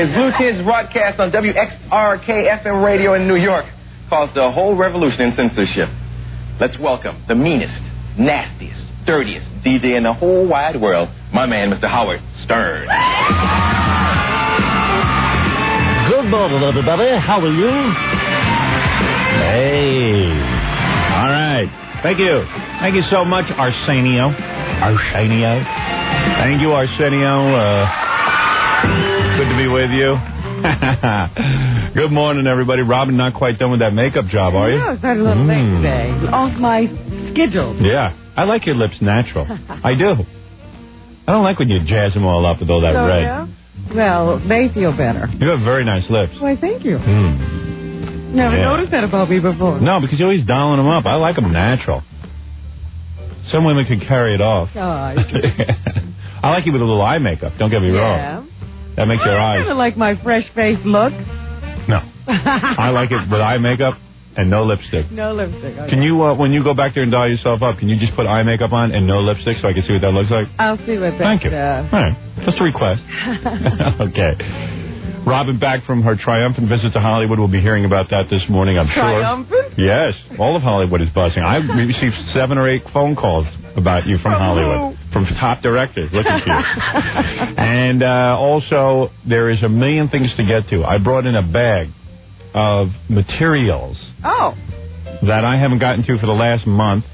His Blue Tinge broadcast on WXRK FM radio in New York caused a whole revolution in censorship. Let's welcome the meanest, nastiest, dirtiest DJ in the whole wide world, my man, Mr. Howard Stern. Good morning, everybody. How are you? Hey. All right. Thank you. Thank you so much, Arsenio. Thank you, Arsenio. Good to be with you. Good morning, everybody. Robin, not quite done with that makeup job, are you? No, it's not a little late today. Off my schedule. Yeah. I like your lips natural. I do. I don't like when you jazz them all up with all that red. Yeah? Well, they feel better. You have very nice lips. Why, thank you. Never noticed that about me before. No, because you're always dialing them up. I like them natural. Some women can carry it off. Gosh. I like you with a little eye makeup. Don't get me wrong. That makes your eyes. I kind of like my fresh face look. No. I like it with eye makeup and no lipstick. No lipstick. Okay. Can you, when you go back there and doll yourself up, can you just put eye makeup on and no lipstick so I can see what that looks like? I'll see what that Thank you. All right. Just a request. Okay. Robin back from her triumphant visit to Hollywood. We'll be hearing about that this morning, I'm sure. Triumphant? Yes. All of Hollywood is buzzing. I received 7 or 8 phone calls about you from Hollywood. From top directors looking for you. And also, there is a million things to get to. I brought in a bag of materials that I haven't gotten to for the last month.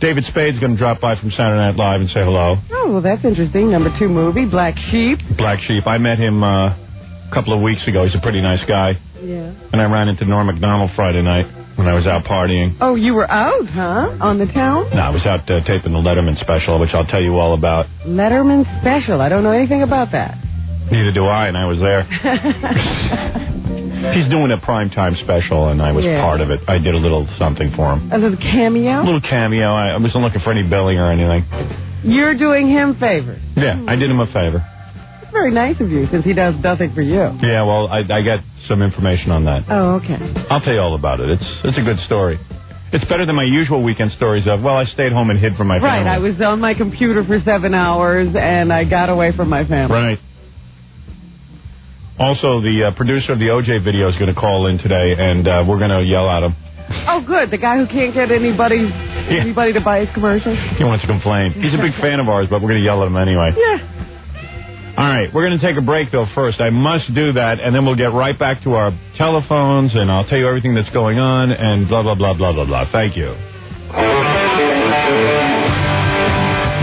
David Spade's going to drop by from Saturday Night Live and say hello. Oh, well, that's interesting. Number 2 movie, Black Sheep. Black Sheep. I met him a couple of weeks ago. He's a pretty nice guy. Yeah. And I ran into Norm Macdonald Friday night when I was out partying. Oh, you were out, huh? On the town? No, I was out taping the Letterman special, which I'll tell you all about. Letterman special? I don't know anything about that. Neither do I, and I was there. He's doing a primetime special, and I was part of it. I did a little something for him. A little cameo? A little cameo. I wasn't looking for any billing or anything. You're doing him favors? Yeah, I did him a favor. It's very nice of you, since he does nothing for you. Yeah, well, I got some information on that. Oh, okay. I'll tell you all about it. It's a good story. It's better than my usual weekend stories of, well, I stayed home and hid from my family. Right, I was on my computer for 7 hours, and I got away from my family. Right. Also, the producer of the OJ video is going to call in today, and we're going to yell at him. Oh, good. The guy who can't get anybody to buy his commercials? He wants to complain. He's a big fan of ours, but we're going to yell at him anyway. Yeah. All right, we're going to take a break, though, first. I must do that, and then we'll get right back to our telephones, and I'll tell you everything that's going on, and blah, blah, blah, blah, blah, blah. Thank you.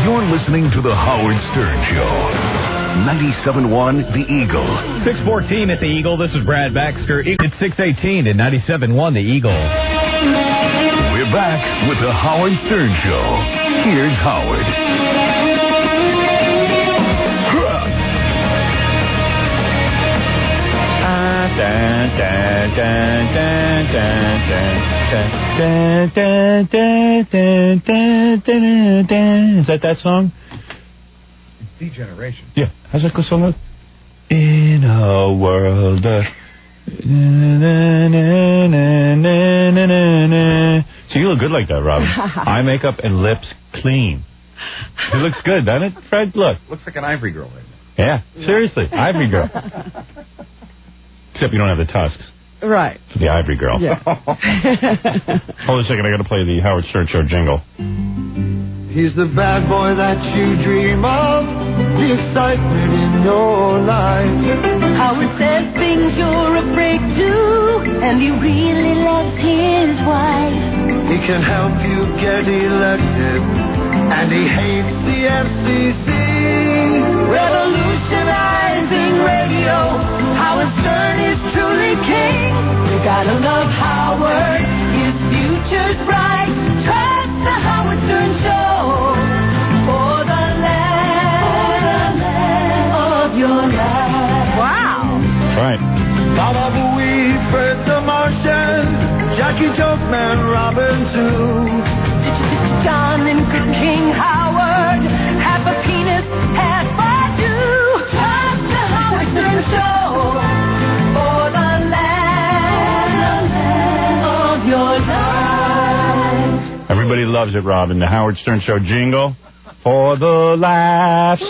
You're listening to The Howard Stern Show. 97.1 The Eagle. 6:14 at The Eagle. This is Brad Baxter. It's 6:18 at 97.1 The Eagle. We're back with The Howard Stern Show. Here's Howard. Is that song? Degeneration. Yeah. How's that song look? In a world of... So you look good like that, Robin. Eye makeup and lips clean. It looks good, doesn't it, Fred? Look. Looks like an ivory girl right now. Yeah, seriously. Ivory girl. Except you don't have the tusks. Right. For the ivory girl. Yeah. Hold on a second. I got to play the Howard Stern Show jingle. He's the bad boy that you dream of, the excitement in your life. Howard says things you're afraid to, and he really loves his wife. He can help you get elected, and he hates the FCC. Revolutionizing radio, Howard Stern is truly king. You gotta love Howard, his future's bright. Trust the Howard Stern Show. Right. Baba Booey, Fred the Martian, Jackie Jokeman, Robin too. John and good King Howard, half a penis, half a Jew. Trust the Howard Stern Show for the land of your life. Everybody loves it, Robin. The Howard Stern Show jingle for the laughs.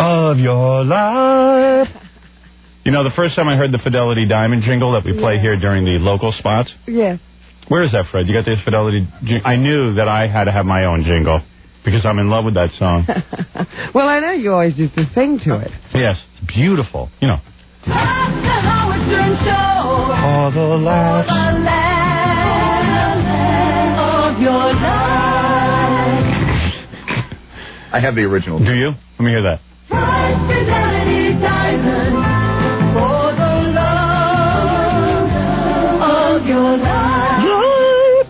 of your life. You know, the first time I heard the Fidelity Diamond jingle that we play here during the local spots. Yes. Where is that, Fred? You got this Fidelity jingle? I knew that I had to have my own jingle because I'm in love with that song. Well, I know you always used to sing to it. Yes, it's beautiful. You know. The Howard Stern Show. For the last of your life. I have the original. Do you? Let me hear that. Fidelity Diamond for the love of your life.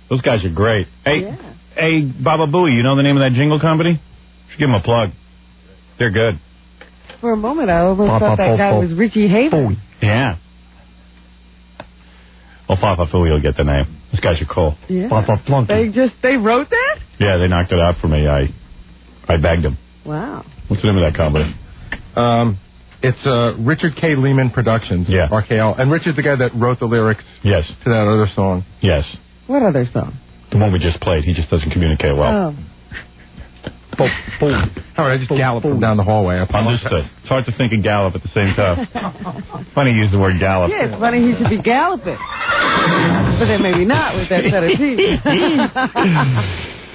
Those guys are great. Hey, Baba Booey, you know the name of that jingle company? Should give them a plug. They're good. For a moment, I almost thought that guy was Richie Havens. Yeah. Well, Papa Fooey will get the name. Those guys are cool. Yeah. Papa Flunky. They wrote that? Yeah, they knocked it out for me. I begged them. Wow. What's the name of that company? It's Richard K. Lehman Productions. Yeah. RKL. And Richard's the guy that wrote the lyrics Yes. to that other song. Yes. What other song? The one we just played. He just doesn't communicate well. Oh. Howard, I just galloped from down the hallway. I apologize. Understood. It's hard to think and gallop at the same time. Funny you use the word gallop. Yeah, it's funny he should be galloping. But then maybe not with that set of teeth.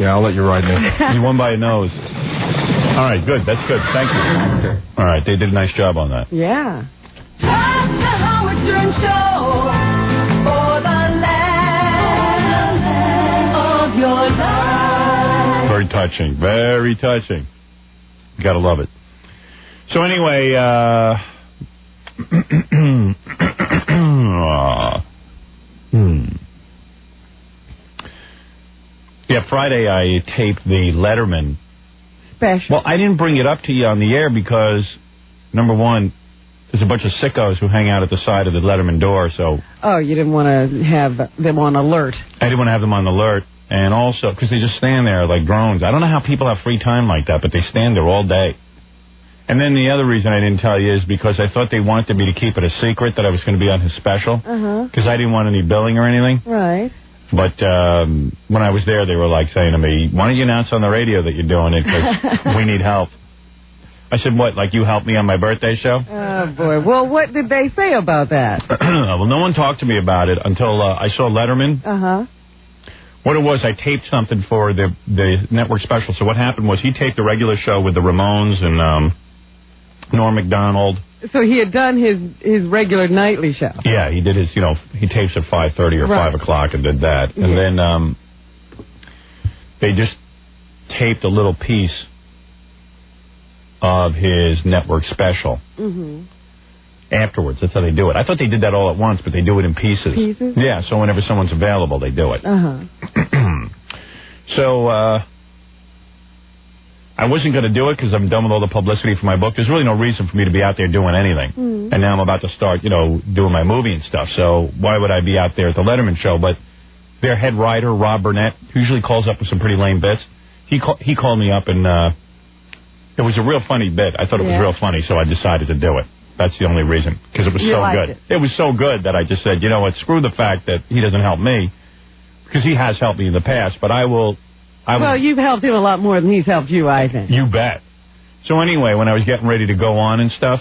Yeah, I'll let you ride me. You won by a nose. All right, good. That's good. Thank you. Okay. All right, they did a nice job on that. Yeah. The Howard Stern Show for the land of your life. Very touching. Very touching. You gotta love it. So anyway, yeah, Friday I taped the Letterman Special. Well, I didn't bring it up to you on the air because, number one, there's a bunch of sickos who hang out at the side of the Letterman door, so... Oh, you didn't want to have them on alert. I didn't want to have them on alert, and also, because they just stand there like drones. I don't know how people have free time like that, but they stand there all day. And then the other reason I didn't tell you is because I thought they wanted me to keep it a secret that I was going to be on his special, because I didn't want any billing or anything. Right. But when I was there, they were like saying to me, why don't you announce on the radio that you're doing it, because we need help. I said, what, like you helped me on my birthday show? Oh, boy. Well, what did they say about that? Well, no one talked to me about it until I saw Letterman. What it was, I taped something for the network special. So what happened was he taped the regular show with the Ramones and Norm Macdonald. So he had done his regular nightly show. Yeah, he did his, he tapes at 5:30 or 5 o'clock and did that. And then they just taped a little piece of his network special afterwards. That's how they do it. I thought they did that all at once, but they do it in pieces. Pieces? Yeah, so whenever someone's available, they do it. So I wasn't going to do it because I'm done with all the publicity for my book. There's really no reason for me to be out there doing anything. And now I'm about to start, doing my movie and stuff. So why would I be out there at the Letterman show? But their head writer, Rob Burnett, who usually calls up with some pretty lame bits, he called me up and it was a real funny bit. I thought it was real funny, so I decided to do it. That's the only reason, because it was so good. It was so good that I just said, you know what, screw the fact that he doesn't help me, because he has helped me in the past, but I will... Well, you've helped him a lot more than he's helped you, I think. You bet. So anyway, when I was getting ready to go on and stuff,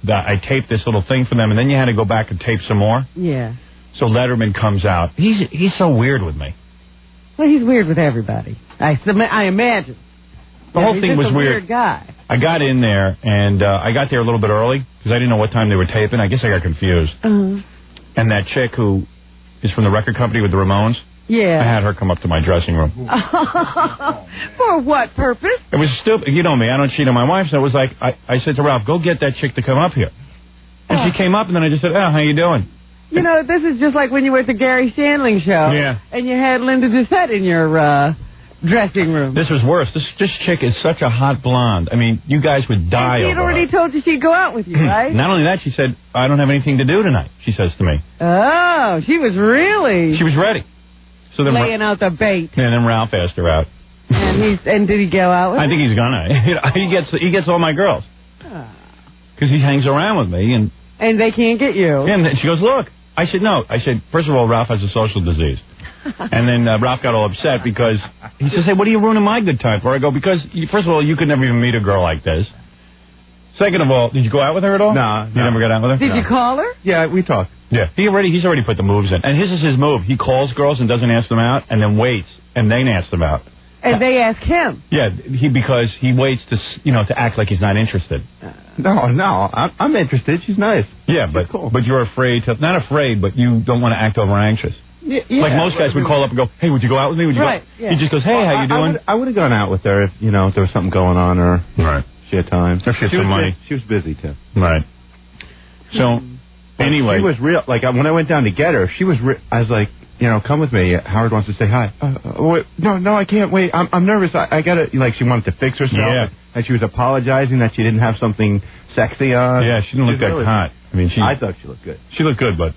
I taped this little thing for them, and then you had to go back and tape some more. Yeah. So Letterman comes out. He's so weird with me. Well, he's weird with everybody. I imagine. The whole thing was weird guy. I got in there, and I got there a little bit early, because I didn't know what time they were taping. I guess I got confused. And that chick who is from the record company with the Ramones, I had her come up to my dressing room. For what purpose? It was stupid. You know me, I don't cheat on my wife, so it was like, I said to Ralph, go get that chick to come up here. And she came up, and then I just said, how you doing? This is just like when you were at the Gary Shandling show. Yeah. And you had Linda Doucette in your dressing room. This was worse. This chick is such a hot blonde. I mean, you guys would die over her. She had already told you she'd go out with you, right? Not only that, she said, I don't have anything to do tonight, she says to me. Oh, she was really... She was ready. So then laying out the bait. And then Ralph asked her out. And did he go out with her? I think he's gonna. He gets all my girls. Because he hangs around with me. And they can't get you. And then she goes, look. I said, no. I said, first of all, Ralph has a social disease. And then Ralph got all upset because he says, hey, what are you ruining my good time for? I go, because, first of all, you could never even meet a girl like this. Second of all, did you go out with her at all? No. You never got out with her? Did you call her? Yeah, we talked. Yeah. He's already put the moves in. And his is his move. He calls girls and doesn't ask them out and then waits and then asks them out. And they ask him. Yeah, because he waits to act like he's not interested. No, I'm interested. She's nice. Yeah, but you're afraid to, not afraid, but you don't want to act over anxious. Yeah, like most guys would call up and go, hey, would you go out with me? Would you right, go? Yeah. He just goes, hey, how you doing? I would have gone out with her if, if there was something going on or right. she had time. If she had some money. She was busy, too. Right. So, anyway. She was real. Like, when I went down to get her, she was I was like, come with me. Howard wants to say hi. Wait, no, I can't wait. I'm nervous. I got to, she wanted to fix herself. Yeah. And she was apologizing that she didn't have something sexy on. Yeah, she didn't look that really hot. I mean, I thought she looked good. She looked good, but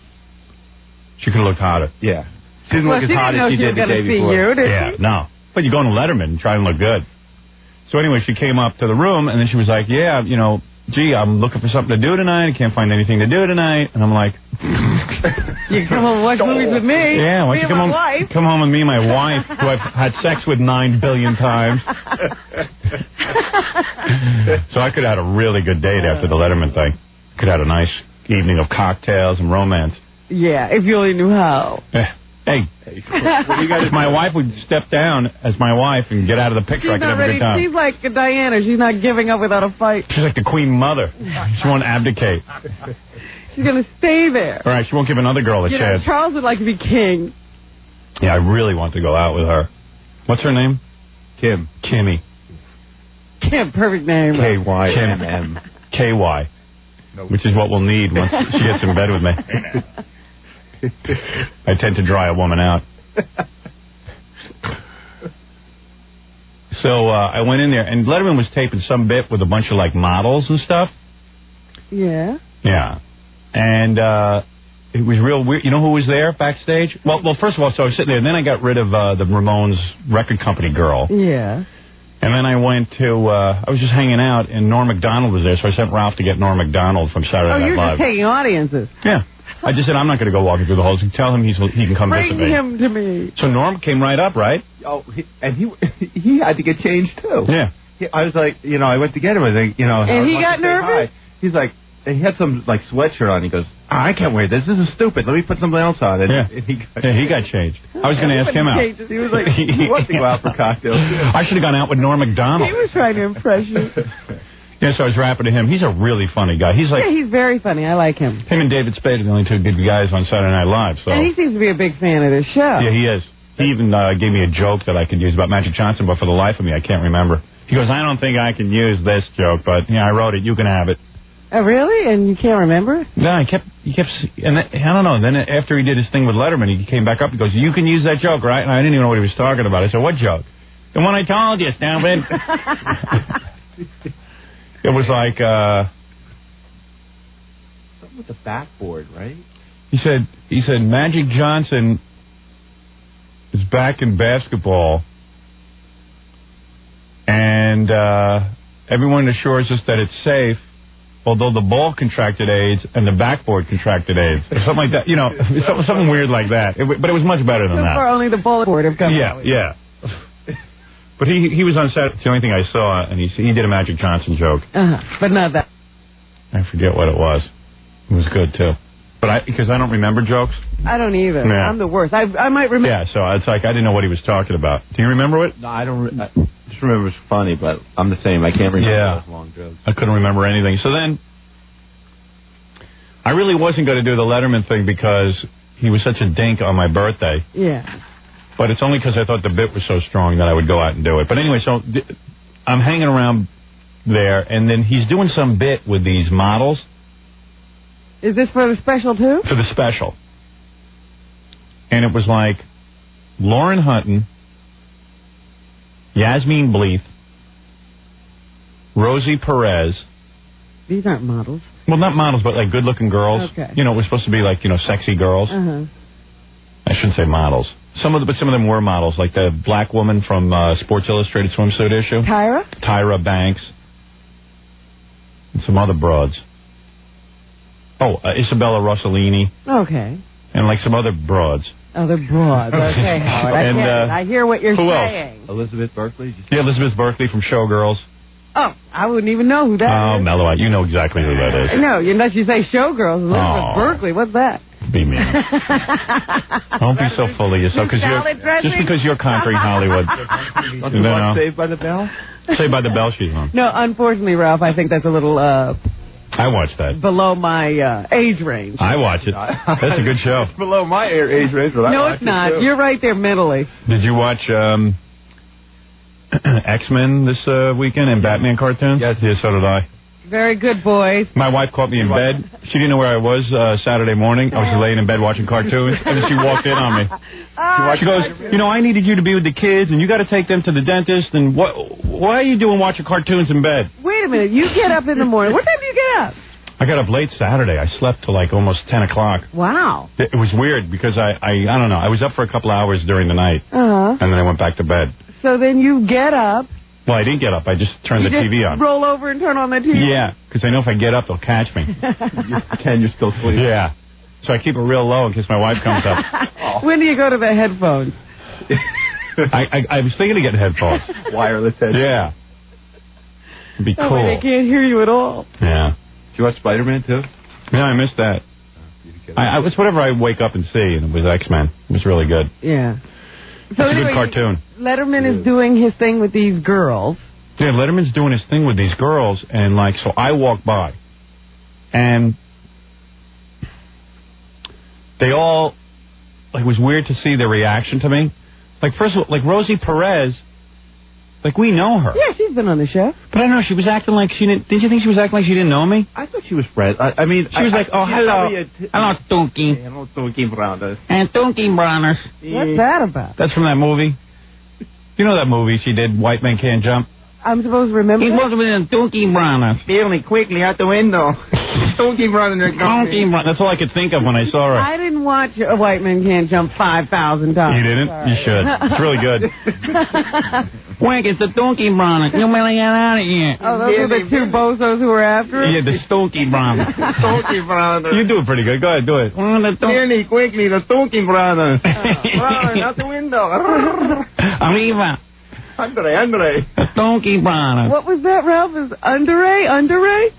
she could have looked hotter. Yeah. She didn't look as hot as she did the day before. No. But you go on Letterman and try and look good. So anyway, she came up to the room, and then she was like, yeah, gee, I'm looking for something to do tonight. I can't find anything to do tonight. And I'm like... You come home and watch movies with me. Yeah, why don't you come home, wife. Come home with me and my wife, who I've had sex with 9 billion times. So I could have had a really good date after the Letterman thing. Could have had a nice evening of cocktails and romance. Yeah, if you only knew how. Hey, if my wife would step down as my wife and get out of the picture, I could have a good time. She's like Diana. She's not giving up without a fight. She's like the Queen Mother. She won't abdicate. She's going to stay there. All right, she won't give another girl a chance. Charles would like to be king. Yeah, I really want to go out with her. What's her name? Kim. Kimmy. Kim, perfect name. K-Y-M-M. K-Y. Nope. Which is what we'll need once she gets in bed with me. I tend to dry a woman out. So I went in there, and Letterman was taping some bit with a bunch of, models and stuff. Yeah. Yeah. And it was real weird. You know who was there backstage? Well, first of all, so I was sitting there, and then I got rid of the Ramones record company girl. Yeah. And then I went to, I was just hanging out, and Norm Macdonald was there, so I sent Ralph to get Norm Macdonald from Saturday Night Live. Oh, you're just taking audiences. Yeah. I just said, I'm not going to go walking through the halls. Tell him he can come visit me. Bring him to me. So Norm came right up, right? Oh, he had to get changed, too. Yeah. I was like, I went to get him, I think, And he got nervous? He's like, he had some, sweatshirt on. He goes, I can't wear this. This is stupid. Let me put something else on. And he got changed. I was going to ask him out. He was like, he wants to go out for cocktails. I should have gone out with Norm Macdonald. He was trying to impress you. Yeah, so I was rapping to him. He's a really funny guy. He's he's very funny. I like him. Him and David Spade are the only two good guys on Saturday Night Live. So. And he seems to be a big fan of this show. Yeah, he is. He even gave me a joke that I could use about Magic Johnson, but for the life of me, I can't remember. He goes, I don't think I can use this joke, but I wrote it. You can have it. Oh, really? And you can't remember it? No, he kept, and I don't know. Then after he did his thing with Letterman, he came back up. He goes, you can use that joke, right? And I didn't even know what he was talking about. I said, what joke? The one I told you, stupid. It was like, something with the backboard, right? He said, Magic Johnson is back in basketball, and everyone assures us that it's safe, although the ball contracted AIDS and the backboard contracted AIDS. Or something like that. Something weird like that. But it was much better than that. So far, only the bullet board have come out. Yeah. But he was on set. It's the only thing I saw, and he did a Magic Johnson joke. But not that. I forget what it was. It was good, too. But because I don't remember jokes. I don't either. Yeah. I'm the worst. I might remember. Yeah, so it's like I didn't know what he was talking about. Do you remember it? No, I don't. I just remember it was funny, but I'm the same. I can't remember those long jokes. I couldn't remember anything. So then, I really wasn't going to do the Letterman thing because he was such a dink on my birthday. Yeah. But it's only because I thought the bit was so strong that I would go out and do it. But anyway, so I'm hanging around there, and then he's doing some bit with these models. Is this for the special, too? For the special. And it was like Lauren Hutton, Yasmin Bleeth, Rosie Perez. These aren't models. Well, not models, but like good-looking girls. Okay. It was supposed to be like, sexy girls. I shouldn't say models. Some of them were models, like the black woman from Sports Illustrated swimsuit issue. Tyra Banks. And some other broads. Oh, Isabella Rossellini. Okay. and like some other broads. Other broads. Okay, Howard. And, I hear what you're who saying. else? Elizabeth Berkley? Yeah, Elizabeth Berkley from Showgirls. Oh, I wouldn't even know who that Oh, is. mellow out. You know exactly who that is. No, unless you say Showgirls. Elizabeth Berkley. What's that? Be mean. Don't be so full of yourself. Just because you're conquering Hollywood. You know. Saved by the Bell? Saved by the Bell she's on. No, unfortunately, Ralph, I think that's a little I watched that. below my age range. I watch it. That's a good show. It's below my age range, but No, it's not. You're right there mentally. Did you watch X-Men this weekend and Batman cartoons? Yes. Yeah, so did I. Very good, boys. My wife caught me in bed. She didn't know where I was Saturday morning. I was laying in bed watching cartoons, and then she walked in on me. She goes, you know, I needed you to be with the kids, and you got to take them to the dentist, and why are you doing watching cartoons in bed? Wait a minute. You get up in the morning. What time do you get up? I got up late Saturday. I slept till like almost 10 o'clock. Wow. It was weird because I don't know. I was up for a couple hours during the night, Uh-huh. and then I went back to bed. So then you get up. Well, I didn't get up. I just turned the TV on. Roll over and turn on the TV. Yeah, because I know if I get up, they'll catch me. You pretend you're still asleep. Yeah. So I keep it real low in case my wife comes up. When do you go to the headphones? I was thinking of getting headphones. Wireless headphones. Yeah. It'd be That cool. way they can't hear you at all. Yeah. Did you watch Spider-Man, too? Yeah, I missed that. I was whatever I wake up and see, and it was X-Men. It was really good. Yeah. It's a good cartoon. Letterman is doing his thing with these girls. Yeah, Letterman's doing his thing with these girls, and like, so I walk by, and they all, like, it was weird to see their reaction to me. Like, first of all, like Rosie Perez, like, we know her. Yeah, she's been on the show. But I don't know, she was acting like she didn't you think she was acting like she didn't know me? I thought she was friends. I mean, She was like, oh, hello. Hello, Stunky. Hello, Stunky Brothers. And Stunky Brothers. What's that about? That's from that movie. You know that movie she did, White Men Can't Jump? I'm supposed to remember. He was with a Stunky Brothers. Feeling quickly out the window. Stunky Brothers. That's all I could think of when I saw her. I didn't watch A White Man Can't Jump 5,000 times. You didn't? Sorry. You should. It's really good. Wink, it's the Stunky Brothers. You better get out of here. Oh, those are the two bozos who were after it? Yeah, the Stunky Brothers. Stunky Brothers. You do it pretty good. Go ahead, do it. Feeling quickly, the Stunky Brothers. Brothers, out the window. Arriva. Andre. The Stunky Brothers. What was that, Ralph? Is Underay? Andre.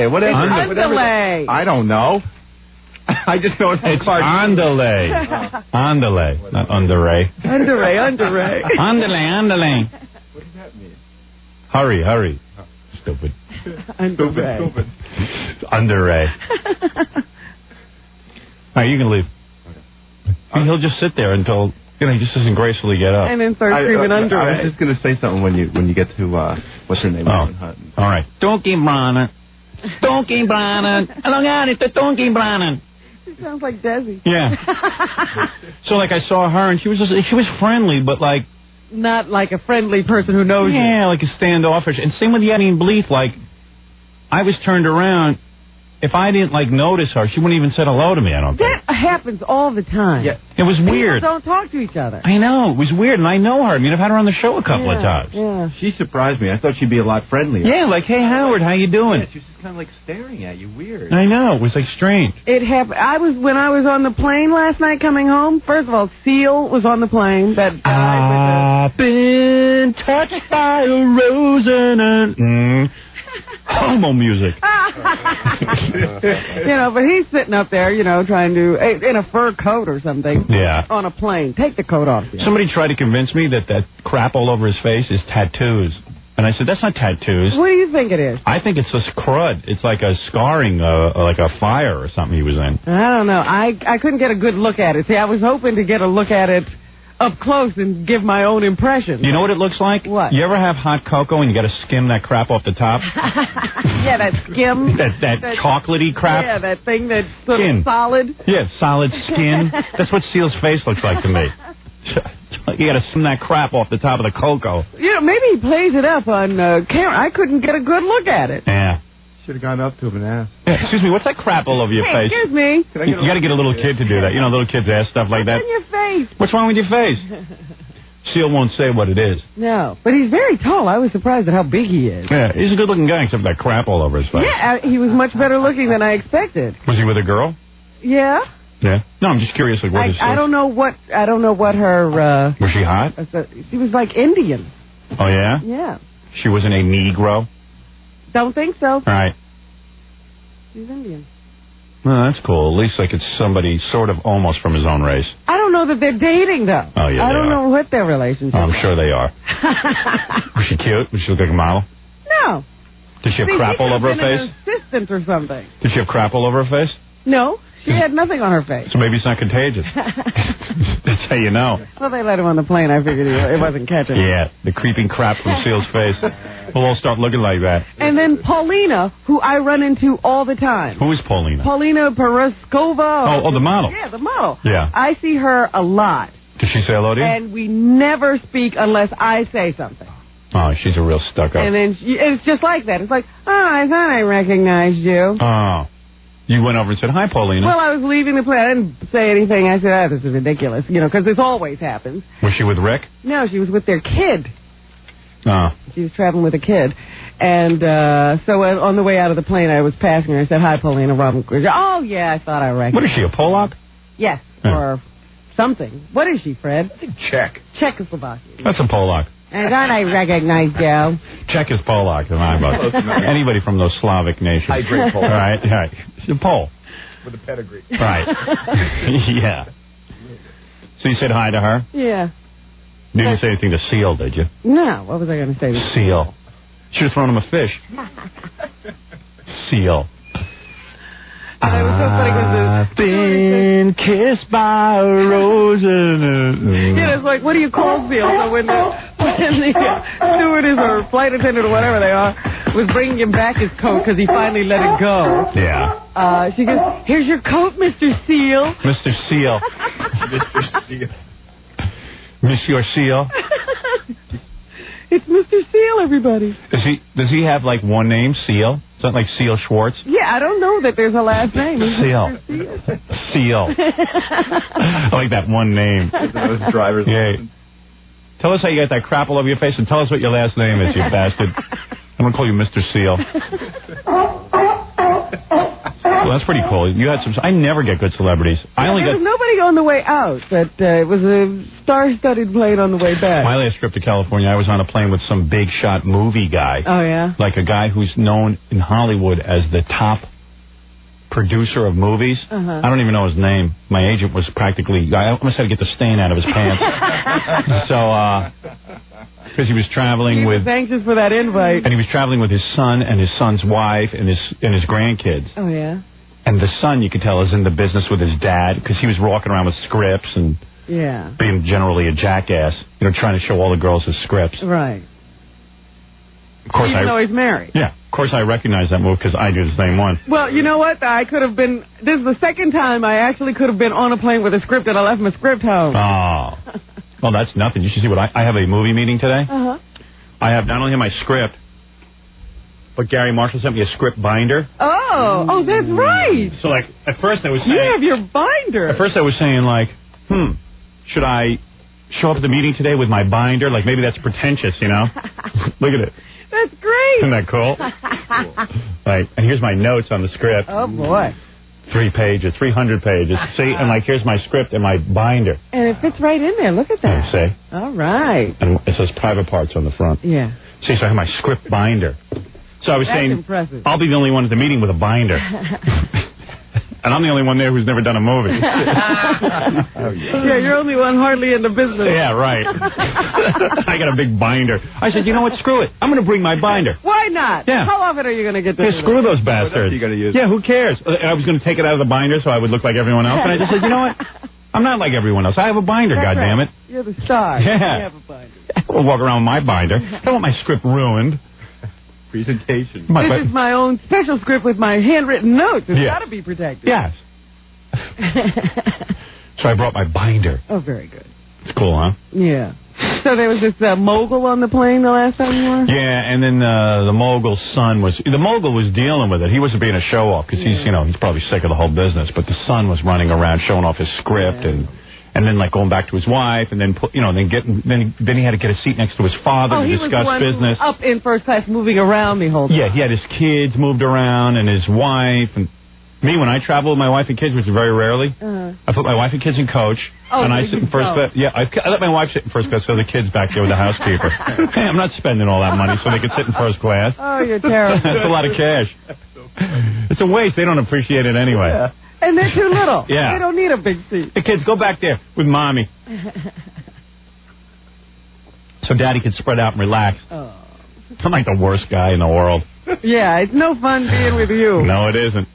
What is it? Underlay. I don't know. I just know it's Andale. Andale, not Underay. Underay. Andale. What does that mean? Hurry. Stupid. Underay. Underay. All right, you can leave. He'll just sit there until, he just doesn't gracefully get up. And then start screaming Underay. I was just going to say something when you get to, what's her name? Oh, all right. Stunky Brothers. Stunky Brothers. Allungare, the Stunky Brothers. She sounds like Desi. Yeah. So, like, I saw her, and she was friendly, but, like... Not like a friendly person who knows you. Yeah, like a standoffish. And same with Yadine Bleeth, like, I was turned around. If I didn't, like, notice her, she wouldn't even say hello to me, I don't think. That happens all the time. Yeah. It was weird. People don't talk to each other. I know. It was weird, and I know her. I mean, I've had her on the show a couple of times. Yeah. She surprised me. I thought she'd be a lot friendlier. Yeah, like, hey, Howard, how you doing? Yeah, she was just kind of like staring at you. Weird. I know. It was, like, strange. It happened. When I was on the plane last night coming home, first of all, Seal was on the plane. That guy I've been touched by a rose and homo music. But he's sitting up there, trying to, in a fur coat or something. Yeah. On a plane. Take the coat off. Somebody tried to convince me that crap all over his face is tattoos. And I said, that's not tattoos. What do you think it is? I think it's just crud. It's like a scarring, like a fire or something he was in. I don't know. I couldn't get a good look at it. See, I was hoping to get a look at it up close and give my own impression. You know what it looks like? What? You ever have hot cocoa and you got to skim that crap off the top? Yeah, that skim. that chocolatey crap? Yeah, that thing that's sort Skin. of solid. Yeah, solid skin. That's what Seal's face looks like to me. You got to skim that crap off the top of the cocoa. Maybe he plays it up on camera. I couldn't get a good look at it. Yeah. Should have gone up to him and asked. Yeah, excuse me, what's that crap all over your face? Excuse me. You got to get a little kid to do that. Little kids ask stuff like that. What's on your face? What's wrong with your face? Seal won't say what it is. No, but he's very tall. I was surprised at how big he is. Yeah, he's a good-looking guy, except that crap all over his face. Yeah, he was much better looking than I expected. Was he with a girl? Yeah. Yeah. No, I'm just curious. Like, what is? I don't know what her. Was she hot? She was like Indian. Oh yeah. Yeah. She wasn't a Negro. Don't think so. All right. She's Indian. Well, that's cool. At least like it's somebody sort of almost from his own race. I don't know that they're dating though. Oh yeah. I don't know what their relationship. I'm sure they are. Was she cute? Was she look like a model? No. Did she have crap all over her face? An assistant or something. Did she have crap all over her face? No. She had nothing on her face. So maybe it's not contagious. That's how you know. Well, they let him on the plane. I figured it wasn't catching. Yeah, the creeping crap from Seal's face. We'll all start looking like that. And then Paulina, who I run into all the time. Who is Paulina? Paulina Paraskova. Oh, the model. Yeah, the model. Yeah. I see her a lot. Does she say hello to you? And we never speak unless I say something. Oh, she's a real stuck-up. And then it's just like that. It's like, oh, I thought I recognized you. Oh. You went over and said, hi, Paulina. Well, I was leaving the plane. I didn't say anything. I said, this is ridiculous, because this always happens. Was she with Rick? No, she was with their kid. Oh. She was traveling with a kid. And so on the way out of the plane, I was passing her. I said, hi, Paulina Robin. Oh, yeah, I thought I recognized. What is she, a Polak? Yes, or something. What is she, Fred? Czech. Czechoslovakian. That's a Polak. I thought I recognized you. Czech is Polak in my book. Anybody from those Slavic nations. Hydrate Polak. All right. She's a Pole. With a pedigree. Right. Yeah. So you said hi to her? Yeah. You didn't say anything to Seal, did you? No. What was I going to say? Seal. Should have thrown him a fish. Seal. And it was so funny because I've been kissed by a rose. Yeah, it's like, what do you call Seal? So when the stewardess or flight attendant or whatever they are was bringing him back his coat because he finally let it go. Yeah. She goes, here's your coat, Mr. Seal. Mr. Seal. Mr. Seal. Monsieur Seal. It's Mr. Seal, everybody. Does he have like one name, Seal? Is that like Seal Schwartz? Yeah, I don't know that there's a last name. Seal. Seal. I like that one name. Those drivers. Yeah. Tell us how you got that crap all over your face, and tell us what your last name is, you bastard. I'm gonna call you Mr. Seal. Well, that's pretty cool. You had some. I never get good celebrities. There was nobody on the way out, but it was a star-studded plane on the way back. My last trip to California, I was on a plane with some big shot movie guy. Oh yeah. Like a guy who's known in Hollywood as the top producer of movies. I don't even know his name. My agent was practically. I almost had to get the stain out of his pants. Because he was traveling with. He was anxious for that invite. And he was traveling with his son and his son's wife and his grandkids. Oh yeah. And the son, you could tell, is in the business with his dad because he was walking around with scripts and being generally a jackass, trying to show all the girls his scripts. Right. Of course, even though he's married. Yeah. Of course, I recognize that move because I do the same one. Well, you know what? I could have been. This is the second time I actually could have been on a plane with a script and I left my script home. Oh. Well, that's nothing. You should see what I have a movie meeting today. I have not only my script, but Gary Marshall sent me a script binder. Oh, that's right. So, like, at first I was saying... You have your binder. At first I was saying, like, should I show up at the meeting today with my binder? Like, maybe that's pretentious, Look at it. That's great. Isn't that cool? Like, and here's my notes on the script. Oh, boy. 3 pages, 300 pages. See, and like, here's my script and my binder. And it fits right in there. Look at that. See? All right. And it says private parts on the front. Yeah. See, so I have my script binder. So I was That's saying, impressive. I'll be the only one at the meeting with a binder. And I'm the only one there who's never done a movie. Yeah, you're only one hardly in the business. Yeah, right. I got a big binder. I said, you know what? Screw it. I'm going to bring my binder. Why not? Yeah. How often are you going to get this? Yeah, screw those bastards. You gotta use yeah, who cares? I was going to take it out of the binder so I would look like everyone else. And I just said, you know what? I'm not like everyone else. I have a binder, goddammit. You're the star. Yeah. You have a binder. I'll walk around with my binder. I don't want my script ruined. Presentation. This is my own special script with my handwritten notes. It's Yes. got to be protected. Yes. So I brought my binder. Oh, very good. It's cool, huh? Yeah. So there was this mogul on the plane the last time you were? Yeah, and then the mogul's son was dealing with it. He wasn't being a show off because he's probably sick of the whole business. But the son was running around showing off his script, and And then, like, going back to his wife, and then, then he had to get a seat next to his father to discuss business. Up in first class, moving around the whole time. Yeah, he had his kids moved around, and his wife, and me, when I travel with my wife and kids, which is very rarely, I put my wife and kids in coach, and I sit in first class. Yeah, I let my wife sit in first class, so the kids back there with the housekeeper. Hey, I'm not spending all that money so they can sit in first class. Oh, you're terrible. That's a lot of cash. It's a waste. They don't appreciate it anyway. Yeah. And they're too little. Yeah. They don't need a big seat. The kids, go back there with Mommy. So Daddy can spread out and relax. Oh. I'm like the worst guy in the world. Yeah, it's no fun being with you. No, it isn't.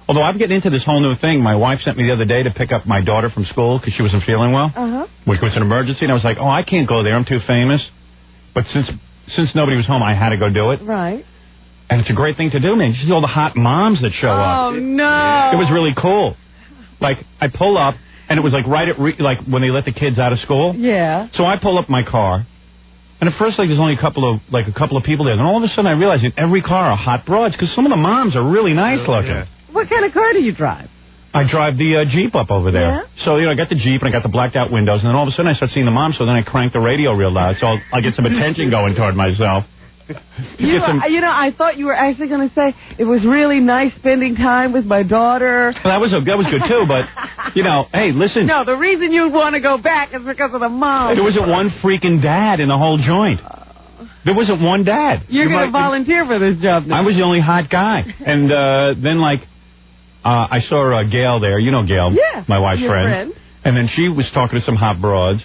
Although I'm getting into this whole new thing. My wife sent me the other day to pick up my daughter from school because she wasn't feeling well, which was an emergency. And I was like, oh, I can't go there. I'm too famous. But since nobody was home, I had to go do it. Right. And it's a great thing to do, man. You see all the hot moms that show up. Oh, no. It was really cool. Like, I pull up, and it was like right at, like, when they let the kids out of school. Yeah. So I pull up my car, and at first, like, there's only a couple of people there. And all of a sudden, I realized in every car are hot broads, because some of the moms are really nice looking. Yeah. What kind of car do you drive? I drive the Jeep up over there. Yeah? So, I got the Jeep, and I got the blacked out windows, and then all of a sudden, I start seeing the moms, so then I crank the radio real loud, so I'll get some attention going toward myself. I thought you were actually going to say it was really nice spending time with my daughter. Well, that was good too, but hey, listen. No, the reason you want to go back is because of the mom. There wasn't one freaking dad in the whole joint. There wasn't one dad. You're going to volunteer for this job now. I was the only hot guy, and then I saw Gail there. You know Gail, my wife's friend, and then she was talking to some hot broads.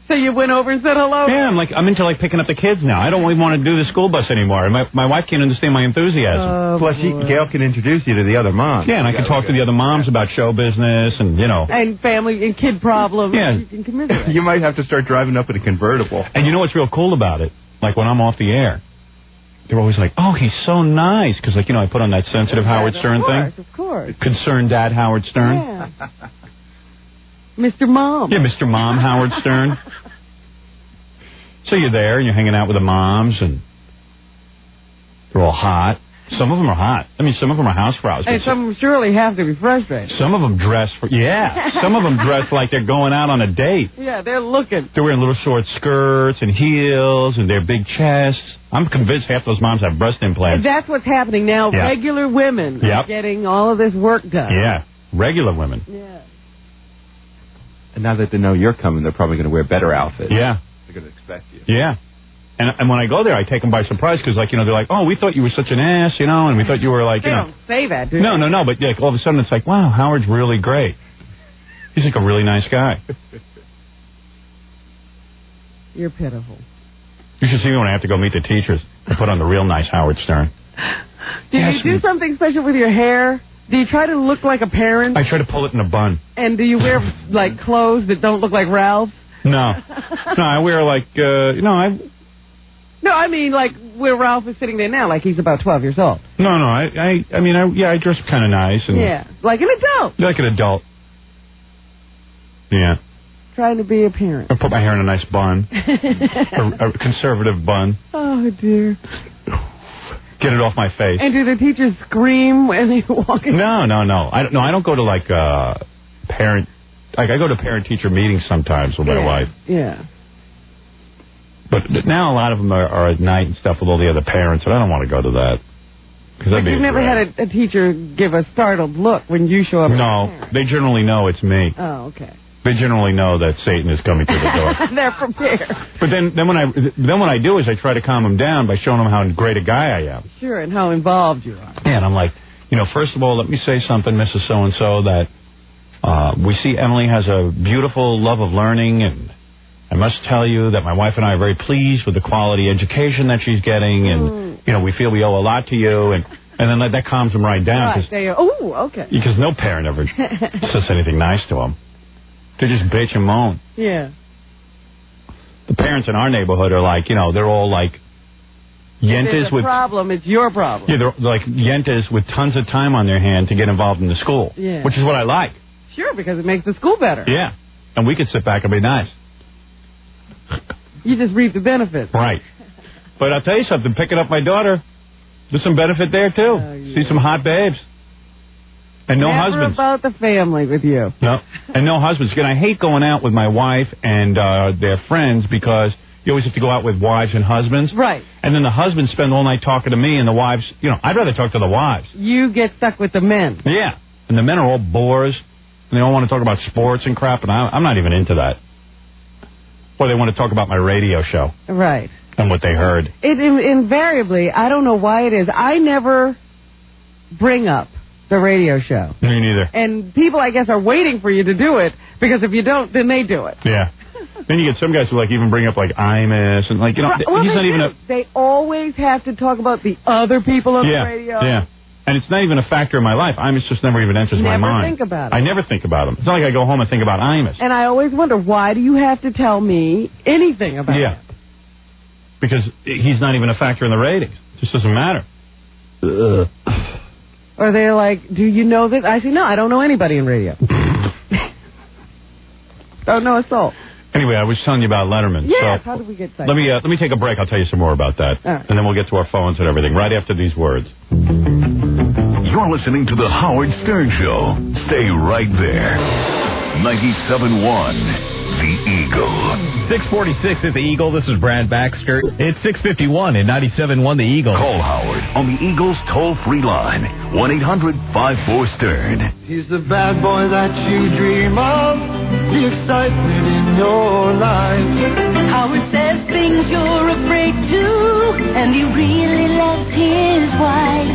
So you went over and said hello? Yeah, I'm into picking up the kids now. I don't even want to do the school bus anymore. And my wife can't understand my enthusiasm. Plus, Gail can introduce you to the other moms. Yeah, and I can talk to the other moms about show business and, And family and kid problems. Yeah. You can commiserate. You might have to start driving up in a convertible. And you know what's real cool about it? Like when I'm off the air, they're always like, oh, he's so nice. Because, I put on that sensitive Howard Stern thing. Of course. Concerned Dad Howard Stern. Yeah. Mr. Mom. Yeah, Mr. Mom Howard Stern. So you're there, and you're hanging out with the moms, and they're all hot. Some of them are hot. Some of them are housefrows. And some of them surely have to be frustrated. Some of them dress some of them dress like they're going out on a date. Yeah, they're looking. They're wearing little short skirts and heels, and their big chests. I'm convinced half those moms have breast implants. That's what's happening now. Yeah. Regular women are getting all of this work done. Yeah, regular women. Yeah. And now that they know you're coming, they're probably going to wear better outfits. Yeah. They're going to expect you. Yeah. And when I go there, I take them by surprise because, they're like, oh, we thought you were such an ass, and we thought you were like, They don't say that, do they? No, but all of a sudden it's like, wow, Howard's really great. He's like a really nice guy. You're pitiful. You should see me when I have to go meet the teachers. I put on the real nice Howard Stern. Do you do something special with your hair? Do you try to look like a parent? I try to pull it in a bun. And do you wear, clothes that don't look like Ralph's? No. I wear, No, I mean, where Ralph is sitting there now, like he's about 12 years old. No, I dress kind of nice. And yeah, like an adult. Like an adult. Yeah. Trying to be a parent. I put my hair in a nice bun. a conservative bun. Oh, dear. Get it off my face. And do the teachers scream when you walk in? No. I don't go to, parent... I go to parent-teacher meetings sometimes with my wife. Yeah. But now a lot of them are at night and stuff with all the other parents, and I don't want to go to that. But you've never had a teacher give a startled look when you show up? No, they generally know it's me. Oh, okay. They generally know that Satan is coming through the door. They're prepared. But then what I do is I try to calm them down by showing them how great a guy I am. Sure, and how involved you are. Yeah, and I'm like, first of all, let me say something, Mrs. So-and-so, that we see Emily has a beautiful love of learning, and I must tell you that my wife and I are very pleased with the quality education that she's getting, and, we feel we owe a lot to you, and then that calms them right down. Right, okay. Because no parent ever says anything nice to them. They just bitch and moan. Yeah. The parents in our neighborhood are like, they're all like yentas with... problem, it's your problem. Yeah, they're like yentas with tons of time on their hand to get involved in the school. Yeah. Which is what I like. Sure, because it makes the school better. Yeah. And we could sit back and be nice. You just reap the benefits. Right. But I'll tell you something, picking up my daughter, there's some benefit there, too. See some hot babes. And no Never husbands. about the family with you. No. And no husbands. And I hate going out with my wife and their friends because you always have to go out with wives and husbands. Right. And then the husbands spend all night talking to me, and the wives, I'd rather talk to the wives. You get stuck with the men. Yeah. And the men are all bores, and they all want to talk about sports and crap, and I'm not even into that. Or they want to talk about my radio show. Right. And what they heard. Invariably, I don't know why it is, I never bring up the radio show. Me neither. And people, I guess, are waiting for you to do it, because if you don't, then they do it. Yeah. Then you get some guys who even bring up Imus and he's not even a. They always have to talk about the other people on the radio. Yeah. And it's not even a factor in my life. Imus just never even enters my mind. Never think about it. I never think about him. It's not like I go home and think about Imus. And I always wonder, why do you have to tell me anything about it? Because he's not even a factor in the ratings. It just doesn't matter. Or they're like, do you know this? I say, no, I don't know anybody in radio. Don't know a soul. Anyway, I was telling you about Letterman. Yes, so how did we get that? Let me take a break. I'll tell you some more about that. All right. And then we'll get to our phones and everything right after these words. You're listening to The Howard Stern Show. Stay right there. 97.1 The Eagle. 646 at The Eagle. This is Brad Baxter. It's 651 at 97.1 The Eagle. Call Howard on the Eagle's toll-free line. 1-800-54-STERN. He's the bad boy that you dream of, the excitement in your life. Howard says things you're afraid to, and he really loves his wife.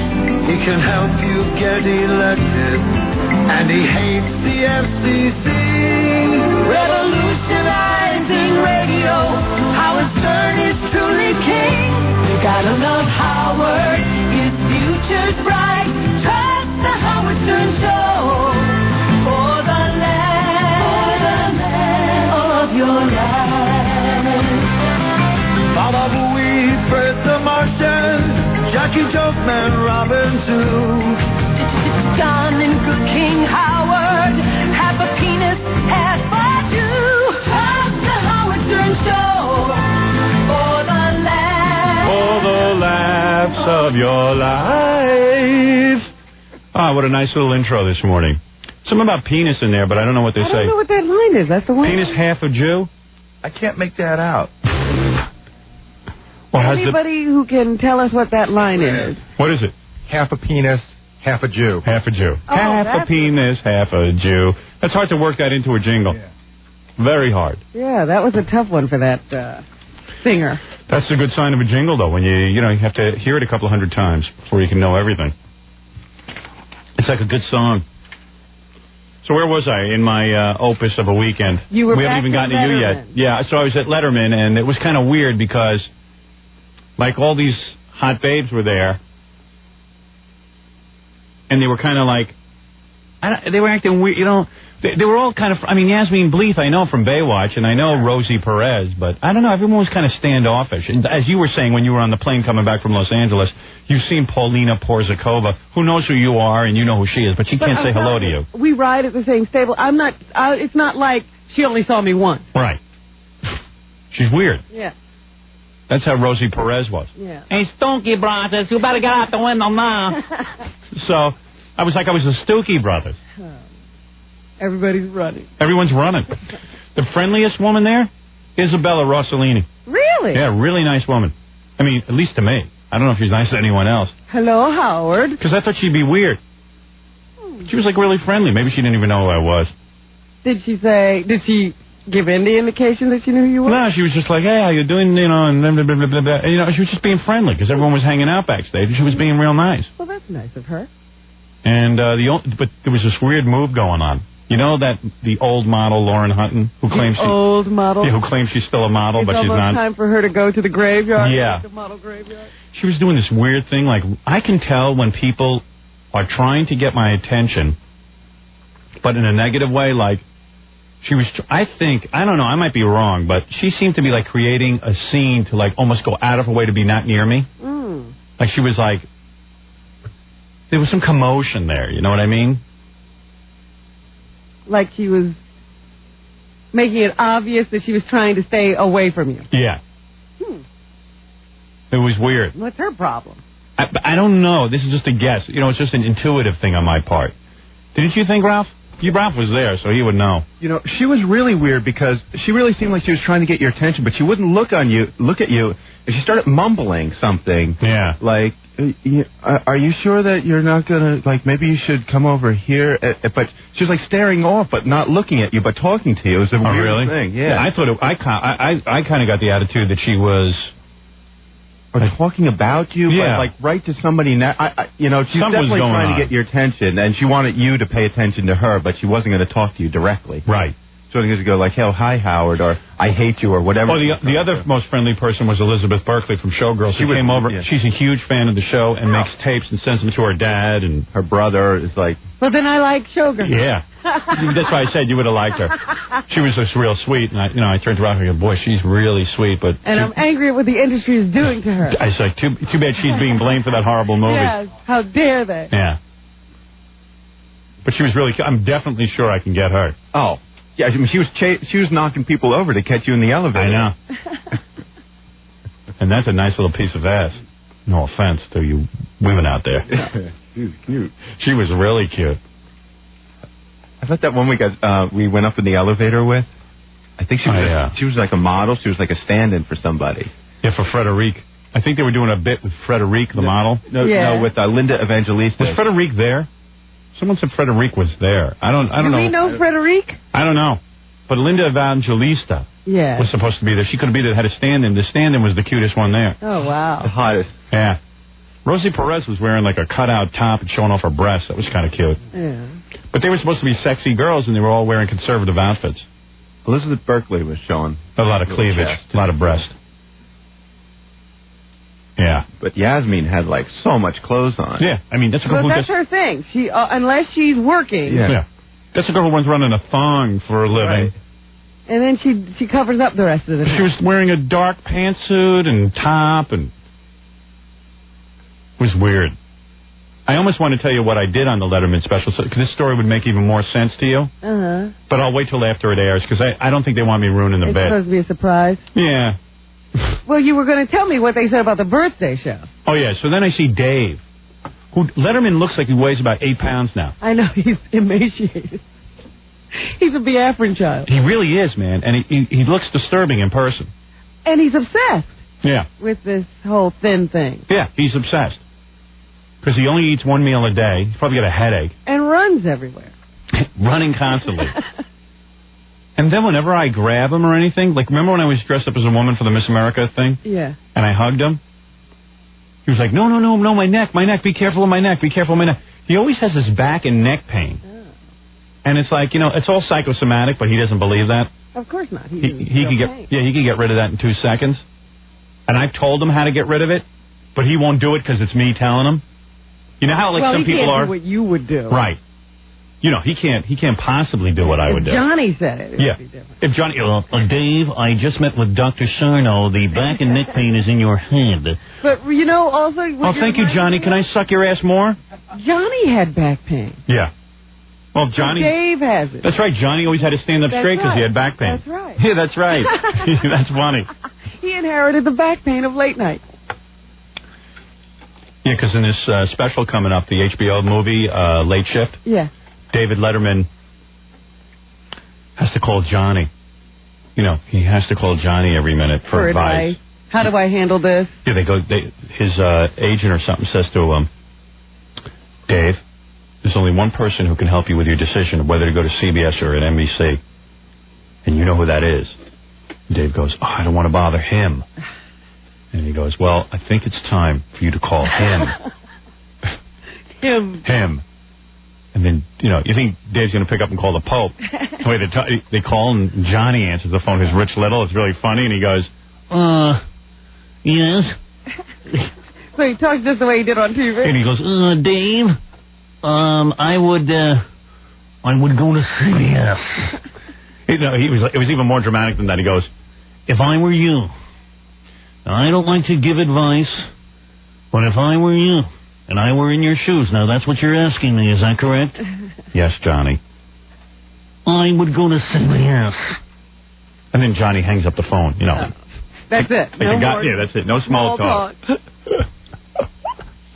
He can help you get elected, and he hates the FCC. Revolutionizing radio, Howard Stern is truly king. You gotta love Howard, his future's bright. Trust the Howard Stern Show for the land of your life. Baba Booey, Bert the Martian, Jackie Jokeman, Robin too. John and Good King Howard, half a penis, half a Jew. Trust the Howard Stern Show for the laughs of your life. Ah, what a nice little intro this morning. Something about penis in there, but I don't know what they say. I don't know what that line is. That's the one. Penis half a Jew? I can't make that out. Well, anybody who can tell us what that line is? What is it? Half a penis, half a Jew. Half a Jew. Oh, half a penis, half a Jew. That's hard to work that into a jingle. Yeah. Very hard. Yeah, that was a tough one for that singer. That's a good sign of a jingle, though, when you have to hear it a couple 100 times before you can know everything. It's like a good song. So where was I in my opus of a weekend? You were We back haven't even gotten to to you Letterman. yet. Yeah, so I was at Letterman, and it was kind of weird because, all these hot babes were there, and they were kind of they were acting weird, They were all kind of, Yasmin Bleeth, I know from Baywatch, and I know Rosie Perez, but I don't know, everyone was kind of standoffish. And as you were saying when you were on the plane coming back from Los Angeles, you've seen Paulina Porzakova, who knows who you are, and you know who she is, but she can't say hello to you. We ride at the same stable. It's not like she only saw me once. Right. She's weird. Yeah. That's how Rosie Perez was. Yeah. Hey, Stonky Brothers, you better get out the window now. So, I was the Stookie Brothers. Everybody's running. Everyone's running. The friendliest woman there, Isabella Rossellini. Really? Yeah, really nice woman. At least to me. I don't know if she's nice to anyone else. Hello, Howard. Because I thought she'd be weird. She was really friendly. Maybe she didn't even know who I was. Did she give any indication that she knew who you were? No, she was just like, hey, how you doing, and blah, blah, blah, blah, blah, blah. And, she was just being friendly because everyone was hanging out backstage. She was being real nice. Well, that's nice of her. And but there was this weird move going on. You know that the old model Lauren Hutton who claims old model? Yeah, who claims she's still a model, but she's not. It's almost time for her to go to the graveyard. Yeah. The model graveyard. She was doing this weird thing. I can tell when people are trying to get my attention, but in a negative way. She was. I don't know. I might be wrong, but she seemed to be creating a scene to almost go out of her way to be not near me. Mm. She was there was some commotion there. You know what I mean? Like she was making it obvious that she was trying to stay away from you. Yeah. It was weird. What's her problem? I don't know. This is just a guess. It's just an intuitive thing on my part. Didn't you think, Ralph? Ralph was there, so he would know. You know, she was really weird because she really seemed like she was trying to get your attention, but she wouldn't look at you, and she started mumbling something. Yeah. Like, are you sure that you're not going to, like, maybe you should come over here? But she was, like, staring off, but not looking at you, but talking to you. It was a weird thing. Yeah. I thought I kind of got the attitude that she was... Or talking about you, but, like, right to somebody now. She's definitely trying to get your attention, and she wanted you to pay attention to her, but she wasn't going to talk to you directly. Right. So she was going to go like, "Hell, hi, Howard," or "I hate you," or whatever. Oh, the other most friendly person was Elizabeth Berkley from Showgirls. She came over. Yeah. She's a huge fan of the show and makes tapes and sends them to her dad, and her brother is like... Well, then I like Showgirls. Yeah. That's why I said you would have liked her. She was just real sweet, and I turned around and I go, boy, she's really sweet, but... And I'm angry at what the industry is doing to her. I was like, too bad she's being blamed for that horrible movie. Yes, how dare they? Yeah. But she was really... I'm definitely sure I can get her. Oh. Yeah, I mean, she was knocking people over to catch you in the elevator. I know. And that's a nice little piece of ass. No offense to you women out there. She was cute. She was really cute. I thought that one we went up in the elevator with, I think she was like a model. She was like a stand-in for somebody. Yeah, for Frederique. I think they were doing a bit with Frederique, the model. No, with Linda Evangelista. Was Frederique there? Someone said Frederique was there. I don't know. Do we know Frederique? I don't know. But Linda Evangelista was supposed to be there. She couldn't be there. Had a stand-in. The stand-in was the cutest one there. Oh, wow. The hottest. Yeah. Rosie Perez was wearing like a cutout top and showing off her breasts. That was kind of cute. Yeah. But they were supposed to be sexy girls, and they were all wearing conservative outfits. Elizabeth Berkley was showing a lot of cleavage, a lot of breast. Yeah. But Yasmin had like so much clothes on. Yeah. I mean, that's a girl who that's her thing. She unless she's working. Yeah. That's a girl who runs around in a thong for a living. Right. And then she covers up the rest of the time. She was wearing a dark pantsuit and top, and it was weird. I almost want to tell you what I did on the Letterman special, so this story would make even more sense to you. Uh-huh. But I'll wait till after it airs, because I don't think they want me ruining the bit. It's supposed to be a surprise. Yeah. Well, you were going to tell me what they said about the birthday show. Oh, yeah. So then I see Dave, who Letterman looks like he weighs about 8 pounds now. I know. He's emaciated. He's a Biafran child. He really is, man. And he looks disturbing in person. And he's obsessed. Yeah. With this whole thin thing. Yeah, he's obsessed. Because he only eats one meal a day. He's probably got a headache. And runs everywhere. Running constantly. And then whenever I grab him or anything, like remember when I was dressed up as a woman for the Miss America thing? Yeah. And I hugged him? He was like, no, my neck, be careful of my neck, be careful of my neck. He always has this back and neck pain. Oh. And it's like, it's all psychosomatic, but he doesn't believe that. Of course not. He could get rid of that in 2 seconds. And I've told him how to get rid of it, but he won't do it because it's me telling him. You know how some people are? He can't do what you would do. Right. He can't possibly do what I would do. Johnny said it. It would be different. If Johnny, Dave, I just met with Dr. Sarno. The back and neck pain is in your head. But also. Oh, thank you, Johnny. Can I suck your ass more? Johnny had back pain. Yeah. Well, Johnny. Dave has it. That's right. Johnny always had to stand up straight because he had back pain. That's right. Yeah, that's right. That's funny. He inherited the back pain of late night. Yeah, because in this special coming up, the HBO movie, Late Shift. Yeah. David Letterman has to call Johnny. He has to call Johnny every minute for advice. How do I handle this? Yeah, his agent or something says to him, Dave, there's only one person who can help you with your decision of whether to go to CBS or at NBC. And you know who that is. Dave goes, I don't want to bother him. And he goes, well, I think it's time for you to call him. Him. And then, you think Dave's going to pick up and call the Pope. The way they call, and Johnny answers the phone, who's Rich Little. It's really funny, and he goes, yes. So he talks just the way he did on TV. And he goes, Dave, I would go to CBS. It was even more dramatic than that. He goes, if I were you, I don't like to give advice, but if I were you, and I were in your shoes, now that's what you're asking me, is that correct? Yes, Johnny. I would go to CBS. And then Johnny hangs up the phone, That's it. That's it. No small talk.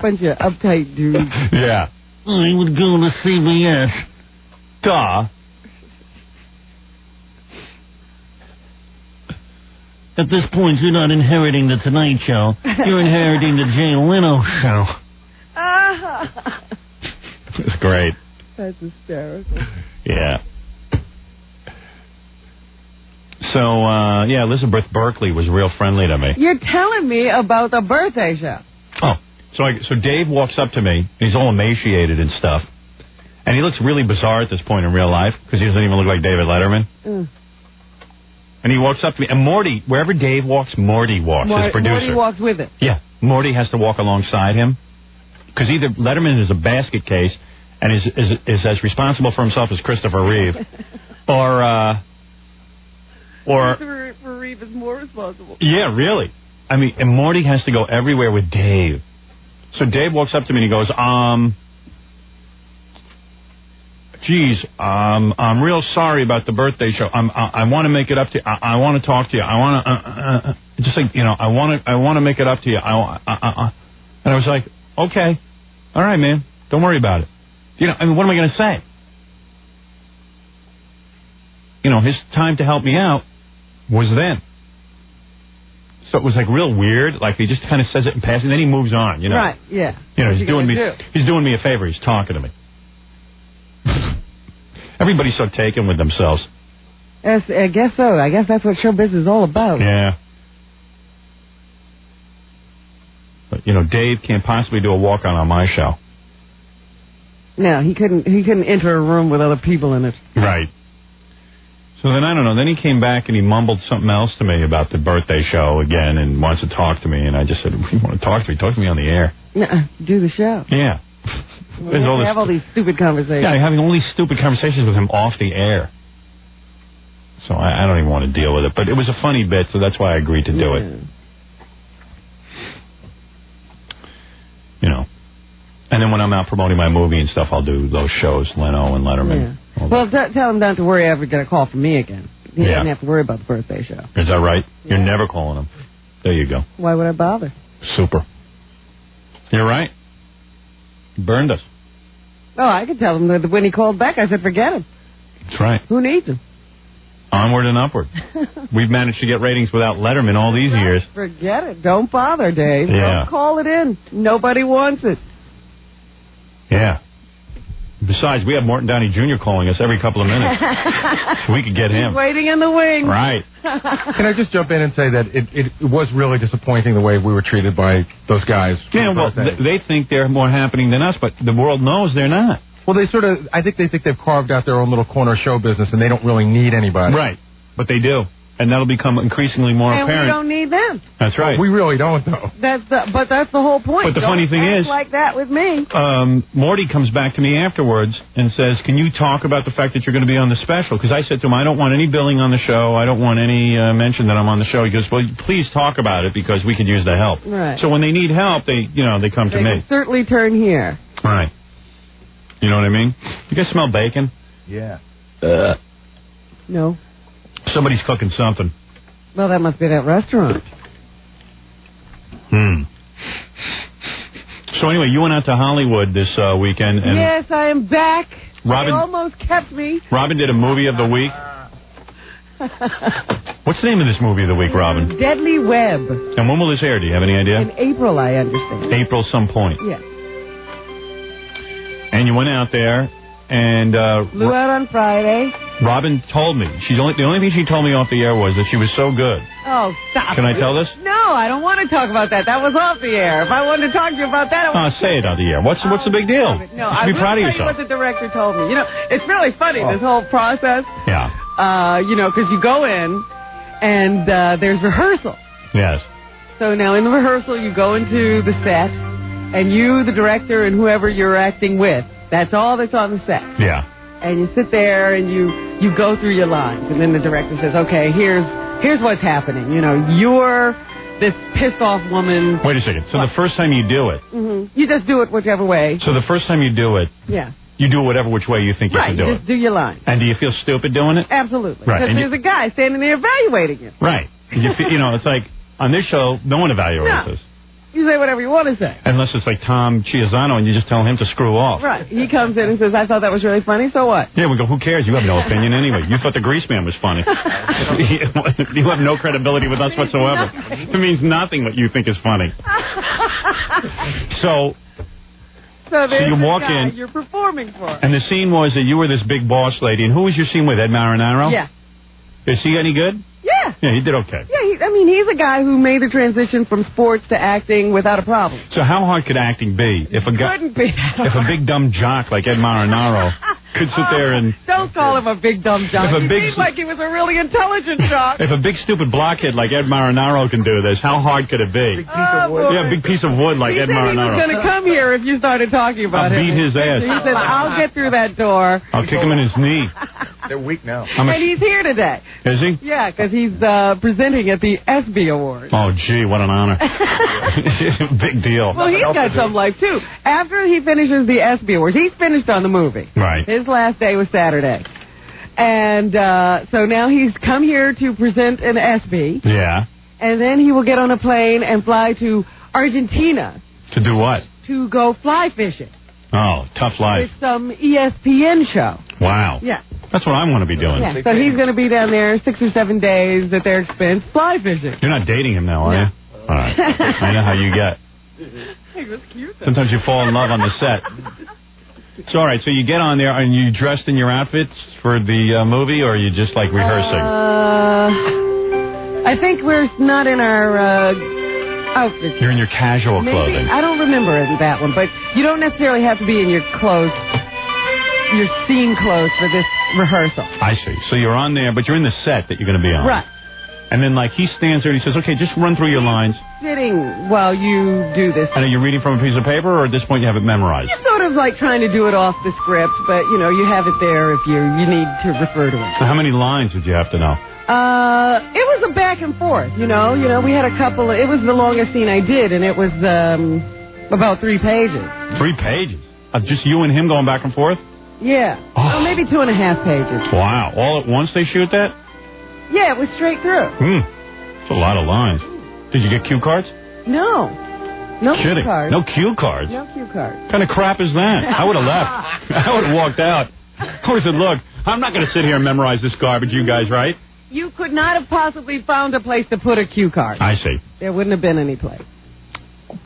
Bunch of uptight dudes. Yeah. I would go to CBS. Duh. At this point, you're not inheriting the Tonight Show. You're inheriting the Jay Leno Show. It's great. That's hysterical. Yeah. So, yeah, Elizabeth Berkley was real friendly to me. You're telling me about the birthday show. Oh, so Dave walks up to me. He's all emaciated and stuff. And he looks really bizarre at this point in real life because he doesn't even look like David Letterman. And he walks up to me. And Morty, wherever Dave walks, Morty walks, his producer. Morty walks with it. Yeah, Morty has to walk alongside him. Because either Letterman is a basket case and is as responsible for himself as Christopher Reeve, or Christopher Reeve is more responsible. Yeah, really. I mean, and Morty has to go everywhere with Dave. So Dave walks up to me and he goes, geez, I'm real sorry about the birthday show. I want to make it up to you. I want to talk to you. I want to, just like, you know, I want to make it up to you. And I was like, okay, all right, man, don't worry about it. You know, I mean, what am I going to say? You know, his time to help me out was then. So it was like real weird. Like he just kind of says it in passing, then he moves on. You know, right? Yeah. You know, he's doing me a favor. He's talking to me. Everybody's so taken with themselves. Yes, I guess so. I guess that's what show business is all about. Yeah. But, you know, Dave can't possibly do a walk-on on my show. No, he couldn't enter a room with other people in it. Right. So then, I don't know, then he came back and he mumbled something else to me about the birthday show again and wants to talk to me. And I just said, you want to talk to me? Talk to me on the air. Do the show. Yeah. We have all these stupid conversations. Yeah, having all these stupid conversations with him off the air. So I don't even want to deal with it. But it was a funny bit, so that's why I agreed to do it. You know. And then when I'm out promoting my movie and stuff, I'll do those shows, Leno and Letterman. Yeah. Well, tell him not to worry ever get a call from me again. He doesn't have to worry about the birthday show. Is that right? Yeah. You're never calling him. There you go. Why would I bother? Super. You're right. Burned us. Oh, I could tell him that when he called back, I said, forget him. That's right. Who needs him? Onward and upward. We've managed to get ratings without Letterman all these years. Forget it. Don't bother, Dave. Yeah. Don't call it in. Nobody wants it. Yeah. Besides, we have Morton Downey Jr. calling us every couple of minutes. So we could get him. He's waiting in the wings. Right. Can I just jump in and say that it was really disappointing the way we were treated by those guys? Yeah, well, they think they're more happening than us, but the world knows they're not. Well, I think they think they've carved out their own little corner show business, and they don't really need anybody. Right. But they do. And that'll become increasingly more apparent. And we don't need them. That's right. We really don't, though. But that's the whole point. But the funny thing is, like that with me. Morty comes back to me afterwards and says, can you talk about the fact that you're going to be on the special? Because I said to him, I don't want any billing on the show. I don't want any mention that I'm on the show. He goes, well, please talk about it because we could use the help. Right. So when they need help, they come to me. They can certainly turn here. Right. You know what I mean? You guys smell bacon? Yeah. No. Somebody's cooking something. Well, that must be that restaurant. So anyway, you went out to Hollywood this weekend. And yes, I am back. Robin they almost kept me. Robin did a movie of the week. What's the name of this movie of the week, Robin? Deadly Web. And when will this air? Do you have any idea? In April, I understand. April some point. Yes. And you went out there and... flew out on Friday. Robin told me. The only thing she told me off the air was that she was so good. Oh, stop. Can I tell this? No, I don't want to talk about that. That was off the air. If I wanted to talk to you about that, say it on the air. What's the big deal? No, you should be proud of yourself. I will tell you what the director told me. You know, it's really funny, this whole process. Yeah. Because you go in and there's rehearsal. Yes. So now in the rehearsal, you go into the set and you, the director, and whoever you're acting with, that's all that's on the set. Yeah. And you sit there and you go through your lines. And then the director says, okay, here's what's happening. You know, you're this pissed off woman. Wait a second. So the first time you do it. Mm-hmm. You just do it whichever way. So the first time you do it. Yeah. You do it whatever which way you think you can do you just do your line. And do you feel stupid doing it? Absolutely. Right. Because there's a guy standing there evaluating you. Right. It's like, on this show, no one evaluates us. You say whatever you want to say. Unless it's like Tom Chiazzano and you just tell him to screw off. Right. He comes in and says, I thought that was really funny, so what? Yeah, we go, who cares? You have no opinion anyway. You thought the Grease Man was funny. You have no credibility with us whatsoever. It means nothing what you think is funny. So you walk in. You're performing for. And the scene was that you were this big boss lady. And who was your scene with? Ed Marinaro? Yeah. Is he any good? Yeah. Yeah, he did okay. Yeah, he's a guy who made the transition from sports to acting without a problem. So how hard could acting be? If a guy, couldn't be. If a big dumb jock like Ed Marinaro could sit there and... Don't call him a big dumb jock. He seemed like he was a really intelligent jock. If a big stupid blockhead like Ed Marinaro can do this, how hard could it be? Big piece of wood. Yeah, a big piece of wood like Ed Marinaro. He was going to come here if you started talking about him. I'll beat his ass. He said, I'll get through that door. I'll kick him in his knee. They're weak now. And he's here today. Is he? Yeah, because he's presenting at the ESPY Awards. Oh, gee, what an honor. Big deal. Well, he's got some life, too. After he finishes the ESPY Awards, he's finished on the movie. Right. His last day was Saturday. And so now he's come here to present an ESPY. Yeah. And then he will get on a plane and fly to Argentina. To do what? To go fly fishing. Oh, tough life. With some ESPN show. Wow. Yeah. That's what I want to be doing. Yeah. So he's going to be down there 6 or 7 days at their expense fly fishing. You're not dating him now, are you? All right. I know how you get. He was cute. Sometimes you fall in love on the set. So, all right, so you get on there, and you dressed in your outfits for the movie, or are you just, like, rehearsing? I think we're not in our outfits. You're in your casual clothing. I don't remember that one, but you don't necessarily have to be in your clothes, your scene clothes for this rehearsal. I see. So you're on there, but you're in the set that you're going to be on. Right. And then, like, he stands there and he says, okay, just run through your lines. Sitting while you do this. And are you reading from a piece of paper, or at this point you have it memorized? You're sort of like trying to do it off the script, but, you know, you have it there if you need to refer to it. So how many lines did you have to know? It was a back and forth, you know. We had a couple it was the longest scene I did, and it was about 3 pages. 3 pages? Of just you and him going back and forth? Yeah. Oh. Maybe 2.5 pages. Wow. All at once they shoot that? Yeah, it was straight through. It's a lot of lines. Did you get cue cards? No. No Kidding. cue cards. No cue cards? No cue cards. What kind of crap is that? I would have left. I would have walked out. I would have said, look, I'm not going to sit here and memorize this garbage, you guys, right? You could not have possibly found a place to put a cue card. I see. There wouldn't have been any place.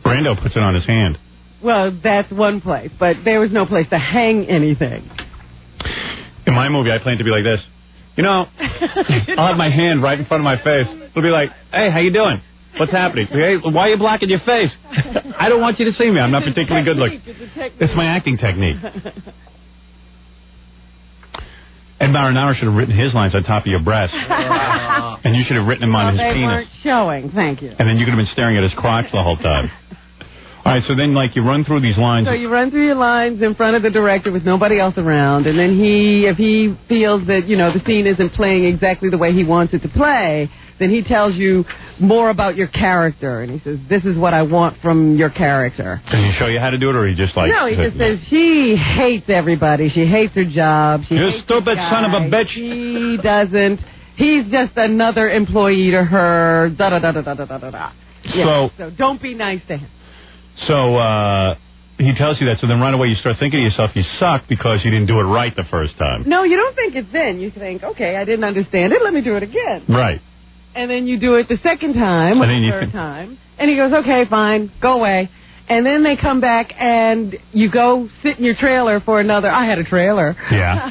Brando puts it on his hand. Well, that's one place, but there was no place to hang anything. In my movie, I plan to be like this. You know, I'll have my hand right in front of my face. It'll be like, hey, how you doing? What's happening? Hey, why are you blocking your face? I don't want you to see me. I'm not particularly good looking. It's my acting technique. Ed Marinaro should have written his lines on top of your breast. And you should have written them on his penis. They weren't showing, thank you. And then you could have been staring at his crotch the whole time. All right, so then, like, you run through these lines. So you run through your lines in front of the director with nobody else around, and then if he feels that, you know, the scene isn't playing exactly the way he wants it to play, then he tells you more about your character, and he says, this is what I want from your character. Does he show you how to do it, or he just, like... No, he just says, she hates everybody. She hates her job. You stupid son of a bitch. He doesn't. He's just another employee to her. Da-da-da-da-da-da-da-da. Yeah, so don't be nice to him. So, he tells you that, so then right away you start thinking to yourself, you suck because you didn't do it right the first time. No, you don't think it's then. You think, okay, I didn't understand it, let me do it again. Right. And then you do it the second time, or the third time, and he goes, okay, fine, go away. And then they come back, and you go sit in your trailer for another... I had a trailer. Yeah.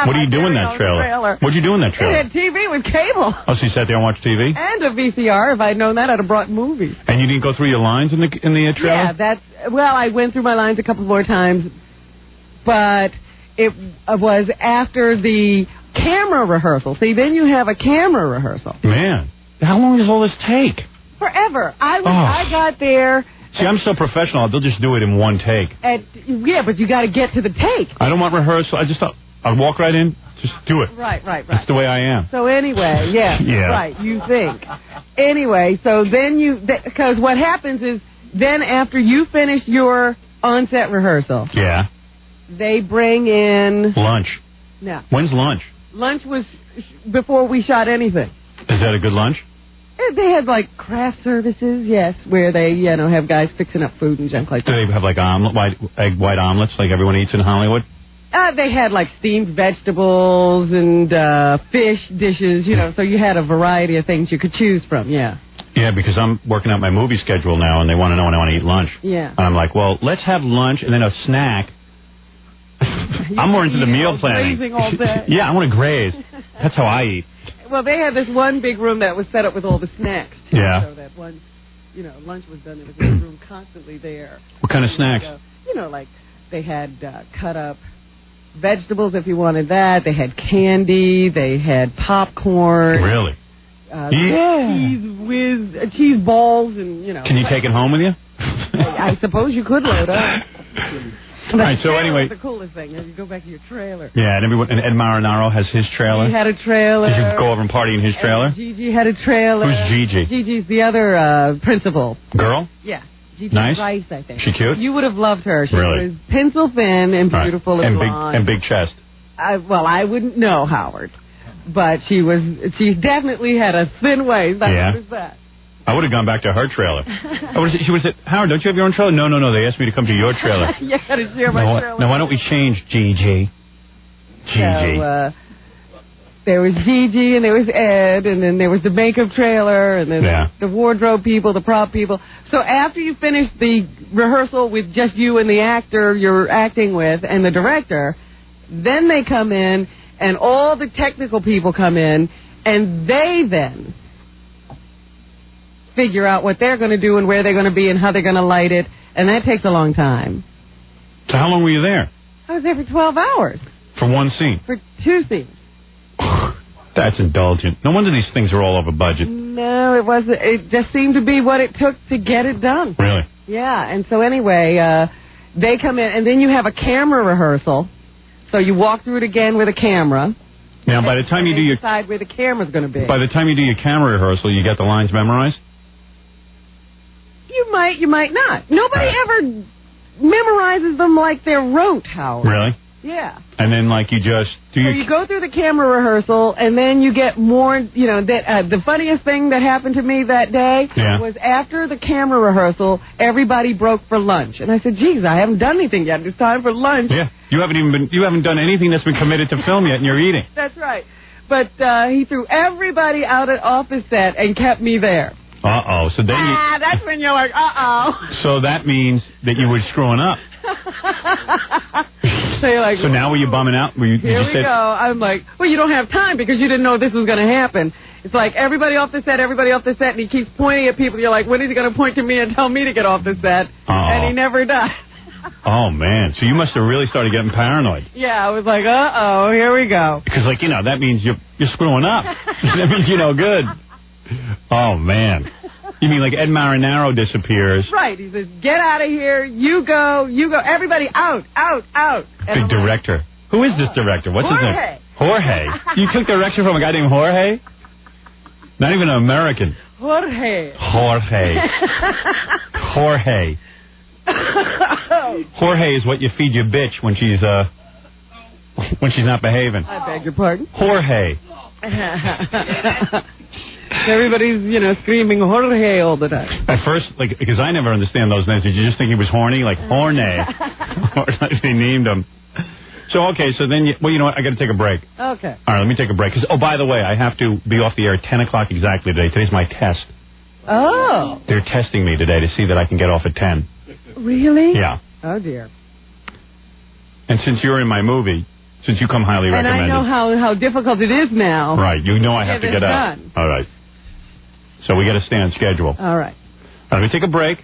What do you do in that trailer? What do you do in that trailer? It had TV with cable. Oh, so you sat there and watched TV? And a VCR. If I'd known that, I'd have brought movies. And you didn't go through your lines in the trailer? Yeah, well, I went through my lines a couple more times, but it was after the camera rehearsal. See, then you have a camera rehearsal. Man, how long does all this take? Forever. I got there... See, I'm so professional, they'll just do it in one take. Yeah, but you got to get to the take. I don't want rehearsal. I'll walk right in, just do it. Right. That's the way I am. So anyway, yeah. Right, you think. Anyway, so then because what happens is, then after you finish your on-set rehearsal. Yeah. They bring in... Lunch. No. When's lunch? Lunch was before we shot anything. Is that a good lunch? They had, like, craft services, yes, where they, you know, have guys fixing up food and junk like that. Do they have, like, white omelets like everyone eats in Hollywood? They had, like, steamed vegetables and fish dishes, you know, so you had a variety of things you could choose from, yeah. Yeah, because I'm working out my movie schedule now, and they want to know when I want to eat lunch. Yeah. And I'm like, well, let's have lunch and then a snack. I'm more into the meal planning. Grazing all day. Yeah, I want to graze. That's how I eat. Well, they had this one big room that was set up with all the snacks, too. Yeah. So that once, you know, lunch was done, there was a room constantly there. What kind of snacks? You know, like they had cut up vegetables if you wanted that. They had candy. They had popcorn. Really? Cheese balls and, you know. Can you take it home with you? I suppose you could load up. All right, so anyway. That's the coolest thing. You go back to your trailer. Yeah, and Ed Marinaro has his trailer. He had a trailer. Did you go over and party in his trailer? And Gigi had a trailer. Who's Gigi? Gigi's the other principal. Girl? Yeah. Gigi Nice? Rice, I think. She cute? You would have loved her. She Really? was pencil thin and beautiful and blonde. And big chest. Well, I wouldn't know, Howard. But she definitely had a thin waist. Yeah. What is that? I would have gone back to her trailer. She would have said, Howard, don't you have your own trailer? No, they asked me to come to your trailer. You got to share my trailer. Now, why don't we change Gigi? So, there was Gigi, and there was Ed, and then there was the makeup trailer, and then the wardrobe people, the prop people. So after you finish the rehearsal with just you and the actor you're acting with and the director, then they come in, and all the technical people come in, and they then figure out what they're going to do and where they're going to be and how they're going to light it, and that takes a long time. So how long were you there? I was there for 12 hours. For one scene? For 2 scenes. That's indulgent. No wonder these things are all over budget. No, it wasn't. It just seemed to be what it took to get it done. Really? Yeah, and so anyway, they come in, and then you have a camera rehearsal. So you walk through it again with a camera. Now, by the time you do your... decide where the camera's going to be. By the time you do your camera rehearsal, you get the lines memorized? You might not. Nobody ever memorizes them like they're rote, Howard. Really? Yeah. And then, like, you just do So you go through the camera rehearsal, and then you get more, you know, the funniest thing that happened to me that day was after the camera rehearsal, everybody broke for lunch. And I said, geez, I haven't done anything yet. It's time for lunch. Yeah. You haven't done anything that's been committed to film yet, and you're eating. That's right. But he threw everybody out off his set and kept me there. Uh-oh. So then that's when you're like, uh-oh. So that means that you were screwing up. So you're like, so now were you bumming out? Here we go. I'm like, well, you don't have time because you didn't know this was going to happen. It's like everybody off the set, and he keeps pointing at people. You're like, when is he going to point to me and tell me to get off the set? And he never does. Oh, man. So you must have really started getting paranoid. Yeah, I was like, uh-oh, here we go. Because, like, you know, that means you're screwing up. That means you're no good. Oh, man. You mean like Ed Marinaro disappears? Right. He says, get out of here. You go. Everybody out. Big director. Who is this director? What's his name? Jorge. You took direction from a guy named Jorge? Not even an American. Jorge. Jorge is what you feed your bitch when she's not behaving. I beg your pardon? Jorge. Everybody's, screaming Jorge all the time. At first, because I never understand those names. Did you just think he was horny? Like Horne. Or they named him. So, okay, so then, you know what? I got to take a break. Okay. All right, let me take a break. By the way, I have to be off the air at 10 o'clock exactly today. Today's my test. Oh. They're testing me today to see that I can get off at 10. Really? Yeah. Oh, dear. And since you're in my movie, since you come highly recommended. And I know how difficult it is now. Right. You know I have to get out. Done. All right. So we got to stay on schedule. All right. Let me take a break.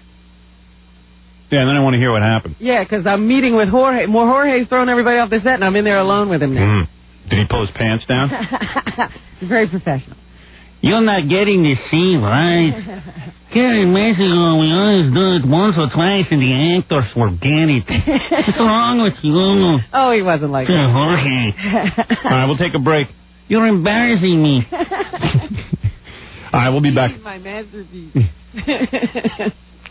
Yeah, and then I want to hear what happened. Yeah, because I'm meeting with Jorge. Jorge's throwing everybody off the set, and I'm in there alone with him now. Did he pull his pants down? Very professional. You're not getting the scene, right? Gary Mexico, we always do it once or twice, and the actors forget it. What's wrong with you? Oh, he wasn't like that. Jorge. All right, we'll take a break. You're embarrassing me. All right, we'll be back. My masterpiece.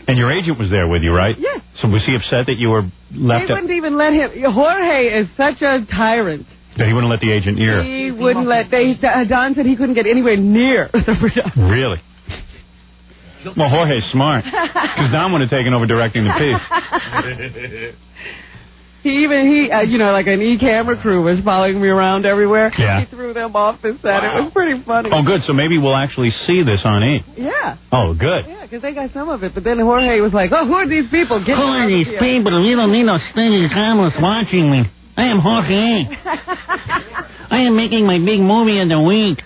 And your agent was there with you, right? Yes. So was he upset that you were left? He wouldn't even let him. Jorge is such a tyrant. That he wouldn't let the agent near. He wouldn't let. Don said he couldn't get anywhere near the production. Really? Well, Jorge's smart. Because Don would have taken over directing the piece. He like an e-camera crew was following me around everywhere. Yeah. He threw them off the set. It was pretty funny. Oh, good. So maybe we'll actually see this on E. Yeah. Oh, good. Yeah, because they got some of it. But then Jorge was like, oh, who are these people? Who are these people? You don't need no stingy cameras watching me. I am Jorge. I am making my big movie of the week.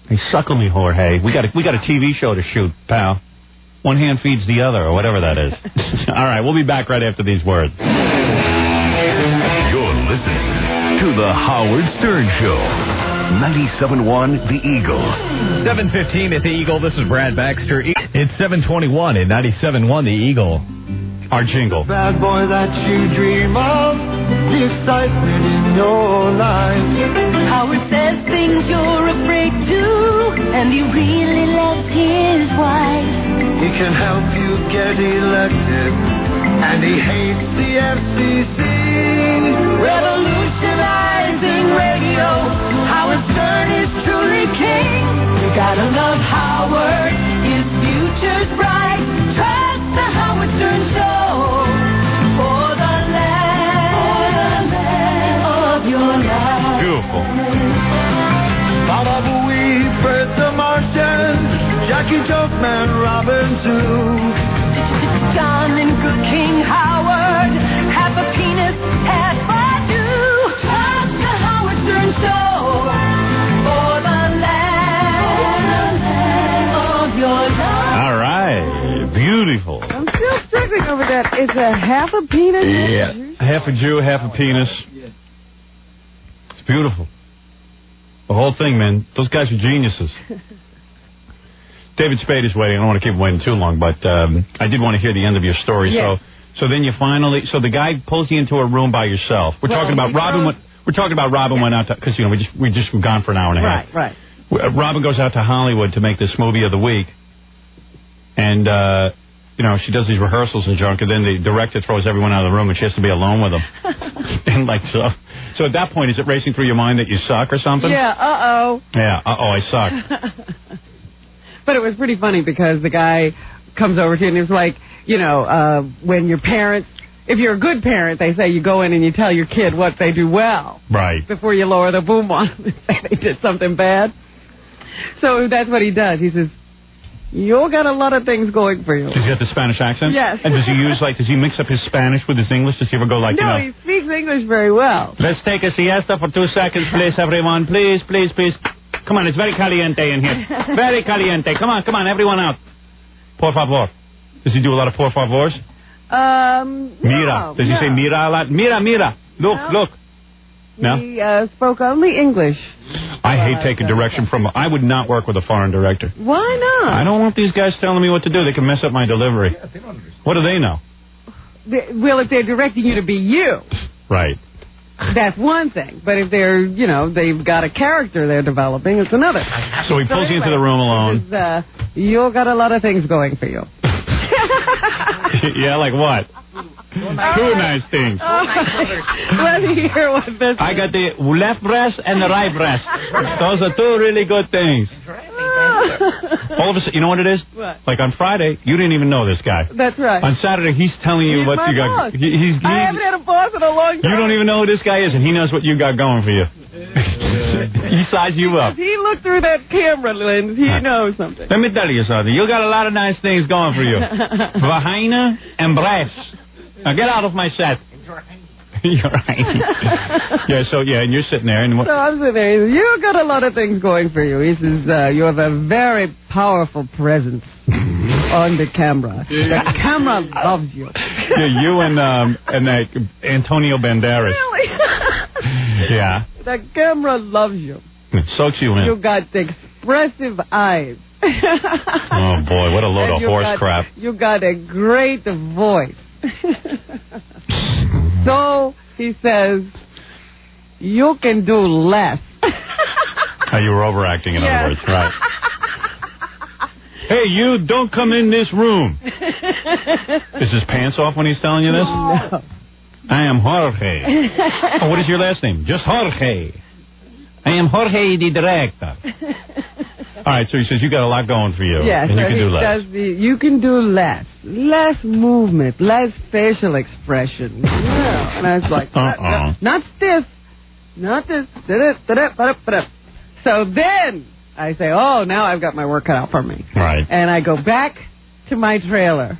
Hey, suckle me, Jorge. We got a TV show to shoot, pal. One hand feeds the other, or whatever that is. All right, we'll be back right after these words. You're listening to The Howard Stern Show. 97.1 The Eagle. 7:15 at The Eagle. This is Brad Baxter. It's 7:21 at 97.1 The Eagle. Our jingle. Bad boy that you dream of, the excitement in your life. Howard says things you're afraid to, and he really loves his wife. He can help you get elected, and he hates the FCC. Revolutionizing radio, Howard Stern is truly king. You gotta love Howard, his future's bright. Trust the Howard Stern Show for the land of your life. Beautiful. Baba Booey, Bert the Martian, Jackie Jokeman, Robin too. John and Good King Howard, half a penis, half a Jew. Trust the Howard Stern Show for the land of your life. All right. Beautiful. I'm still struggling over that. It's a half a penis? Yeah. Half a Jew, half a penis. It's beautiful. The whole thing, man. Those guys are geniuses. David Spade is waiting. I don't want to keep him waiting too long, but I did want to hear the end of your story. Yes. So then you finally, so the guy pulls you into a room by yourself. We're talking about Robin. We're talking about Robin went out to, because we just were gone for an hour and a half. Right. Robin goes out to Hollywood to make this movie of the week, and she does these rehearsals and junk, and then the director throws everyone out of the room, and she has to be alone with them. And so at that point, is it racing through your mind that you suck or something? Yeah. Yeah. I suck. But it was pretty funny because the guy comes over to you and he's like, when your parents, if you're a good parent, they say you go in and you tell your kid what they do well. Right. Before you lower the boom on them and say they did something bad. So that's what he does. He says, you got a lot of things going for you. Does he have the Spanish accent? Yes. And does he mix up his Spanish with his English? Does he ever go like, No, he speaks English very well. Let's take a siesta for 2 seconds, please, everyone. Please. Come on, it's very caliente in here. Very caliente. Come on, everyone out. Por favor. Does he do a lot of por favors? Mira. Does he say mira a lot? Mira. Look. No? He spoke only English. I hate taking direction from... I would not work with a foreign director. Why not? I don't want these guys telling me what to do. They can mess up my delivery. Yeah, they don't understand. What do they know? Well, if they're directing you to be you. Right. That's one thing. But if they're, they've got a character they're developing, it's another. So he pulls you into the room alone. You got a lot of things going for you. Yeah, like what? Two nice things. Let me hear what this I got the left breast and the right breast. Those are two really good things. All of a sudden, you know what it is? What? Like on Friday, you didn't even know this guy. That's right. On Saturday, he's telling you what you got. I haven't had a boss in a long time. You don't even know who this guy is, and he knows what you got going for you. He sized you up. He looked through that camera lens. He knows something. Let me tell you something. You got a lot of nice things going for you. Vagina and breasts. Now get out of my set. You're right. And you're sitting there. And so I'm sitting there. You got a lot of things going for you. He says, you have a very powerful presence on the camera. The camera loves you. Yeah, you and Antonio Banderas. Really? Yeah. The camera loves you. It soaks you in. You got expressive eyes. Oh, boy, what a load of horse crap. You got a great voice. So, he says, you can do less. Oh, you were overacting, in other words. Right. Hey, you, don't come in this room. Is his pants off when he's telling you this? No. I am Jorge. Oh, what is your last name? Just Jorge. I am Jorge, the director. All right, so he says you got a lot going for you. Yeah, and so you can do less. You can do less. Less movement, less facial expression. Yeah. And I was like, not stiff. Not this. So then I say, oh, now I've got my work cut out for me. Right. And I go back to my trailer.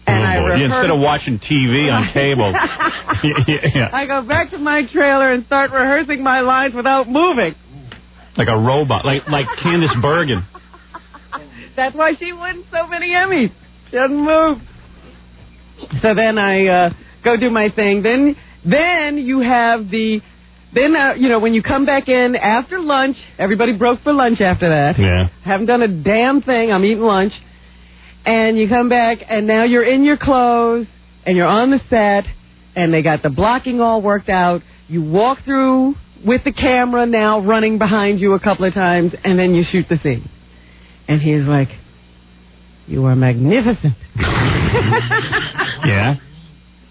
And instead of watching TV on cable. Yeah. I go back to my trailer and start rehearsing my lines without moving. Like a robot, like Candice Bergen. That's why she wins so many Emmys. She doesn't move. So then I go do my thing. Then you have when you come back in after lunch, everybody broke for lunch after that. Yeah. Haven't done a damn thing. I'm eating lunch. And you come back, and now you're in your clothes, and you're on the set, and they got the blocking all worked out. You walk through with the camera now running behind you a couple of times, and then you shoot the scene. And he's like, you are magnificent. Yeah?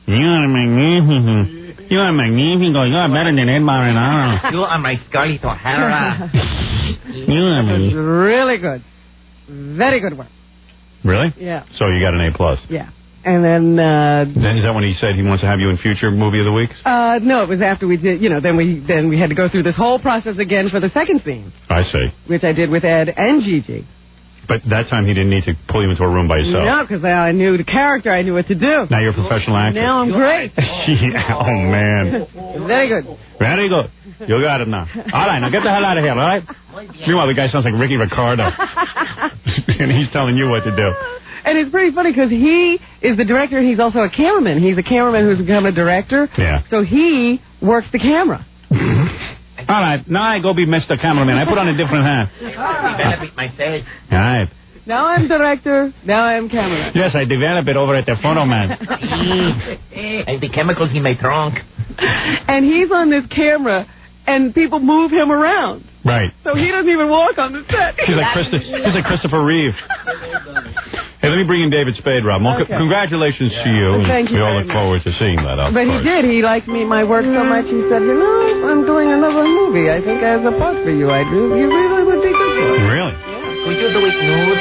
You are magnificent. You are magnificent. You are better than Ed Marinaro. You are my Scarlett O'Hara. You are magnificent. Really good. Very good work. Really? Yeah. So you got an A+. Yeah. And then... is that when he said he wants to have you in future movie of the weeks? No, it was after we did, then we had to go through this whole process again for the second scene. I see. Which I did with Ed and Gigi. But that time he didn't need to pull you into a room by yourself. No, because I knew the character, I knew what to do. Now you're a professional actor. Now I'm great. Yeah, oh, man. Very good. Very good. You got it now. All right, now get the hell out of here, all right? Meanwhile, the guy sounds like Ricky Ricardo. And he's telling you what to do. And it's pretty funny because he is the director and he's also a cameraman. He's a cameraman who's become a director. Yeah. So he works the camera. All right, now I go be Mr. Cameraman. I put on a different hat. Develop my face. All right. Now I'm director, now I'm cameraman. Yes, I develop it over at the photo man. And the chemicals in my trunk. And he's on this camera, and people move him around. Right. So he doesn't even walk on the set. He's like Christopher Reeve. Hey, let me bring in David Spade, Rob. Well, Okay. Congratulations to you. Thank you We all very look forward to seeing that. But he did. He liked my work so much. He said, I'm doing another movie. I think as a part for you. You really would be good for it. Really? Would you do it nude?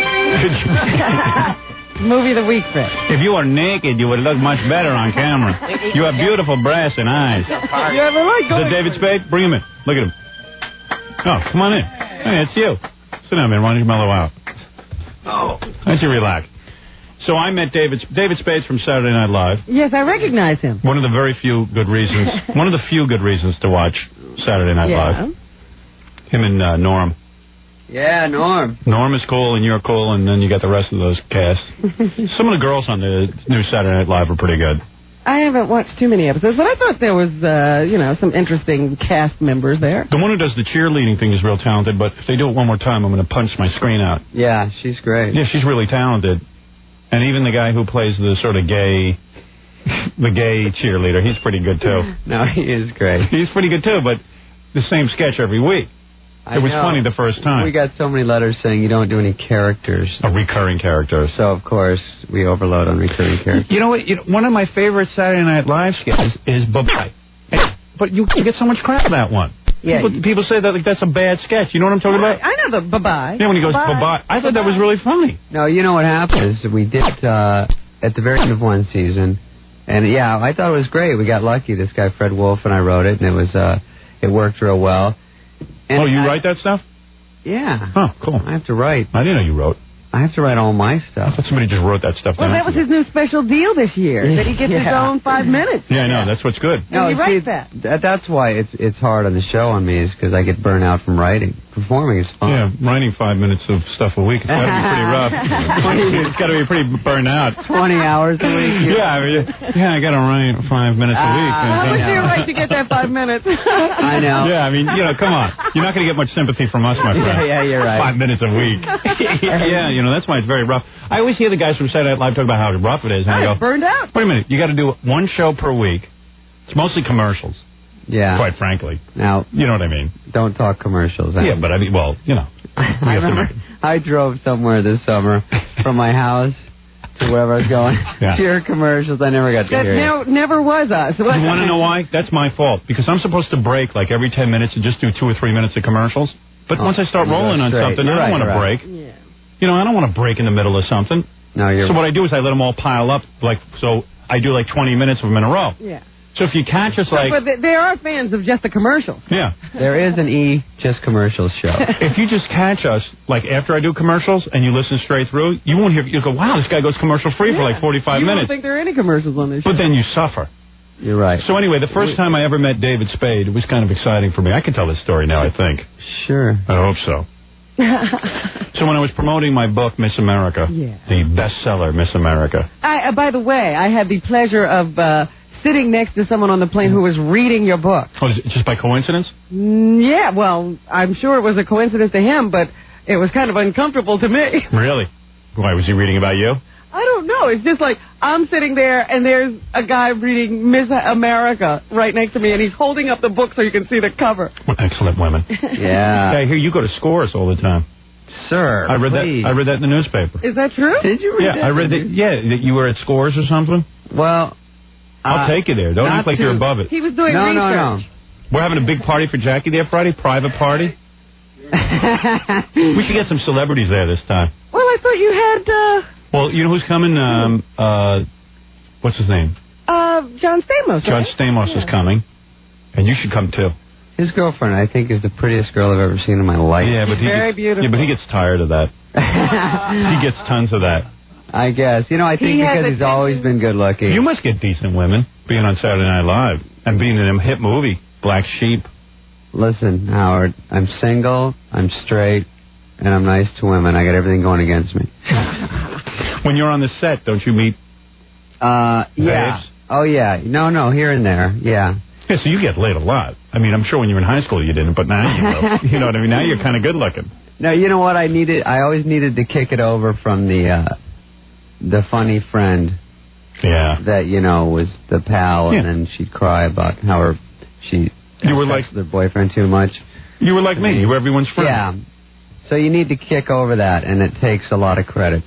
Movie of the week, Fred. If you were naked, you would look much better on camera. You have beautiful breasts and eyes. You ever like Is that David Spade? Bring him in. Look at him. Oh, come on in. Hey, it's you. Sit down, man. Why don't you mellow out? Oh. Why don't you relax? So I met David Spade's from Saturday Night Live. Yes, I recognize him. One of the few good reasons to watch Saturday Night Live. Him and Norm. Yeah, Norm. Norm is cool, and you're cool, and then you got the rest of those cast. Some of the girls on the new Saturday Night Live are pretty good. I haven't watched too many episodes, but I thought there was, some interesting cast members there. The one who does the cheerleading thing is real talented, but if they do it one more time, I'm going to punch my screen out. Yeah, she's great. Yeah, she's really talented. And even the guy who plays the sort of gay cheerleader, he's pretty good, too. No, he is great. He's pretty good, too, but the same sketch every week. It was funny the first time. We got so many letters saying you don't do any characters. Recurring characters. So, of course, we overload on recurring characters. You know what? One of my favorite Saturday Night Live sketches is Bye-Bye. But you get so much crap for that one. Yeah, people say that that's a bad sketch. You know what I'm talking about? I know the Bye-Bye. Yeah, when he goes Bye-Bye. I thought that was really funny. No, you know what happened is we did at the very end of one season. And, yeah, I thought it was great. We got lucky. This guy, Fred Wolf, and I wrote it, and it worked real well. And you write that stuff? Yeah. Oh, cool. I have to write. I didn't know you wrote. I have to write all my stuff. I thought somebody just wrote that stuff down. Well, that was his new special deal this year, that he gets his own 5 minutes. Yeah, I know. That's what's good. No, he writes that. That's why it's hard on the show on me, is because I get burnt out from writing. Performing is fun. Yeah, writing 5 minutes of stuff a week, it's got to be pretty rough. It's got to be pretty burned out. 20 hours a week. I got to write 5 minutes a week. How much do you write to get that 5 minutes? I know. Yeah, I mean, come on. You're not going to get much sympathy from us, my friend. Yeah, you're right. 5 minutes a week. Yeah, that's why it's very rough. I always hear the guys from Saturday Night Live talk about how rough it is. And I go, burned out. Wait a minute. You got to do one show per week. It's mostly commercials. Yeah. Quite frankly. Now, you know what I mean. Don't talk commercials. Yeah, but I mean, well, I remember I drove somewhere this summer from my house to wherever I was going. Yeah. Pure commercials. I never got to hear it. Never was us. You want to know why? That's my fault. Because I'm supposed to break like every 10 minutes and just do 2 or 3 minutes of commercials. But once I start rolling on something, I don't want to break. Yeah. You know, I don't want to break in the middle of something. No, you're So what I do is I let them all pile up, so I do 20 minutes of them in a row. Yeah. So if you catch us But there are fans of just the commercials. Yeah. There is an Just Commercials show. If you just catch us, after I do commercials, and you listen straight through, you won't hear, you'll go, wow, this guy goes commercial-free for 45 you minutes. don't think there are any commercials on this show. But then you suffer. You're right. So anyway, the first time I ever met David Spade, it was kind of exciting for me. I can tell this story now, I think. Sure. I hope so. So when I was promoting my book, Miss America, the bestseller, Miss America. By the way, I had the pleasure of sitting next to someone on the plane who was reading your book. Oh, is it just by coincidence? Yeah, well, I'm sure it was a coincidence to him, but it was kind of uncomfortable to me. Really? Why, was he reading about you? I don't know. It's just like I'm sitting there and there's a guy reading Miss America right next to me, and he's holding up the book so you can see the cover. What excellent women. Yeah. I hear you go to Scores all the time. Sir, I read please. that. I read that in the newspaper. Is that true? Did you read that? I read that. Yeah, that you were at Scores or something. Well, I'll take you there. Don't act like you're above it. He was doing research. No. We're having a big party for Jackie there Friday, private party. We should get some celebrities there this time. Well, I thought you had. Well, you know who's coming? What's his name? John Stamos. John Stamos is coming, and you should come too. His girlfriend, I think, is the prettiest girl I've ever seen in my life. Yeah, but very beautiful. Yeah, but he gets tired of that. He gets tons of that. I guess. You know, I think because he's always been good looking. You must get decent women being on Saturday Night Live and being in a hit movie, Black Sheep. Listen, Howard, I'm single, I'm straight, and I'm nice to women. I got everything going against me. When you're on the set, don't you meet yeah. babes? Oh, yeah. No, here and there. Yeah. Yeah, so you get laid a lot. I mean, I'm sure when you were in high school you didn't, but now you will. You know what I mean? Now you're kind of good looking. No, you know what? I always needed to kick it over from the funny friend. Yeah. That, was the pal, and then she'd cry about how she texted her boyfriend too much. You were like me. You were everyone's friend. Yeah. So you need to kick over that, and it takes a lot of credits.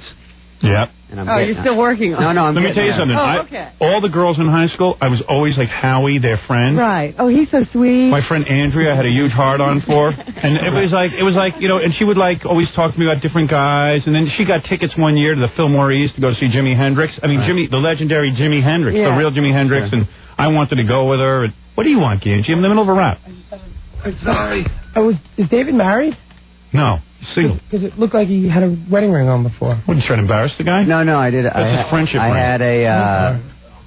Yeah. You're still working on it. No, Let me tell you something. Okay. All the girls in high school, I was always like Howie, their friend. Right. Oh, he's so sweet. My friend Andrea, I had a huge heart on for. And it was like, and she would always talk to me about different guys. And then she got tickets one year to the Fillmore East to go see Jimi Hendrix. I mean, the legendary Jimi Hendrix, the real Jimi Hendrix. And I wanted to go with her. And what do you want, Ganji? I'm in the middle of a rap. I'm sorry. Is David married? No, single. Because it looked like he had a wedding ring on before. Wouldn't you try to embarrass the guy? No, I did. That's his friendship ring. I had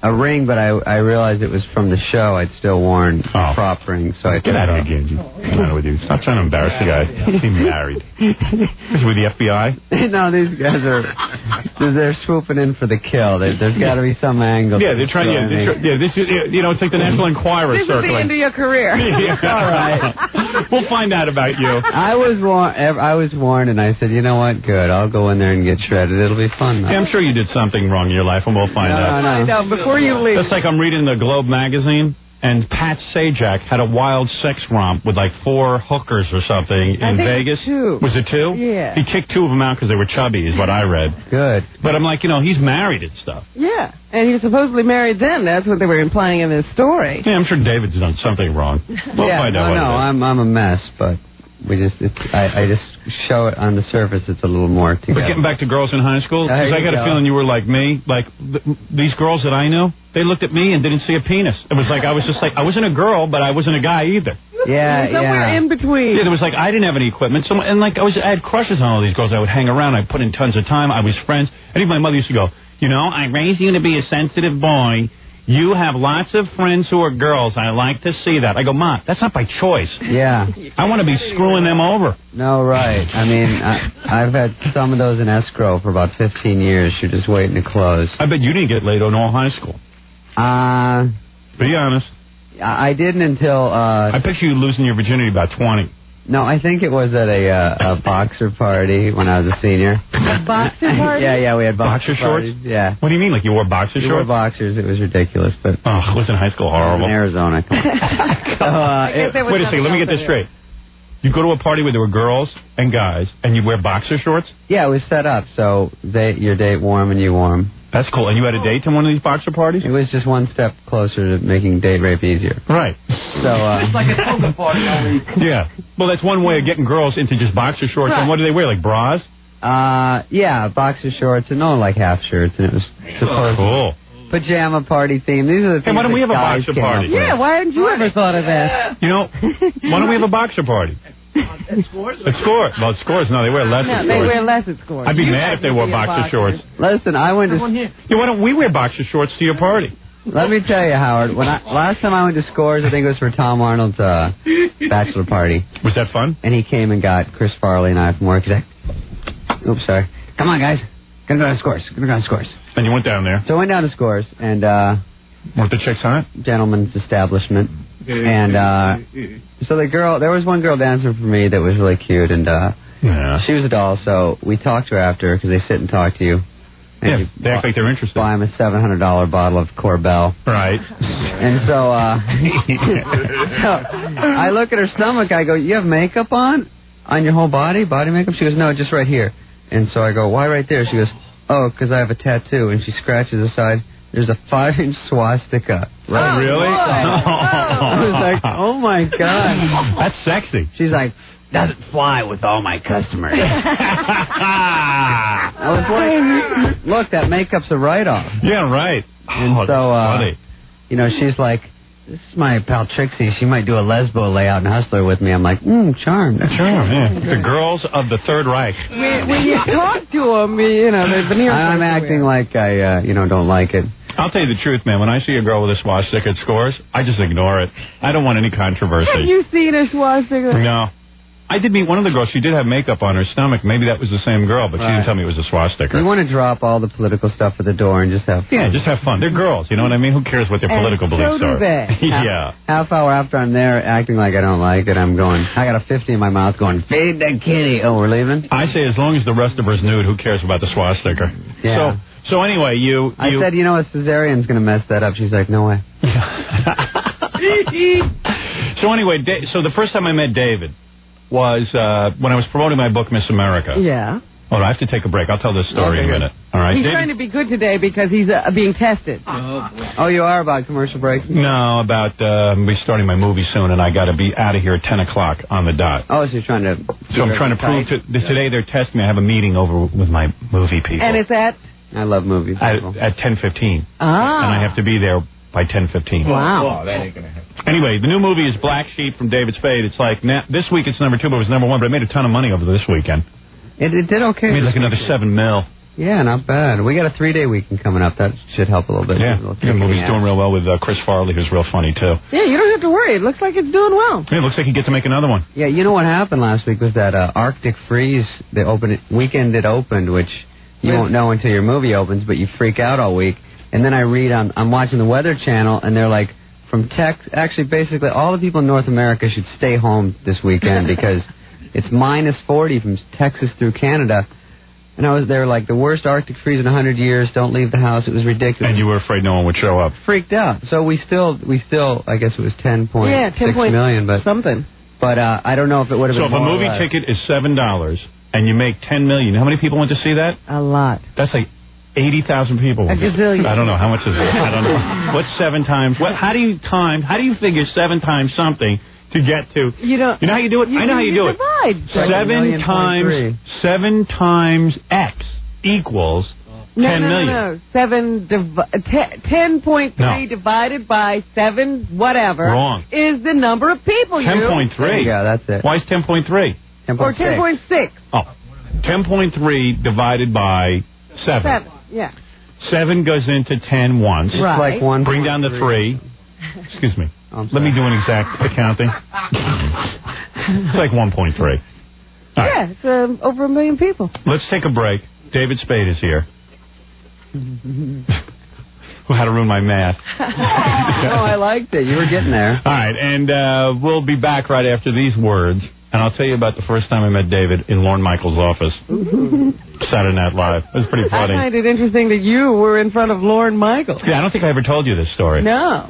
a ring, but I realized it was from the show. I'd still worn a prop ring, so I get out of here, Ganji. What's the matter with you? Stop trying to embarrass the guy. He's married. Is he with the FBI? No, these guys they're swooping in for the kill. There's got to be some angle. Yeah, they're trying. This is, it's like the National Enquirer circling. This is the end of your career. All right. We'll find out about you. I was warned, and I said, you know what? Good. I'll go in there and get shredded. It'll be fun. Yeah, I'm sure you did something wrong in your life, and we'll find out. No. Before you leave. That's like I'm reading the Globe magazine, and Pat Sajak had a wild sex romp with 4 hookers or something in Vegas. Was it 2? Yeah. He kicked 2 of them out because they were chubby, is what I read. Good. But I'm like, he's married and stuff. Yeah, and he was supposedly married then. That's what they were implying in this story. Yeah, I'm sure David's done something wrong. We'll find out. No, I'm a mess, but I just show it on the surface. It's a little more together. But getting back to girls in high school, because I got a feeling you were like me. These girls that I knew, they looked at me and didn't see a penis. It was like I was just I wasn't a girl, but I wasn't a guy either. Yeah, somewhere in between. Yeah, there was I didn't have any equipment, I had crushes on all these girls. I would hang around. I put in tons of time. I was friends. And even my mother used to go, I raised you to be a sensitive boy. You have lots of friends who are girls. I like to see that. I go, Ma, that's not by choice. Yeah. I want to be screwing them over. No, right. I mean, I've had some of those in escrow for about 15 years. You're just waiting to close. I bet you didn't get laid in all high school. Be honest. I didn't until... I picture you losing your virginity about 20. No, I think it was at a boxer party when I was a senior. A boxer party? Yeah, we had boxer shorts. Parties. Yeah. What do you mean, you wore boxer shorts? We wore boxers. It was ridiculous, but... Oh, it was in high school horrible. In Arizona. Wait a second, let me get this straight. You go to a party where there were girls and guys, and you wear boxer shorts? Yeah, it was set up, so your date warm and you warm. That's cool. And you had a date to one of these boxer parties? It was just one step closer to making date rape easier. Right. So, It's like a toga party only. Yeah. Well, that's one way of getting girls into just boxer shorts. Right. And what do they wear, like bras? yeah, boxer shorts and no, like half shirts, and it was supposed Cool. pajama party theme. These are the things. Hey, why don't we have a guys boxer came up party? with. Yeah, why hadn't you ever thought of that? You know, why don't we have a boxer party? At Scores? At Scores. Well, at Scores, no, they wear less at No, they Scores. wear less at Scores. I'd be You mad if they wore be a boxer boxer. shorts. Listen, I went to. Yeah, why don't we wear boxer shorts to your party? Let me tell you, Howard. Last time I went to Scores, I think it was for Tom Arnold's bachelor party. Was that fun? And he came and got Chris Farley and I from work. He's like, "Oops, sorry. Come on, guys. Gonna go to Scores. And you went down there. So I went down to Scores and Weren't the chicks hot? gentleman's establishment. And so there was one girl dancing for me that was really cute, and Yeah. she was a doll. So we talked to her after because they sit and talk to you. And Yeah, you they act like they're interested. buy them a $700 bottle of Corbel. Right. And so, so I look at her stomach. I go, "You have makeup on your whole body makeup?" She goes, "No, just right here." And so I go, "Why right there?" She goes, "Oh, because I have a tattoo." And she scratches the side. There's a 5-inch swastika. Oh, really? I was like, "Oh my God, that's sexy." She's like, "Doesn't fly with all my customers." I was like, "Look, that makeup's a write-off." Yeah, right. And so, funny. you know, she's like, "This is my pal Trixie. She might do a lesbo layout in Hustler with me." I'm like, charmed. Yeah. The girls of the Third Reich. When you talk to them, you know, the veneer. I'm acting like I, don't like it. I'll tell you the truth, man. When I see a girl with a swastika at Scores, I just ignore it. I don't want any controversy. Have you seen a swastika? No. I did meet one of the girls. She did have makeup on her stomach. Maybe that was the same girl, but she didn't tell me it was a swastika. You want to drop all the political stuff at the door and just have fun. Yeah, just have fun. They're girls. You know what I mean? Who cares what their political beliefs are? Yeah. Half hour after I'm there acting like I don't like it, I got a 50 in my mouth going, "Feed the kitty." Oh, we're leaving? I say as long as the rest of her's nude, who cares about the swastika? Yeah. So anyway, I said, a cesarean's going to mess that up. She's like, "No way." So anyway, so the first time I met David was when I was promoting my book, Miss America. Yeah. Oh, I have to take a break. I'll tell this story in a minute. All right. He's David, trying to be good today because he's being tested. Oh, you are about commercial breaks? No, about me starting my movie soon, and I got to be out of here at 10 o'clock on the dot. Oh, so you're trying to... So I'm trying to prove today they're testing me. I have a meeting over with my movie people. And it's at? I love movie people. At 10:15. Ah. And I have to be there by 10:15. Wow. Oh, that ain't gonna happen. Anyway, the new movie is Black Sheep from David Spade. It's like, this week it's number 2, but it was number 1, but it made a ton of money over this weekend. It did okay. It made like another $7 million. Yeah, not bad. We got a 3-day weekend coming up. That should help a little bit. Yeah, the movie's doing real well with Chris Farley, who's real funny, too. Yeah, you don't have to worry. It looks like it's doing well. Yeah, it looks like he gets to make another one. Yeah, you know what happened last week was that Arctic Freeze, weekend it opened, which you won't know until your movie opens, but you freak out all week. And then I read, I'm watching the Weather Channel, and they're like, actually, basically, all the people in North America should stay home this weekend because it's minus 40 from Texas through Canada. And they were like, the worst Arctic freeze in 100 years, don't leave the house. It was ridiculous. And you were afraid no one would show up. Freaked out. So we still, I guess it was 10.6 million, but something. But I don't know if it would have been So if a movie ticket is $7 and you make $10 million, how many people went to see that? A lot. That's like 80,000 people. A gazillion. I don't know. How much is it? I don't know. What's 7 times? How do you figure 7 times something to get to? You know how you do it? I know how you do it. Divide. 7 times X equals 10 million. No. 10.3 divided by 7 whatever. Wrong. Is the number of people. 10.3. Yeah, that's it. Why is 10.3? Or 10.6. Oh, 10.3 divided by 7. Yeah. 7 goes into 10 once. Right. Like 1. Bring down the 3. Excuse me. Let me do an exact accounting. It's like 1.3. Yeah, it's over 1 million people. Let's take a break. David Spade is here. Who had to ruin my math. No, I liked it. You were getting there. All right, and we'll be back right after these words. And I'll tell you about the first time I met David in Lorne Michaels' office. Saturday Night Live. It was pretty funny. I find it interesting that you were in front of Lorne Michaels. Yeah, I don't think I ever told you this story. No.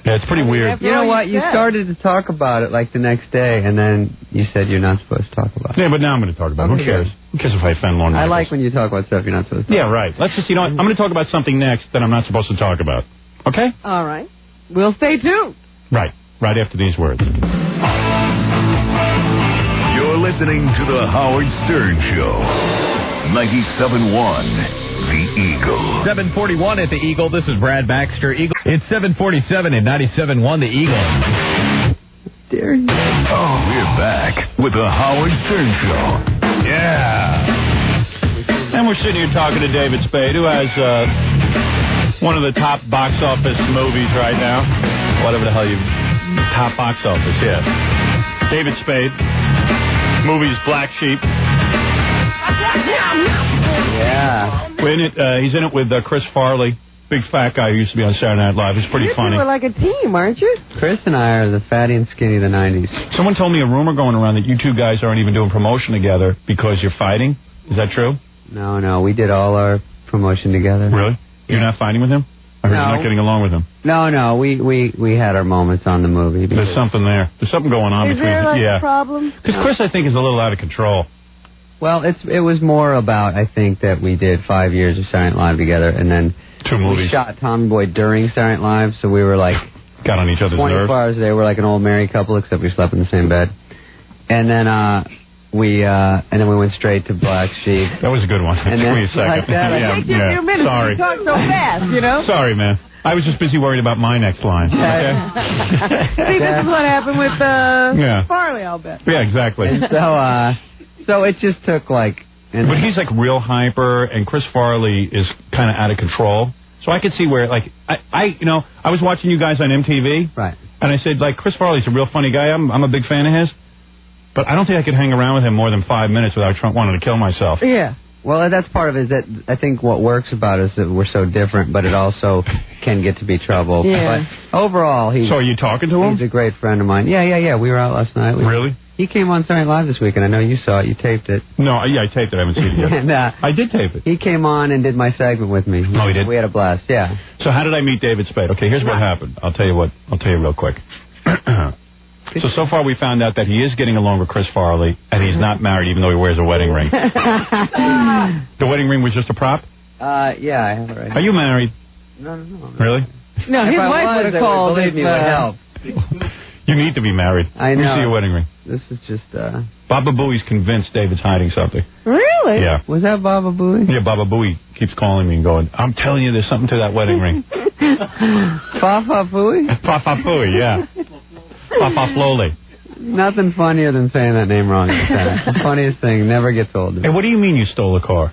Yeah, it's pretty weird. You know what? You started to talk about it like the next day, and then you said you're not supposed to talk about it. Yeah, but now I'm going to talk about it. Who cares? Who cares if I offend Lorne I Michaels? like when you talk about stuff you're not supposed to. Yeah, right. Let's just, you know what? I'm going to talk about something next that I'm not supposed to talk about. Okay? All right. We'll stay tuned. Right. Right after these words. You're listening to The Howard Stern Show. 97.1. The Eagle. 741 at the Eagle. This is Brad Baxter. Eagle. It's 747 at 97.1 The Eagle. Dare you? We're back with The Howard Stern Show. Yeah. And we're sitting here talking to David Spade, who has one of the top box office movies right now. Whatever the hell you... Top box office, yeah. David Spade. Movie's Black Sheep. Yeah. He's in it with Chris Farley, big fat guy who used to be on Saturday Night Live. He's pretty funny. You two are like a team, aren't you? Chris and I are the fatty and skinny of the 90s. Someone told me a rumor going around that you two guys aren't even doing promotion together because you're fighting. Is that true? No, we did all our promotion together. Really? You're not fighting with him? I heard you're not getting along with him. No, we had our moments on the movie. There's something there. There's something going on between there like yeah. a problem? Because Chris, I think, is a little out of control. Well, it was more about, I think, that we did 5 years of Saturday Night Live together, and then 2 movies. We shot Tommy Boy during Saturday Night Live, so we were like... Got on each other's 24 nerves. hours a day. We're like an old married couple, except we slept in the same bed. And then we went straight to Black Sheep. That was a good one. And It took me a second. like that, It takes you a few minutes. Sorry. You talk so fast, you know? Sorry, man. I was just busy worried about my next line. Okay? See, this is what happened with Farley, I'll bet. Yeah, exactly. And so it just took like... But he's like real hyper, and Chris Farley is kind of out of control. So I could see where, like, I was watching you guys on MTV. Right. And I said, like, Chris Farley's a real funny guy. I'm a big fan of his. But I don't think I could hang around with him more than 5 minutes without wanting to kill myself. Yeah. Well, that's part of it. Is that I think what works about us is that we're so different, but it also can get to be trouble. Yeah. But overall, So are you talking to him? He's a great friend of mine. Yeah. We were out last night. Really? He came on Saturday Night Live this week, and I know you saw it. You taped it. No, yeah, I taped it. I haven't seen it yet. And, I did tape it. He came on and did my segment with me. Oh, he did? We had a blast, yeah. So how did I meet David Spade? Okay, here's what happened. I'll tell you real quick. So far we found out that he is getting along with Chris Farley, and he's not married even though he wears a wedding ring. The wedding ring was just a prop? Yeah, I have it right. Are you married? No. Really? No, his wife would have called. Believe me, it would help. You need to be married. I know. Let me see your wedding ring. This is just, Baba Booey's convinced David's hiding something. Really? Yeah. Was that Baba Booey? Yeah, Baba Booey keeps calling me and going, I'm telling you there's something to that wedding ring. Papa Booey? Papa Booey, yeah. Papa Flowley. Nothing funnier than saying that name wrong. The funniest thing never gets old. Hey, what do you mean you stole a car?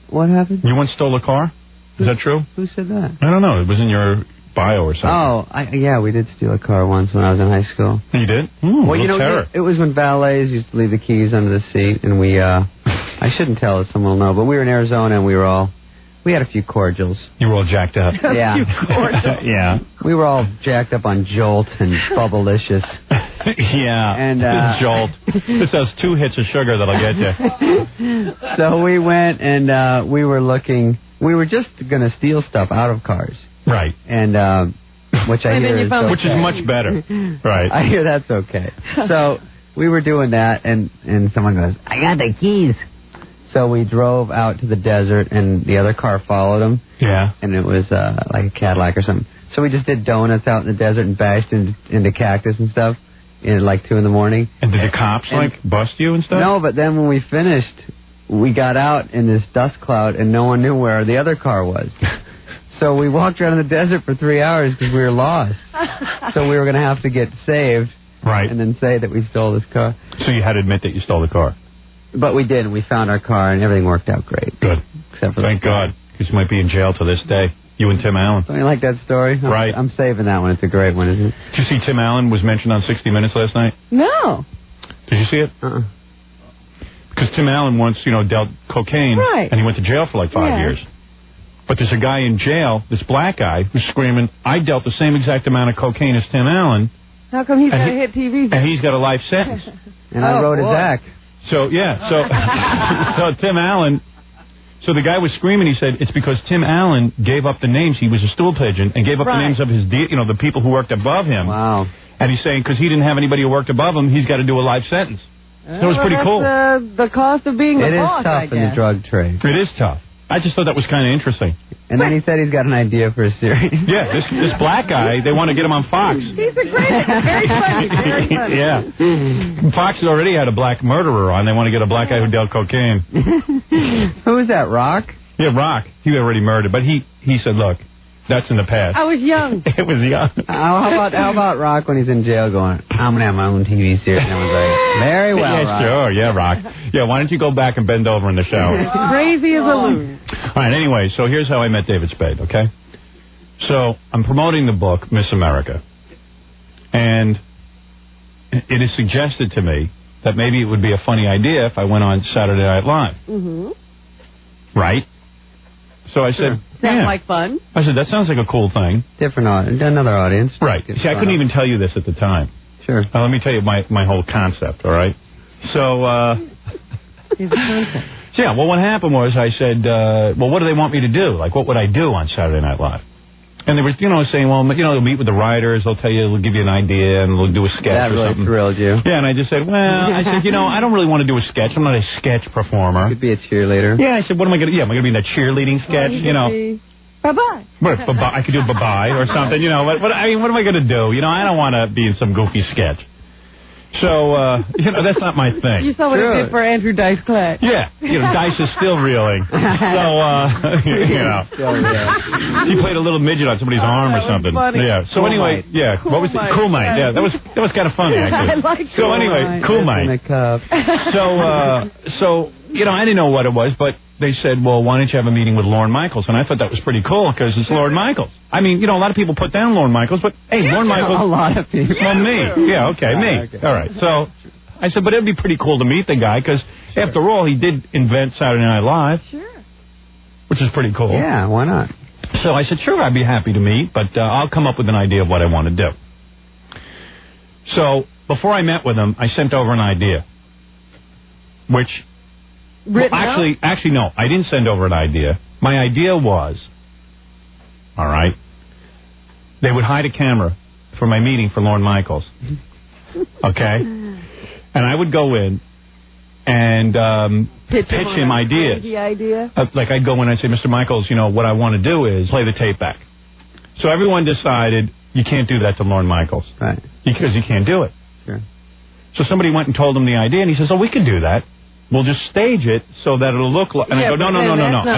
What happened? You once stole a car? Is that true? Who said that? I don't know. It was in your bio or something. Oh, yeah, we did steal a car once when I was in high school. You did? Ooh, Well, you know, terror. it was when valets used to leave the keys under the seat, and we, I shouldn't tell it, someone will know, but we were in Arizona, and we had a few cordials. You were all jacked up. Yeah. Yeah. We were all jacked up on Jolt and Bubblicious. Yeah. And Jolt. This has 2 hits of sugar that'll get you. So we went and we were just going to steal stuff out of cars. Right. And which I hear is okay. Which is much better. Right. I hear that's okay. So we were doing that, and someone goes, I got the keys. So we drove out to the desert, and the other car followed them. Yeah. And it was like a Cadillac or something. So we just did donuts out in the desert and bashed into cactus and stuff in like 2 in the morning. And did the cops bust you and stuff? No, but then when we finished, we got out in this dust cloud, and no one knew where the other car was. So we walked around in the desert for 3 hours because we were lost. So we were going to have to get saved. Right. And then say that we stole this car. So you had to admit that you stole the car. But we did, and we found our car, and everything worked out great. Good. Except for Thank God, because you might be in jail to this day. You and Tim Allen. Don't you like that story? Right. I'm saving that one. It's a great one, isn't it? Did you see Tim Allen was mentioned on 60 Minutes last night? No. Did you see it? Because Tim Allen once, dealt cocaine, right. and he went to jail for like 5 years. But there's a guy in jail, this black guy, who's screaming, I dealt the same exact amount of cocaine as Tim Allen. How come he's got to hit TV? And he's got a life sentence. And I wrote his act. So, yeah, so Tim Allen So the guy was screaming. He said it's because Tim Allen gave up the names. He was a stool pigeon and gave up the names of his, the people who worked above him. Wow. And he's saying because he didn't have anybody who worked above him, he's got to do a life sentence. So it was pretty cool. The cost of being the boss, I guess. It is tough in the drug trade. It is tough. I just thought that was kind of interesting. And then he said he's got an idea for a series. Yeah, this black guy, they want to get him on Fox. He's a great, very funny, very funny. Yeah. Fox already had a black murderer on. They want to get a black guy who dealt cocaine. Who is that, Rock? Yeah, Rock. He already murdered. But he said, look, that's in the past. I was young. It was young. How about Rock when he's in jail going, I'm going to have my own TV series? And I was like, very well, yeah, Rock. Sure. Yeah, Rock. Yeah, why don't you go back and bend over in the shower? Crazy as a loon. All right, anyway, so here's how I met David Spade, okay? So I'm promoting the book, Miss America. And it is suggested to me that maybe it would be a funny idea if I went on Saturday Night Live. Mm-hmm. Right? So I said, Sounds like fun. I said, that sounds like a cool thing. Different audience, another audience. Right. See, I couldn't even tell you this at the time. Sure. Let me tell you my whole concept, all right? So, yeah, well, what happened was I said, well, what do they want me to do? Like, what would I do on Saturday Night Live? And they were, saying, well, they'll meet with the writers, they'll tell you, they'll give you an idea, and they'll do a sketch that or really something. Thrilled you. Yeah, and I just said, I don't really want to do a sketch. I'm not a sketch performer. You could be a cheerleader. Yeah, I said, what am I going to, am I going to be in that cheerleading sketch, Bye-bye. I could do bye-bye or something, what am I going to do? I don't want to be in some goofy sketch. So, that's not my thing. You saw what it did for Andrew Dice Clay. Yeah, Dice is still reeling. So, he played a little midget on somebody's arm or something. Funny. Yeah. So anyway, what was it? Cool Mite. Yeah, that was kind of funny actually. I like so anyway, Cool Mite. So I didn't know what it was, but they said, well, why don't you have a meeting with Lorne Michaels? And I thought that was pretty cool because it's Lorne Michaels. I mean, a lot of people put down Lorne Michaels, but hey, Lorne Michaels. A lot of people. Well, me. Yeah, okay, me. Okay. All right. So I said, but it'd be pretty cool to meet the guy because after all, he did invent Saturday Night Live. Sure. Which is pretty cool. Yeah, why not? So I said, sure, I'd be happy to meet, but I'll come up with an idea of what I want to do. So before I met with him, I sent over an idea, which... actually, no. I didn't send over an idea. My idea was, all right, they would hide a camera for my meeting for Lorne Michaels. Okay? And I would go in and pitch him ideas. Idea? Like I'd go in and I'd say, Mr. Michaels, what I want to do is play the tape back. So everyone decided you can't do that to Lorne Michaels. Right. Because you can't do it. Sure. So somebody went and told him the idea, and he says, oh, we can do that. We'll just stage it so that it'll look like... And I go, no. I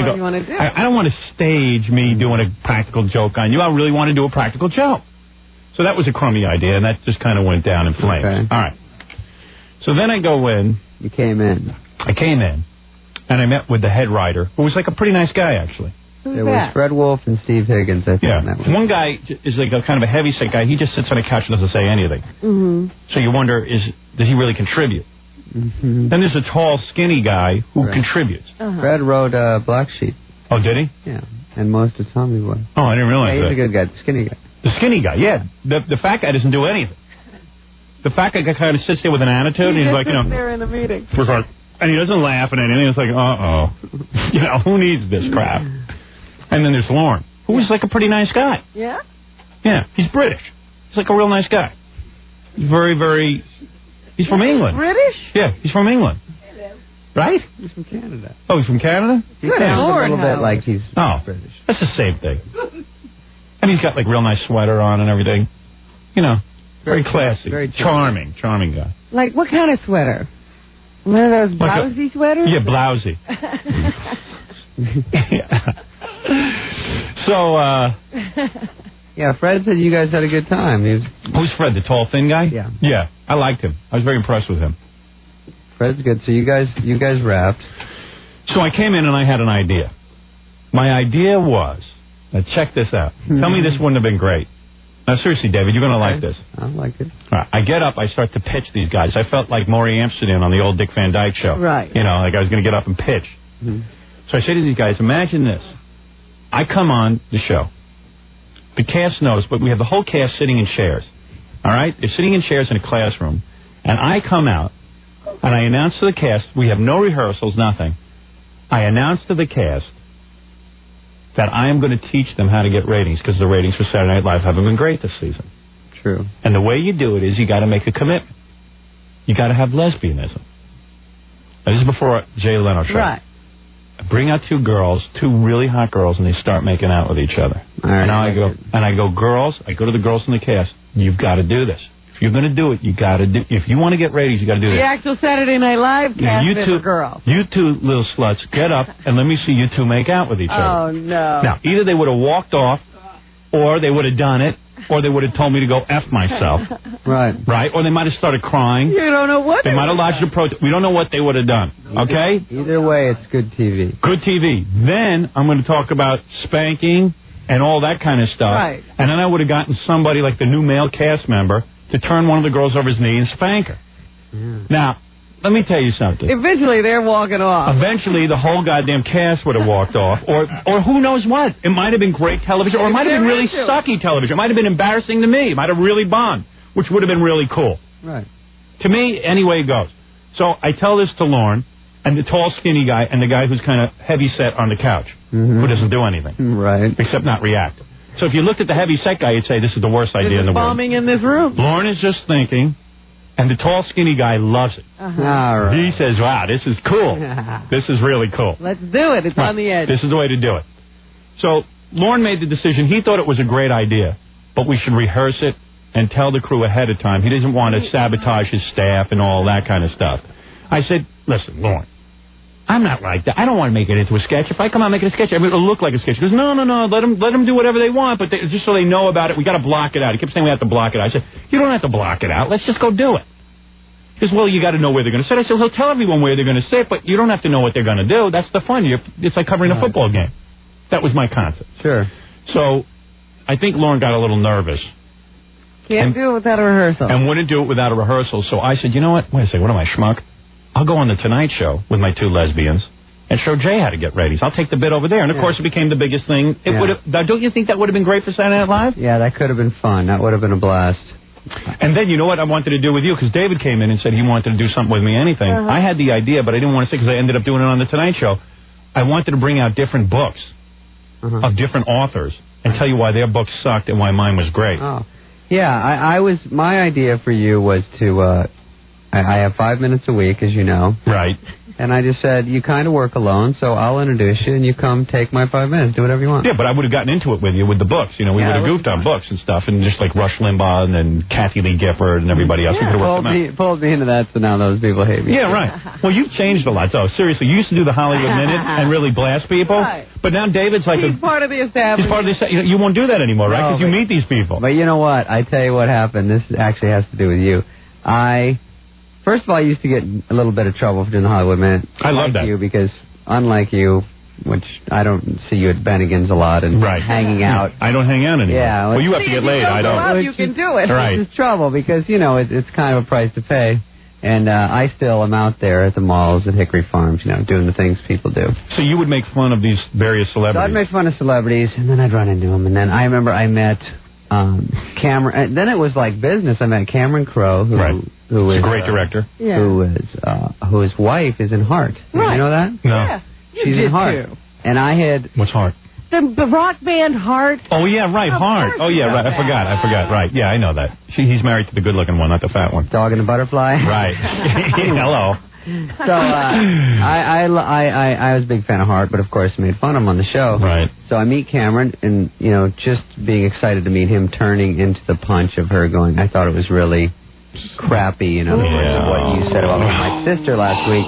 go, want to do. I don't want to stage me doing a practical joke on you. I really want to do a practical joke. So that was a crummy idea, and that just kind of went down in flames. Okay. All right. So then I go in. You came in. I came in, and I met with the head writer, who was like a pretty nice guy, actually. It was Fred Wolf and Steve Higgins, I think. Yeah. One guy is like a kind of a heavy-set guy. He just sits on a couch and doesn't say anything. Mm-hmm. So you wonder, does he really contribute? Mm-hmm. Then there's a tall, skinny guy who contributes. Fred wrote Black Sheep. Oh, did he? Yeah, and most of Tommy Boy. Oh, I didn't realize he's that. a good guy, the skinny guy. The skinny guy, yeah. The fat guy doesn't do anything. The fat guy kind of sits there with an attitude, and he's like, there in the meeting. And he doesn't laugh at anything. It's like, who needs this crap? And then there's Lorne, who is like a pretty nice guy. Yeah? Yeah, he's British. He's like a real nice guy. He's very, very... He's from England. British? Yeah, he's from England. Right? He's from Canada. Oh, he's from Canada? He sounds a little bit like he's British. That's the same thing. And he's got like real nice sweater on and everything. Very classy. Very charming guy. Like what kind of sweater? One of those blousy sweaters? Yeah, blousy. So, yeah, Fred said you guys had a good time. Who's Fred, the tall, thin guy? Yeah. Yeah, I liked him. I was very impressed with him. Fred's good. So you guys rapped. So I came in and I had an idea. My idea was, now check this out. Tell me this wouldn't have been great. Now, seriously, David, you're going to like this. I like it. All right, I get up, I start to pitch these guys. I felt like Maury Amsterdam on the old Dick Van Dyke show. Right. Like I was going to get up and pitch. Mm-hmm. So I say to these guys, imagine this. I come on the show. The cast knows, but we have the whole cast sitting in chairs. All right? They're sitting in chairs in a classroom. And I come out, and I announce to the cast, we have no rehearsals, nothing. I announced to the cast that I am going to teach them how to get ratings because the ratings for Saturday Night Live haven't been great this season. True. And the way you do it is you got to make a commitment. You got to have lesbianism. Now, this is before Jay Leno show. Right. Bring out two really hot girls, and they start making out with each other. All right, And I go, girls, I go to the girls in the cast, you've got to do this. If you're going to do it, you got to do. If you want to get ratings, you got to do this. The actual Saturday Night Live cast of girls. You two little sluts, get up and let me see you two make out with each other. Oh, no. Now, either they would have walked off, or they would have done it, or they would have told me to go F myself. Right. Right? Or they might have started crying. You don't know what they might have lodged a protest. We don't know what they would have done. Okay? Either way, it's good TV. Good TV. Then I'm going to talk about spanking and all that kind of stuff. Right. And then I would have gotten somebody like the new male cast member to turn one of the girls over his knee and spank her. Yeah. Now, let me tell you something. Eventually, they're walking off. Eventually, the whole goddamn cast would have walked off. Or who knows what. It might have been great television, or it might have been really sucky television. It might have been embarrassing to me. It might have really bombed, which would have been really cool. Right. To me, anyway it goes. So I tell this to Lauren, and the tall, skinny guy, and the guy who's kind of heavy-set on the couch, who doesn't do anything. Right. Except not react. So if you looked at the heavy-set guy, you'd say, this is the worst idea in the world. Bombing in this room. Lauren is just thinking, and the tall, skinny guy loves it. All right. He says, wow, this is cool. This is really cool. Let's do it. It's on the edge. This is the way to do it. So Lauren made the decision. He thought it was a great idea, but we should rehearse it and tell the crew ahead of time. He doesn't want to sabotage his staff and all that kind of stuff. I said, listen, Lauren, I'm not like that. I don't want to make it into a sketch. If I come out and make it a sketch, it'll look like a sketch. He goes, no, let them do whatever they want, but just so they know about it, we got to block it out. He kept saying we have to block it out. I said, you don't have to block it out. Let's just go do it. He goes, well, you got to know where they're going to sit. I said, well, tell everyone where they're going to sit, but you don't have to know what they're going to do. That's the fun. It's like covering a football game. That was my concept. Sure. So I think Lauren got a little nervous. Can't do it without a rehearsal. And wouldn't do it without a rehearsal. So I said, you know what? Wait a second. What am I, schmuck? I'll go on the Tonight Show with my two lesbians and show Jay how to get ratings. I'll take the bit over there. And, of course, it became the biggest thing. It would have. Don't you think that would have been great for Saturday Night Live? Yeah, that could have been fun. That would have been a blast. And then, you know what I wanted to do with you? Because David came in and said he wanted to do something with me, anything. I had the idea, but I didn't want to say because I ended up doing it on the Tonight Show. I wanted to bring out different books of different authors and tell you why their books sucked and why mine was great. Oh. Yeah, my idea for you was to, I have 5 minutes a week, as you know. Right. And I just said, you kind of work alone, so I'll introduce you, and you come take my 5 minutes. Do whatever you want. Yeah, but I would have gotten into it with you with the books. You know, we would have goofed on books and stuff, and just like Rush Limbaugh and then Kathy Lee Gifford and everybody else. Yeah, we could have worked them out. pulled me into that, so now those people hate me. Yeah, right. Well, you've changed a lot, though. Seriously, you used to do the Hollywood Minute and really blast people. Right. But now David's like He's part of the establishment. He's part of the establishment. You won't do that anymore, right? Because you meet these people. But you know what? I tell you what happened. This actually has to do with you. First of all, I used to get a little bit of trouble for doing the Hollywood Minute. I love that. You because, unlike you, which I don't see you at Bennigan's a lot and hanging out. I don't hang out anymore. Yeah. Well, you have to get laid. I don't. You can do it. Right. This is trouble because, you know, it's kind of a price to pay. And I still am out there at the malls at Hickory Farms, you know, doing the things people do. So you would make fun of these various celebrities? So I'd make fun of celebrities, and then I'd run into them. And then I remember I met Cameron. Then it was like business. I met Cameron Crowe, who is a great director. Whose wife is in Heart. Right. You know that? No. Yeah. She's in Heart. Too. And I had... What's Heart? The rock band Heart. Oh, yeah, right, Heart. Oh, yeah, right. I forgot. Right. Yeah, I know that. He's married to the good-looking one, not the fat one. Dog and the Butterfly. Right. Hello. So I was a big fan of Heart, but of course made fun of him on the show. Right. So I meet Cameron, and you know, just being excited to meet him, turning into the punch of her going, I thought it was really crappy, you know, what you said about my sister last week.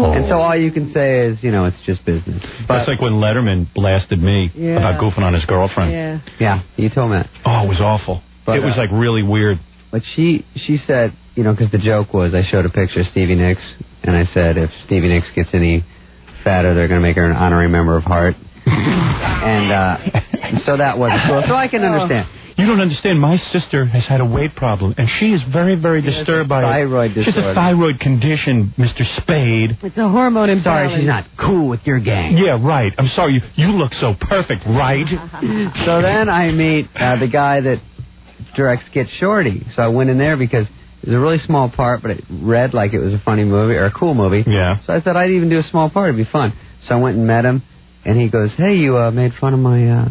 And so all you can say is, you know, it's just business. But that's like when Letterman blasted me about goofing on his girlfriend. Yeah, you told me that. Oh, it was awful. But, it was like really weird. But she said, you know, because the joke was I showed a picture of Stevie Nicks, and I said if Stevie Nicks gets any fatter, they're going to make her an honorary member of Heart. And so that wasn't cool. So I can understand. You don't understand. My sister has had a weight problem, and she is very, very disturbed by thyroid disorder. She has a thyroid condition, Mr. Spade. It's a hormone imbalance. Sorry, she's not cool with your gang. Yeah, right. I'm sorry. You look so perfect, right? So then I meet the guy that directs Get Shorty. So I went in there because it was a really small part, but it read like it was a funny movie or a cool movie. Yeah. So I said I'd even do a small part. It'd be fun. So I went and met him, and he goes, "Hey, you made fun of my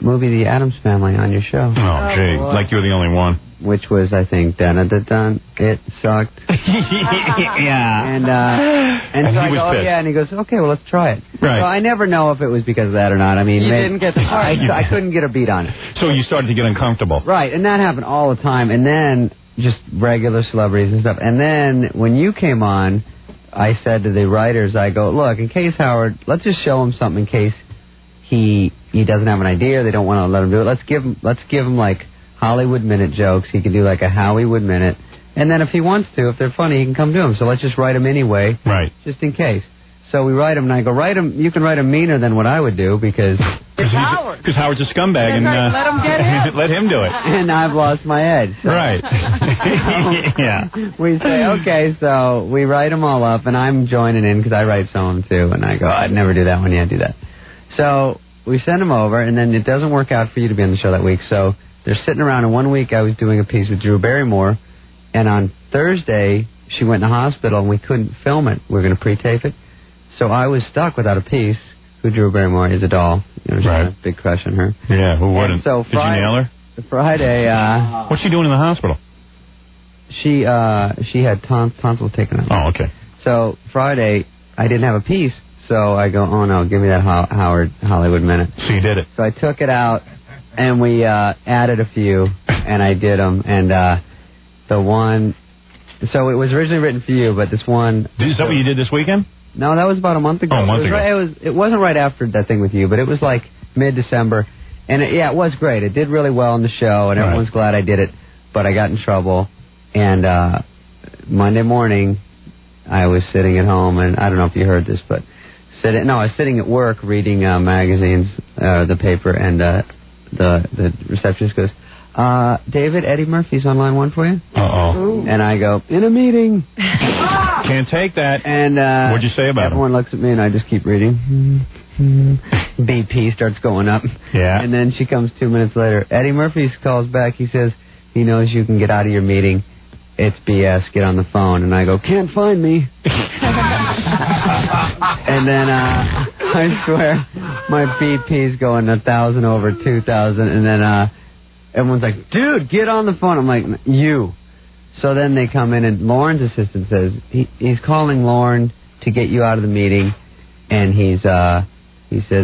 movie, The Addams Family, on your show." Oh, gee, like you're the only one. Which was, I think, dun-dun-dun-dun. It sucked. Yeah. And And so he I was go, pissed. yeah, and he goes, okay, well, let's try it. Right. So I never know if it was because of that or not. I mean, You didn't get the part. I couldn't get a beat on it. So you started to get uncomfortable. Right, and that happened all the time. And then just regular celebrities and stuff. And then when you came on, I said to the writers, I go, look, in case Howard, let's just show him something in case he doesn't have an idea, they don't want to let him do it. Let's give him like Hollywood Minute jokes. He can do like a Hollywood Minute. And then if he wants to, if they're funny, he can come do them. So let's just write him anyway. Right. Just in case. So we write him, and I go, write him. You can write him meaner than what I would do because It's Howard. Because Howard's a scumbag, and let him get in. let him do it. And I've lost my edge. So. Right. Yeah. We say, okay, so we write them all up, and I'm joining in because I write some of them too. And I go, I'd never do that one. Yeah, do that. So we send them over, and then it doesn't work out for you to be on the show that week. So they're sitting around, and 1 week I was doing a piece with Drew Barrymore, and on Thursday she went in the hospital, and we couldn't film it. We were going to pre-tape it. So I was stuck without a piece. Who Drew Barrymore is a doll. You know, Right. a big crush on her. Yeah, who wouldn't? And so Did you nail her? Friday, What's she doing in the hospital? she had tonsils taken out. Oh, okay. So Friday, I didn't have a piece, so I go, oh no, give me that Howard Hollywood Minute. So you did it. So I took it out, and we added a few, and I did them, and the one, so it was originally written for you, but this one. Is that what you did this weekend? No, that was about a month ago. Oh, a month ago. It wasn't right after that thing with you, but it was like mid-December, and it was great. It did really well on the show, and everyone's glad I did it, but I got in trouble, and Monday morning, I was sitting at home, and I don't know if you heard this, but I was sitting at work reading magazines, the paper, and the receptionist goes, David, Eddie Murphy's on line 1 for you. Uh-oh. And I go, in a meeting. Can't take that. And what'd you say about everyone looks at me, and I just keep reading. BP starts going up. Yeah. And then she comes 2 minutes later. Eddie Murphy calls back. He says he knows you can get out of your meeting. It's BS. Get on the phone. And I go, can't find me. And then I swear my BP's going 1,000 over 2,000. And then everyone's like, dude, get on the phone. I'm like, you. So then they come in, and Lauren's assistant says he's calling Lauren to get you out of the meeting, and he says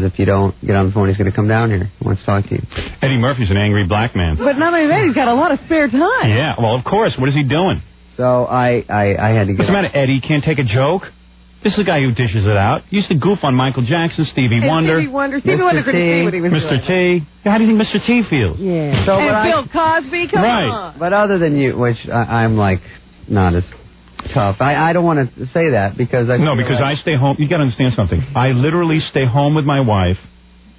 if you don't get on the phone, he's going to come down here. He wants to talk to you. Eddie Murphy's an angry black man. But not only that, he's got a lot of spare time. Yeah, well, of course. What is he doing? So I had to get. What's the matter, Eddie? Can't take a joke? This is a guy who dishes it out. He used to goof on Michael Jackson, Stevie Wonder. Stevie Wonder couldn't see what he was Mr. doing. T. How do you think Mr. T feels? Yeah. So, and Bill Cosby, come on. But other than you, which I'm like not as tough. I don't want to say that because I stay home. You got to understand something. I literally stay home with my wife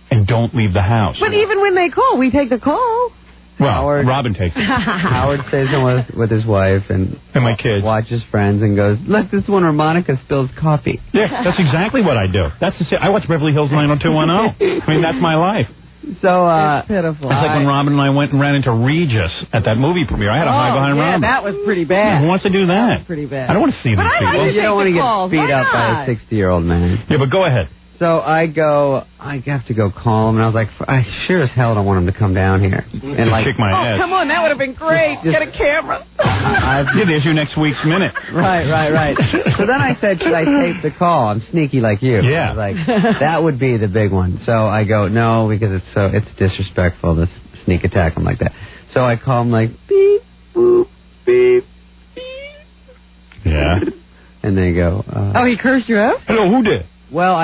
and don't leave the house. But even when they call, we take the call. Well, Robin takes it. Howard stays home with his wife and my kids. Watches Friends and goes, look, this one where Monica spills coffee. Yeah, that's exactly what I do. I watch Beverly Hills 90210. I mean, that's my life. So, it's pitiful. It's like when Robin and I went and ran into Regis at that movie premiere. I had to hide behind Robin. that was pretty bad. Who wants to do that? That was pretty bad. I don't want to see these people. You don't want to get beat up by a 60-year-old man. Yeah, but go ahead. So I have to go call him, and I was like, I sure as hell don't want him to come down here. And like, kick my ass. Come on, that would have been great. Get a camera. There's your next week's minute. Right. So then I said, should I tape the call? I'm sneaky like you. Yeah. I was like, that would be the big one. So I go, no, because it's disrespectful to sneak attack him like that. So I call him like, beep, boop, beep, beep. Yeah. And they go, he cursed you out? Hello, who did? Well,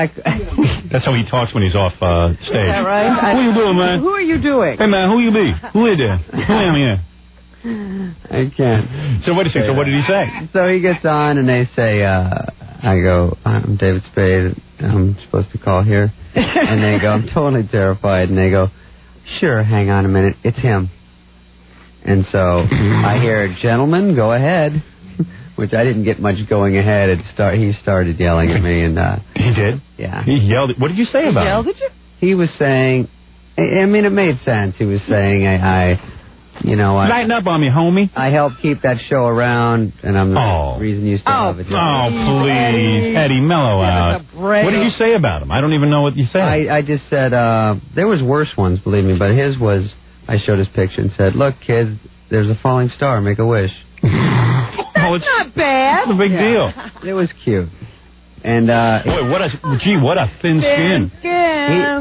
That's how he talks when he's off stage. Is that right? What are you doing, man? Who are you doing? Hey, man, who you be? Who is there? Who am here? I can't. So wait a second. So what did he say? So he gets on, and they say, I go, I'm David Spade. I'm supposed to call here. And they go, I'm totally terrified. And they go, sure, hang on a minute. It's him. And so I hear, gentlemen, go ahead. Which I didn't get much going ahead. He started yelling at me, and he did. Yeah, he yelled. What did you say about him? Did you? He was saying, I mean, it made sense. He was saying, you know, lighten up on me, homie. I helped keep that show around, and I'm the reason you still love it. Oh, please. Eddie, mellow out. What did you say about him? I don't even know what you said. I just said, there was worse ones, believe me, but his was, I showed his picture and said, look, kids, there's a falling star, make a wish. That's not bad. It's a big deal. It was cute. And boy, what a thin skin.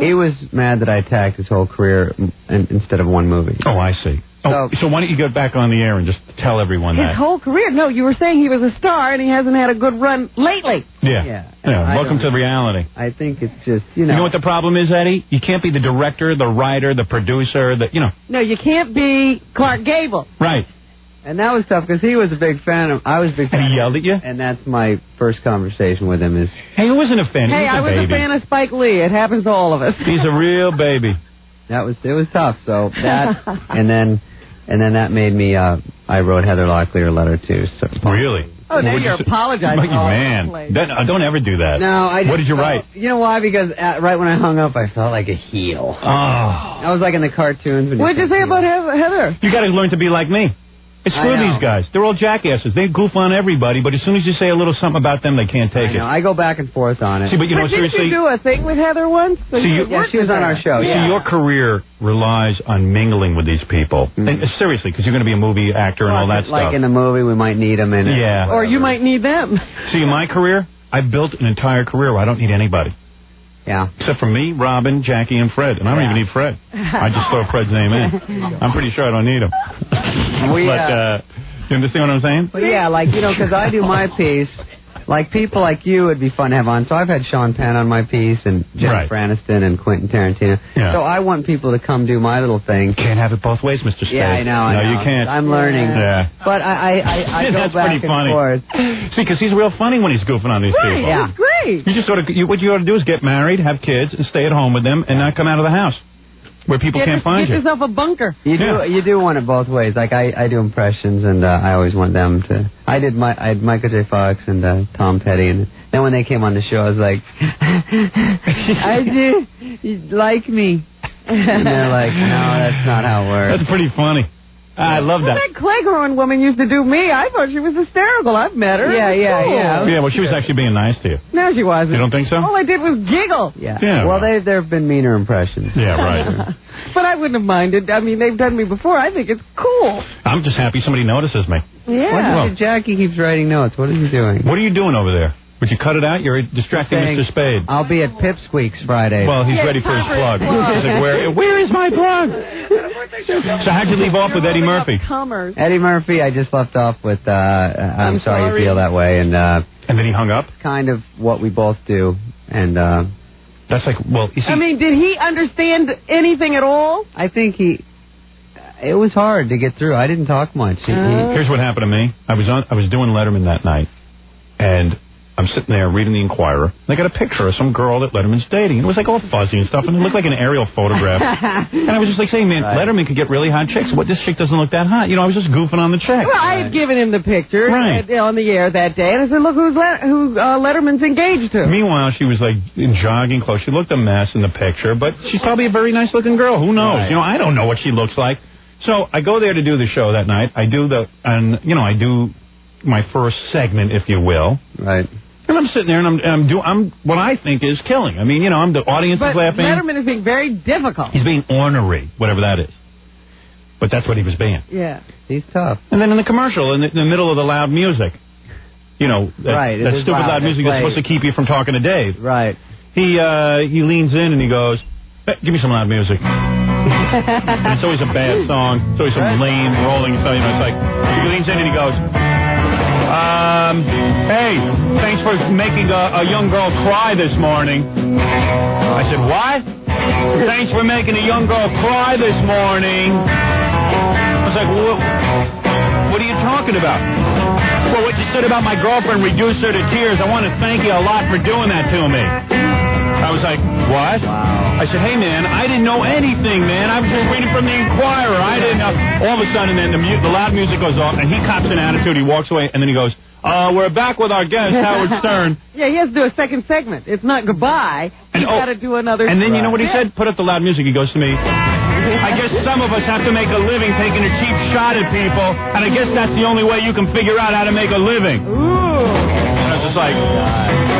He was mad that I attacked his whole career instead of one movie. Oh, I see. So why don't you get back on the air and just tell everyone his that? whole career? No, you were saying he was a star and he hasn't had a good run lately. Yeah. Welcome to reality. I think it's just, You know what the problem is, Eddie? You can't be the director, the writer, the producer, No, you can't be Clark Gable. Right. And that was tough because he was a big fan of. I was a big fan. And he yelled at you. And that's my first conversation with him. Hey, who wasn't a fan? Hey, I was a fan of Spike Lee. It happens to all of us. He's a real baby. It was tough. So that and then that made me. I wrote Heather Locklear a letter too. So really. Oh, now you're apologizing. Man, don't ever do that. No, what did you write? You know why? Because right when I hung up, I felt like a heel. Oh. I was like in the cartoons. What did you say about Heather? You got to learn to be like me. Screw these guys. They're all jackasses. They goof on everybody, but as soon as you say a little something about them, they can't take it. I go back and forth on it. See, but seriously. Did you do a thing with Heather once? She was on our show. See, your career relies on mingling with these people. And seriously, because you're going to be a movie actor and all that stuff. Like in the movie, we might need them in it. Yeah. Or you might need them. See, in my career, I built an entire career where I don't need anybody. Yeah. Except for me, Robin, Jackie, and Fred. And I don't even need Fred. I just throw Fred's name in. I'm pretty sure I don't need him. You understand what I'm saying? Well, yeah, because I do my piece. Like, people like you would be fun to have on. So I've had Sean Penn on my piece and Jennifer Aniston and Quentin Tarantino. Yeah. So I want people to come do my little thing. Can't have it both ways, Mr. Spade. Yeah, I know. No, you can't. I'm learning. Yeah. But I go That's back pretty and funny. forth. See, because he's real funny when he's goofing on these people. Yeah. It's great. You just what you ought to do is get married, have kids, and stay at home with them and not come out of the house where people can't find you. Get yourself a bunker. You do want it both ways. Like I do impressions, and I always want them to. I had Michael J. Fox and Tom Petty, and then when they came on the show, I was like, I do. You like me? And they're like, no, that's not how it works. That's pretty funny. I love that. That Cleghorn woman used to do me. I thought she was hysterical. I've met her. Yeah. Yeah, well, she was actually being nice to you. No, she wasn't. You don't think so? All I did was giggle. Yeah. Well, there have been meaner impressions. Yeah, right. But I wouldn't have minded. I mean, they've done me before. I think it's cool. I'm just happy somebody notices me. Yeah. Jackie keeps writing notes. What is he doing? What are you doing over there? Would you cut it out? You're distracting Mr. Spade. I'll be at Pipsqueak's Friday. Well, he's ready for his plug. He's like, where is my plug? So how'd you leave off with Eddie Murphy? Eddie Murphy, I just left off with I'm sorry you feel that way. And then he hung up? Kind of what we both do. And that's like, well, you see, I mean, did he understand anything at all? I think it was hard to get through. I didn't talk much. Here's what happened to me. I was doing Letterman that night, and I'm sitting there reading the Inquirer. They got a picture of some girl that Letterman's dating. It was like all fuzzy and stuff, and it looked like an aerial photograph. And I was just like saying, man, Letterman could get really hot chicks. This chick doesn't look that hot. I was just goofing on the chick. Well, I had given him the picture on the air that day, and I said, look who Letterman's engaged to. Meanwhile, she was like in jogging clothes. She looked a mess in the picture, but she's probably a very nice-looking girl. Who knows? I don't know what she looks like. So I go there to do the show that night. I do I do my first segment, if you will. Right. And I'm sitting there, and I'm what I think is killing. I mean, I'm the audience is laughing. Letterman is being very difficult. He's being ornery, whatever that is. But that's what he was being. Yeah. He's tough. And then in the commercial, in the middle of the loud music, that stupid loud music that's supposed to keep you from talking to Dave. Right. He leans in and he goes, hey, give me some loud music. And it's always a bad song. It's always some lame rolling stuff. It's like, he leans in and he goes, hey, thanks for making a young girl cry this morning. I said, what? Thanks for making a young girl cry this morning. I was like, what are you talking about? Well, what you said about my girlfriend reduced her to tears. I want to thank you a lot for doing that to me. I was like, what? Wow. I said, hey, man, I didn't know anything, man. I was just reading from the Inquirer. I didn't know. All of a sudden, then the loud music goes off, and he cops an attitude. He walks away, and then he goes, we're back with our guest, Howard Stern. Yeah, he has to do a second segment. It's not goodbye. He's got to do another. And then you know what he said? Put up the loud music. He goes to me, I guess some of us have to make a living taking a cheap shot at people, and I guess that's the only way you can figure out how to make a living. Ooh. And I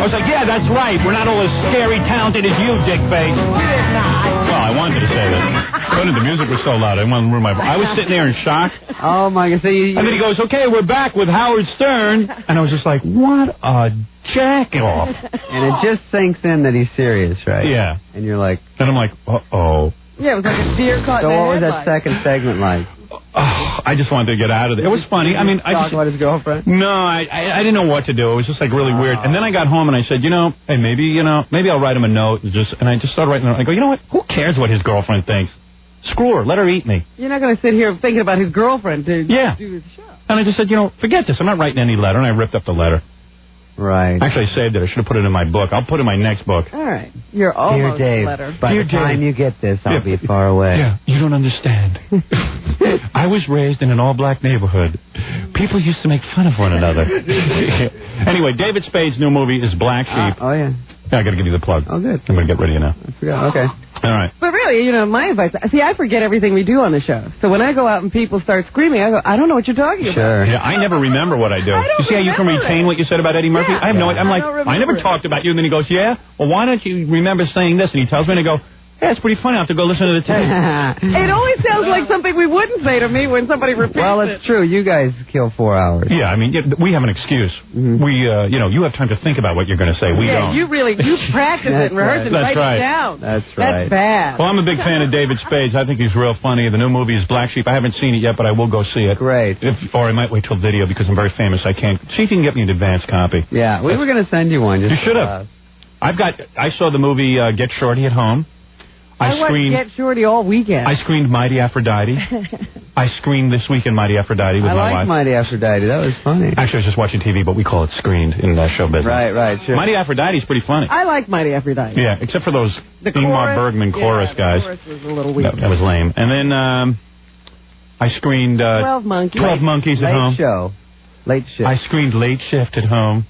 was like, yeah, that's right. We're not all as scary talented as you, dickface. Well, I wanted to say that. But the music was so loud, I wanted to ruin my voice. I was sitting there in shock. Oh, my God. And then he goes, okay, we're back with Howard Stern. And I was just like, what a jack-off. And it just sinks in that he's serious, right? Yeah. And you're like... And I'm like, uh-oh. Yeah, it was like a deer caught in a So what was headlight. that second segment like? Oh, I just wanted to get out of there. It was funny. I mean, Talk about his girlfriend? No, I didn't know what to do. It was just like really weird. And then I got home and I said, hey, maybe I'll write him a note. And I just started writing a note. I go, you know what? Who cares what his girlfriend thinks? Screw her. Let her eat me. You're not going to sit here thinking about his girlfriend to do his show. And I just said, forget this. I'm not writing any letter. And I ripped up the letter. Right. Actually, I saved it. I should have put it in my book. I'll put it in my next book. All right. You're almost Dear Dave, letter. by the time you get this, I'll be far away. Yeah, you don't understand. I was raised in an all-black neighborhood. People used to make fun of one another. Anyway, David Spade's new movie is Black Sheep. Oh, yeah. Yeah, I got to give you the plug. Oh, good. I'm going to get ready now. I forgot. Okay. All right. But really, my advice, I forget everything we do on the show. So when I go out and people start screaming, I go, I don't know what you're talking about. Sure. Yeah, I never remember what I do. You see how you can retain what you said about Eddie Murphy? Yeah. I have no idea. I'm like, I never it. talked about you. And then he goes, yeah? Well, why don't you remember saying this? And he tells me, and I go, yeah, it's pretty funny. I'll have to go listen to the tape. It always sounds like something we wouldn't say to me when somebody repeats Well, it's true. You guys kill 4 hours. Yeah, I mean, we have an excuse. Mm-hmm. We, you have time to think about what you're going to say. We don't. You practice it and rehearse it and write it down. That's right. That's bad. Well, I'm a big fan of David Spade. I think he's real funny. The new movie is Black Sheep. I haven't seen it yet, but I will go see it. Great. Or I might wait till video because I'm very famous. I can't. See if you can get me an advance copy. Yeah, we were going to send you one. You should have. I saw the movie Get Shorty at home. I watched Get Shorty all weekend. I screened Mighty Aphrodite. I screened this weekend Mighty Aphrodite with my wife. I like Mighty Aphrodite. That was funny. Actually, I was just watching TV, but we call it screened in show business. Right, sure. Mighty Aphrodite is pretty funny. I like Mighty Aphrodite. Yeah, except for those Ingmar Bergman chorus guys. The chorus was a little weird. That was lame. And then I screened 12 Monkeys. 12 Monkeys at home. Late Shift. I screened Late Shift at home.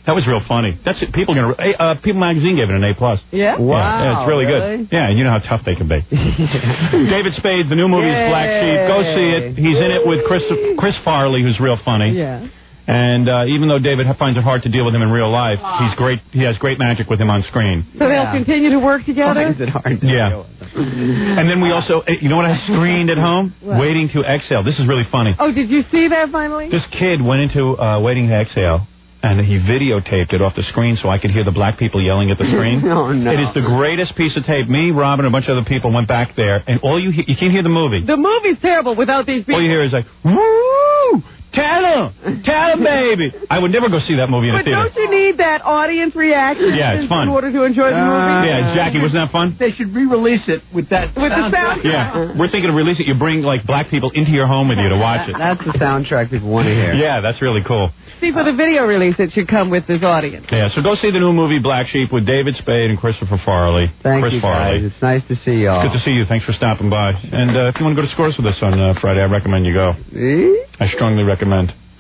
That was real funny. That's it. People Magazine gave it an A+. Yeah? Wow. Yeah, it's really good. Yeah, you know how tough they can be. David Spade, the new movie is Black Sheep. Go see it. He's in it with Chris Farley, who's real funny. Yeah. And even though David finds it hard to deal with him in real life, he's great. He has great magic with him on screen. So they'll continue to work together? Why is it hard to deal with them? And then we also, you know what I screened at home? What? Waiting to Exhale. This is really funny. Oh, did you see that finally? This kid went into Waiting to Exhale, and he videotaped it off the screen so I could hear the black people yelling at the screen. Oh, no. It is the greatest piece of tape. Me, Robin, and a bunch of other people went back there, and all you can't hear the movie. The movie's terrible without these people. All you hear is like, woo! Tell him, baby. I would never go see that movie in a But theater. don't you need that audience reaction? Yeah, it's fun. In order to enjoy the movie? Yeah, Jackie, wasn't that fun? They should re-release it with that With the sound? Yeah, we're thinking of releasing it. You bring, black people into your home with you to watch it. That's the soundtrack people want to hear. Yeah, that's really cool. See, for the video release, it should come with this audience. Yeah, so go see the new movie Black Sheep with David Spade and Christopher Farley. Thank Chris you, guys. Farley. It's nice to see y'all. Good to see you. Thanks for stopping by. And if you want to go to Scores with us on Friday, I recommend you go. I strongly recommend.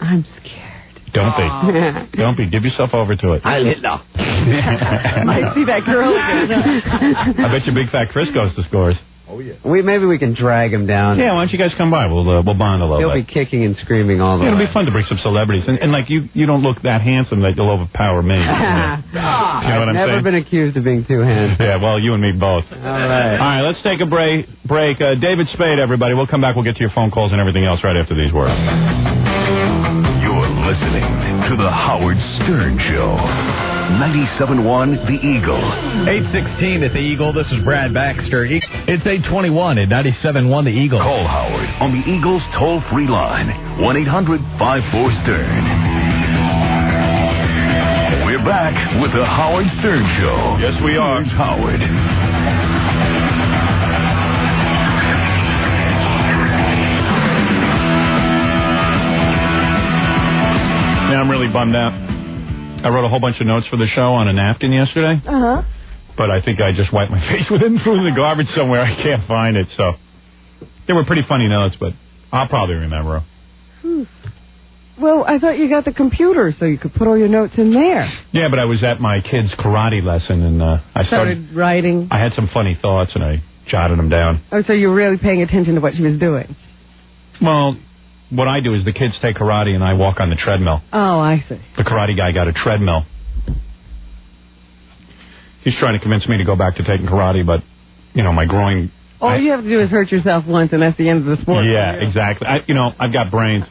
I'm scared. Don't be. Don't be. Give yourself over to it. I know. I see that girl again. I bet you Big Fat Chris goes to Scores. Oh, yeah. Maybe we can drag him down. Yeah, why don't you guys come by? We'll bond a little He'll bit. be kicking and screaming all the way. It'll be fun to bring some celebrities. And you don't look that handsome that you'll overpower me. You know what I'm I've never saying? been accused of being too handsome. Yeah, well, you and me both. All right. All right, let's take a break. David Spade, everybody. We'll come back. We'll get to your phone calls and everything else right after these words. You're listening to The Howard Stern Show. 97.1 The Eagle. 8:16 at The Eagle. This is Brad Baxter. It's 8:21 at 97.1 The Eagle. Call Howard on the Eagle's toll-free line, 1-800-54-STERN. We're back with The Howard Stern Show. Yes, we are. Here's Howard. Yeah, I'm really bummed out. I wrote a whole bunch of notes for the show on a napkin yesterday. Uh-huh. But I think I just wiped my face with it and threw it in the garbage somewhere. I can't find it, so. They were pretty funny notes, but I'll probably remember them. Well, I thought you got the computer so you could put all your notes in there. Yeah, but I was at my kid's karate lesson, and I started writing. I had some funny thoughts, and I jotted them down. Oh, so you were really paying attention to what she was doing. Well, what I do is the kids take karate and I walk on the treadmill. Oh, I see. The karate guy got a treadmill. He's trying to convince me to go back to taking karate, but, you know, my groin... All you have to do is hurt yourself once, and that's the end of the sport. Yeah, exactly. I've got brains.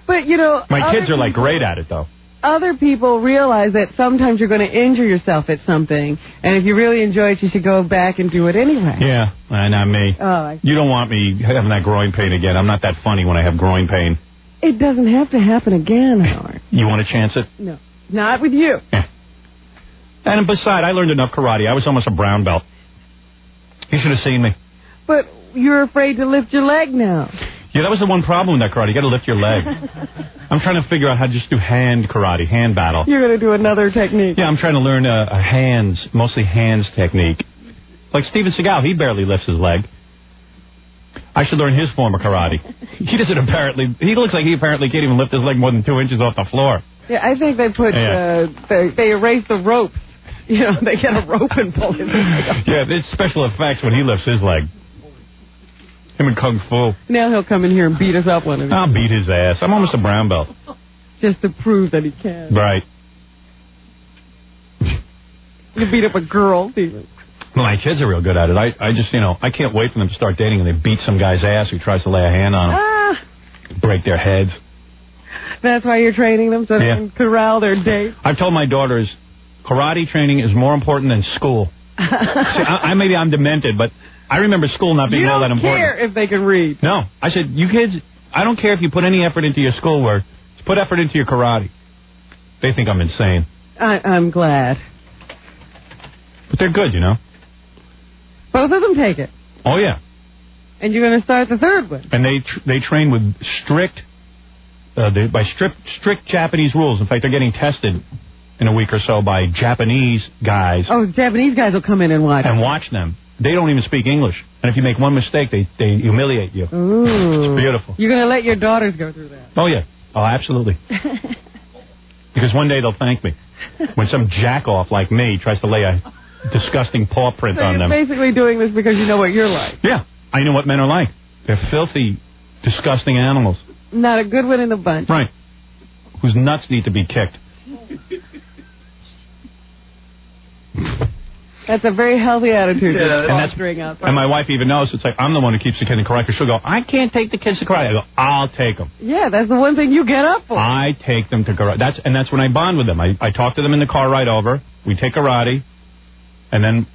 But, you know... My kids are, like, great at it, though. Other people realize that sometimes you're going to injure yourself at something, and if you really enjoy it, you should go back and do it anyway. Yeah, not me. Oh, I see. You don't want me having that groin pain again. I'm not that funny when I have groin pain. It doesn't have to happen again, Howard. You want to chance it? No. Not with you. Yeah. And besides, I learned enough karate. I was almost a brown belt. You should have seen me. But you're afraid to lift your leg now. Yeah, that was the one problem with that karate. You got to lift your leg. I'm trying to figure out how to just do hand karate, hand battle. You're going to do another technique. Yeah, I'm trying to learn a mostly hands technique. Like Steven Seagal, he barely lifts his leg. I should learn his form of karate. He looks like he apparently can't even lift his leg more than 2 inches off the floor. Yeah, I think they put, they erase the ropes. You know, they get a rope and pull his leg up. Yeah, it's special effects when he lifts his leg. Him and Kung Fu. Now he'll come in here and beat us up one of these. I'll beat his ass. I'm almost a brown belt. Just to prove that he can. Right. You beat up a girl, Steven. My kids are real good at it. I just, I can't wait for them to start dating and they beat some guy's ass who tries to lay a hand on them. Break their heads. That's why you're training them, so they can corral their date. I've told my daughters, karate training is more important than school. See, maybe I'm demented, but I remember school not being all that important. You don't care if they can read. No. I said, you kids, I don't care if you put any effort into your schoolwork. Just put effort into your karate. They think I'm insane. I'm glad. But they're good, Both of them take it. Oh, yeah. And you're going to start the third one. And they train with strict Japanese rules. In fact, they're getting tested in a week or so by Japanese guys. Oh, Japanese guys will come in and watch. And watch them. They don't even speak English. And if you make one mistake, they humiliate you. Ooh. It's beautiful. You're going to let your daughters go through that. Oh, yeah. Oh, absolutely. Because one day they'll thank me. When some jack-off like me tries to lay a disgusting paw print on them. You're basically doing this because you know what you're like. Yeah. I know what men are like. They're filthy, disgusting animals. Not a good one in the bunch. Right. Whose nuts need to be kicked. That's a very healthy attitude. Yeah, and my wife even knows. It's like, I'm the one who keeps the kids in karate. She'll go, I can't take the kids to karate. I go, I'll take them. Yeah, that's the one thing you get up for. I take them to karate. That's when I bond with them. I talk to them in the car ride over. We take karate. And then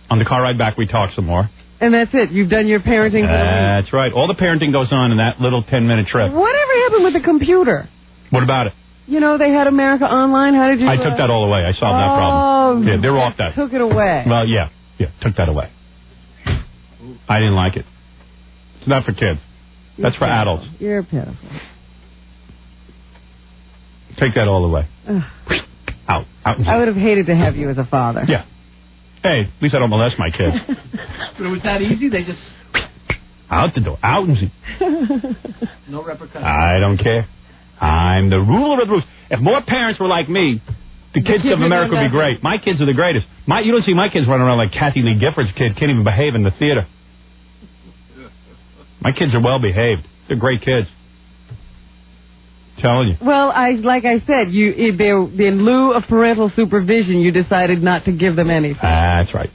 on the car ride back, we talk some more. And that's it. You've done your parenting for the week. That's right. All the parenting goes on in that little 10-minute trip. Whatever happened with the computer? What about it? They had America Online. How did you... I took that all away. I solved that problem. Yeah, they're off that. Took it away. Well, yeah, took that away. I didn't like it. It's not for kids. That's for adults. You're pitiful. Take that all away. Out. I would have hated to have you as a father. Yeah. Hey, at least I don't molest my kids. But it was that easy? They just... Out the door. Out and see. No repercussions. I don't care. I'm the ruler of the roost. If more parents were like me, the kids of America would be great. My kids are the greatest. You don't see my kids running around like Kathy Lee Gifford's kid. Can't even behave in the theater. My kids are well behaved. They're great kids. Telling you. Well, like I said, in lieu of parental supervision, you decided not to give them anything. That's right.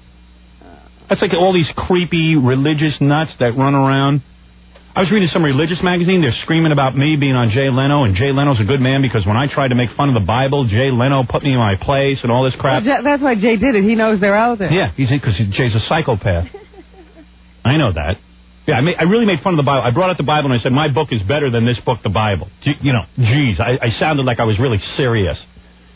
That's like all these creepy religious nuts that run around. I was reading some religious magazine. They're screaming about me being on Jay Leno, and Jay Leno's a good man because when I tried to make fun of the Bible, Jay Leno put me in my place and all this crap. Well, that's why Jay did it. He knows they're out there. Yeah, because Jay's a psychopath. I know that. Yeah, I really made fun of the Bible. I brought out the Bible and I said, my book is better than this book, the Bible. I sounded like I was really serious.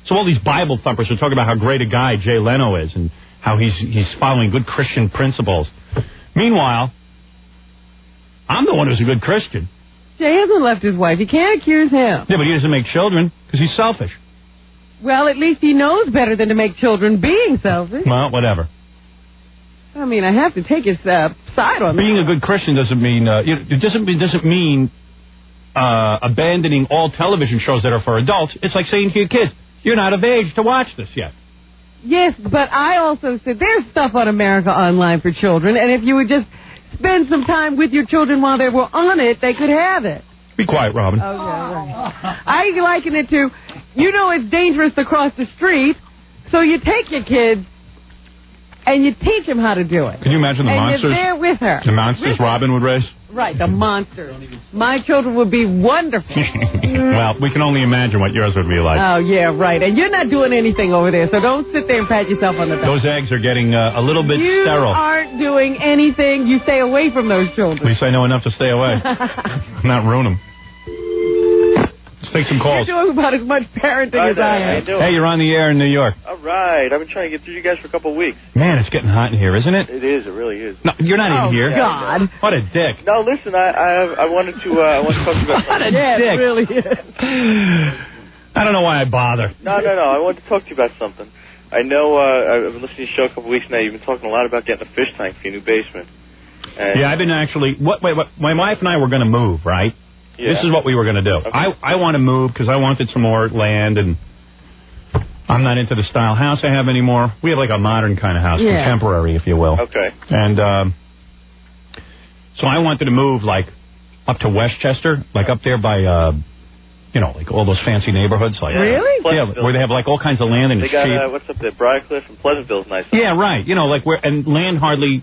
So all these Bible thumpers are talking about how great a guy Jay Leno is and how he's following good Christian principles. Meanwhile, I'm the one who's a good Christian. Jay hasn't left his wife. You can't accuse him. Yeah, but he doesn't make children because he's selfish. Well, at least he knows better than to make children being selfish. Well, whatever. I mean, I have to take his side on that. Being a good Christian doesn't mean it doesn't mean abandoning all television shows that are for adults. It's like saying to your kids, "You're not of age to watch this yet." Yes, but I also said there's stuff on America Online for children, and if you would just spend some time with your children while they were on it, they could have it. Be quiet, Robin. Okay, right. I liken it to, it's dangerous to cross the street, so you take your kids and you teach them how to do it. Can you imagine the monsters? And you're there with her. The monsters Robin would raise? Right, the monsters. My children would be wonderful. Well, we can only imagine what yours would be like. Oh, yeah, right. And you're not doing anything over there, so don't sit there and pat yourself on the back. Those eggs are getting a little bit sterile. You aren't doing anything. You stay away from those children. At least I know enough to stay away. Not ruin them. Let's take some calls. You're doing about as much parenting as I am. Hey, you're on the air in New York. All right. I've been trying to get through you guys for a couple of weeks. Man, it's getting hot in here, isn't it? It is. It really is. No, you're not in here. Oh, God. What a dick. No, listen, I wanted to talk to you about What a yeah, dick. it really is. I don't know why I bother. No. I wanted to talk to you about something. I know I've been listening to your show a couple of weeks now. You've been talking a lot about getting a fish tank for your new basement. And Yeah, I've been actually... my wife and I were going to move, right? Yeah. This is what we were going to do. Okay. I want to move because I wanted some more land, and I'm not into the style house I have anymore. We have like a modern kind of house, contemporary, if you will. Okay. And so I wanted to move like up to Westchester, like up there by, like all those fancy neighborhoods. Like, Really? Yeah, where they have like all kinds of land and They it's got, cheap. what's up there, Briarcliff and Pleasantville's nice. Yeah, right. Like where, and land hardly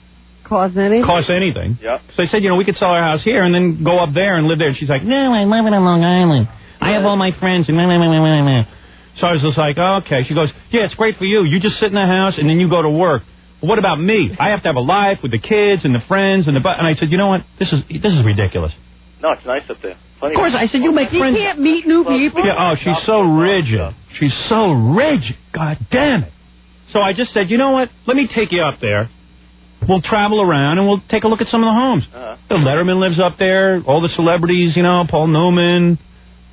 Cost anything? Yep. So I said, we could sell our house here and then go up there and live there. And she's like, no, I live in Long Island. I have all my friends. And so I was just like, oh, okay. She goes, yeah, it's great for you. You just sit in the house and then you go to work. Well, what about me? I have to have a life with the kids and the friends and I said, you know what? This is ridiculous. No, it's nice up there. Of course, I said, you make friends. You can't meet new people. Yeah, she's so rigid. She's so rigid. God damn it. So I just said, you know what? Let me take you up there. We'll travel around and we'll take a look at some of the homes. Letterman lives up there. All the celebrities, Paul Newman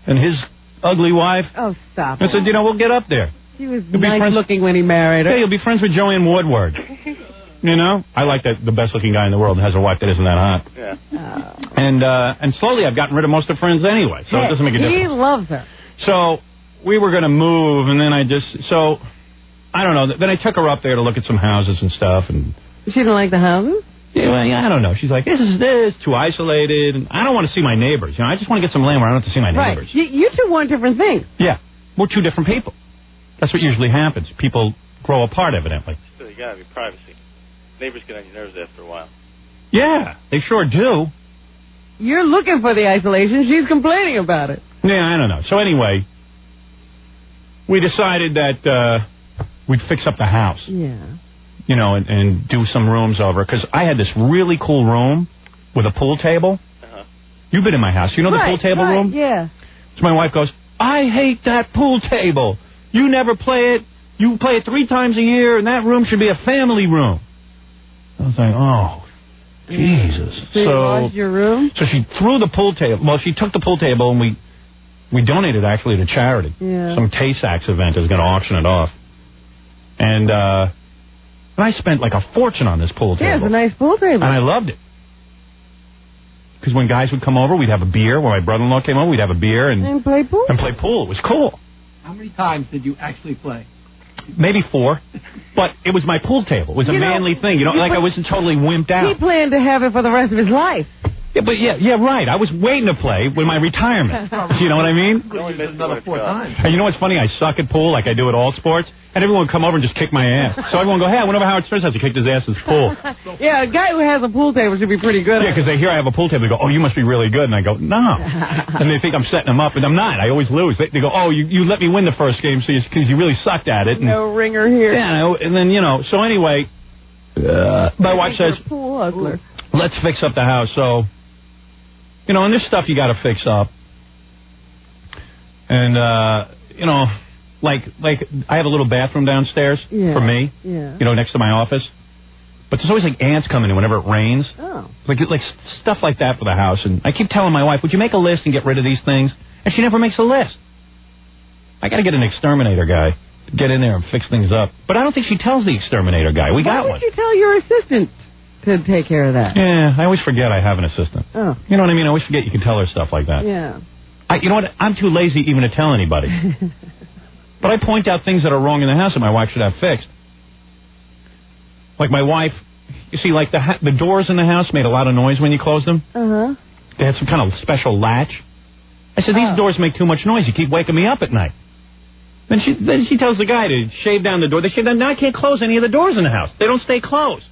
and his ugly wife. Oh, stop. I said, we'll get up there. He was nice looking when he married her. Hey, you'll be friends with Joanne Woodward. I like the best looking guy in the world and has a wife that isn't that hot. Yeah. And slowly I've gotten rid of most of her friends anyway, so it doesn't make a difference. He loves her. So we were going to move, and then I don't know. Then I took her up there to look at some houses and stuff, and she didn't like the houses? Yeah, I don't know. She's like, this is too isolated, and I don't want to see my neighbors. I just want to get some land where I don't have to see my neighbors. Right. You two want different things. Yeah. We're two different people. That's what usually happens. People grow apart, evidently. Still, you gotta be privacy. Neighbors get on your nerves after a while. Yeah, they sure do. You're looking for the isolation. She's complaining about it. Yeah, I don't know. So anyway, we decided that we'd fix up the house. Yeah. And do some rooms over. Because I had this really cool room with a pool table. You've been in my house. The pool table room? Yeah. So my wife goes, I hate that pool table. You never play it. You play it 3 times a year, and that room should be a family room. I was like, oh, Jesus. So you lost your room? So she threw the pool table. Well, she took the pool table, and we donated it actually to charity. Yeah. Some Tay-Sachs event is going to auction it off. And I spent like a fortune on this pool table. Yeah, it's a nice pool table. And I loved it. Because when guys would come over, we'd have a beer. When my brother-in-law came over, we'd have a beer. And play pool? And play pool. It was cool. How many times did you actually play? Maybe 4. But it was my pool table. It was a manly thing. I wasn't totally wimped out. He planned to have it for the rest of his life. Yeah, right. I was waiting to play with my retirement. You know what I mean? Another 4 times. And you know what's funny? I suck at pool like I do at all sports. And everyone would come over and just kick my ass. So everyone would go, hey, I went over to Howard Stern's house. He kicked his ass in his pool. Yeah, a guy who has a pool table should be pretty good. Yeah, because they hear I have a pool table. They go, oh, you must be really good. And I go, no. And they think I'm setting them up. And I'm not. I always lose. They go, oh, you let me win the first game because you really sucked at it. And, no ringer here. Yeah, and then, so anyway, my wife says, pool hustler. Let's fix up the house. So, and there's stuff you got to fix up. And, like I have a little bathroom downstairs for me, next to my office. But there's always like ants coming in whenever it rains. Oh. Like stuff like that for the house. And I keep telling my wife, would you make a list and get rid of these things? And she never makes a list. I got to get an exterminator guy to get in there and fix things up. But I don't think she tells the exterminator guy. We got one. Why would you tell your assistant to take care of that? Yeah, I always forget I have an assistant. Oh. You know what I mean? I always forget you can tell her stuff like that. Yeah. You know what? I'm too lazy even to tell anybody. But I point out things that are wrong in the house that my wife should have fixed. Like my wife, you see, like the doors in the house made a lot of noise when you closed them. They had some kind of special latch. I said, these doors make too much noise. You keep waking me up at night. Then she tells the guy to shave down the door. They shave down. Now I can't close any of the doors in the house. They don't stay closed.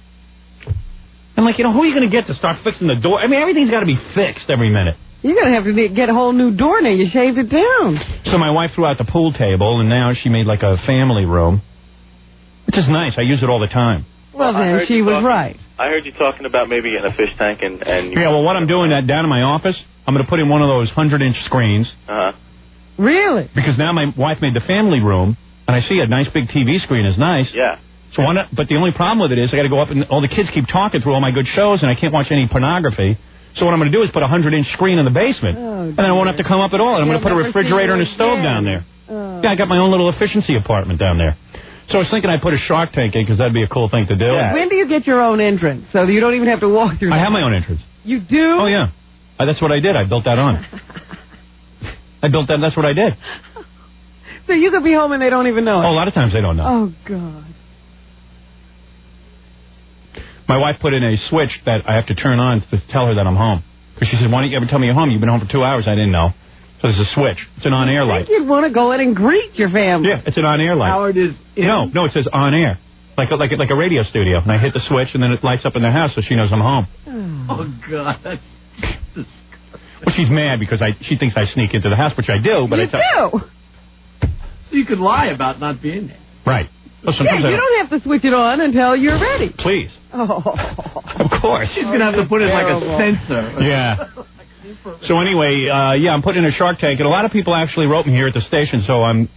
I'm like, who are you going to get to start fixing the door? I mean, everything's got to be fixed every minute. You're going to have to get a whole new door now. You shaved it down. So my wife threw out the pool table, and now she made like a family room, which is nice. I use it all the time. Well, then she was right. I heard you talking about maybe getting a fish tank and yeah, well, what I'm doing down in my office, I'm going to put in one of those 100-inch screens. Really? Because now my wife made the family room, and I see a nice big TV screen is nice. Yeah. So but the only problem with it is I got to go up, and all the kids keep talking through all my good shows, and I can't watch any pornography. So what I'm going to do is put a 100-inch screen in the basement, and then I won't have to come up at all. And I'm going to put a refrigerator and a stove down there. Yeah, I got my own little efficiency apartment down there. So I was thinking I'd put a Shark Tank in because that'd be a cool thing to do. Yeah. When do you get your own entrance so that you don't even have to walk through? I have my own entrance. You do? Oh, yeah. That's what I did. I built that on. I built that. That's what I did. So you could be home and they don't even know it. Oh, a lot of times they don't know. Oh, God. My wife put in a switch that I have to turn on to tell her that I'm home. Because she said, why don't you ever tell me you're home? You've been home for 2 hours. I didn't know. So there's a switch. It's an on-air light. I think you'd want to go in and greet your family. Yeah, it's an on-air light. Howard is in. No, it says on-air. Like a radio studio. And I hit the switch, and then it lights up in the house so she knows I'm home. Oh, God. That's disgusting. Well, she's mad because she thinks I sneak into the house, which I do. But you do? So you could lie about not being there. Right. Well, yeah, you don't have to switch it on until you're ready. Please. Oh. Of course. She's going to have to put in like a sensor. Yeah. So anyway, I'm putting in a Shark Tank, and a lot of people actually wrote me here at the station, so I'm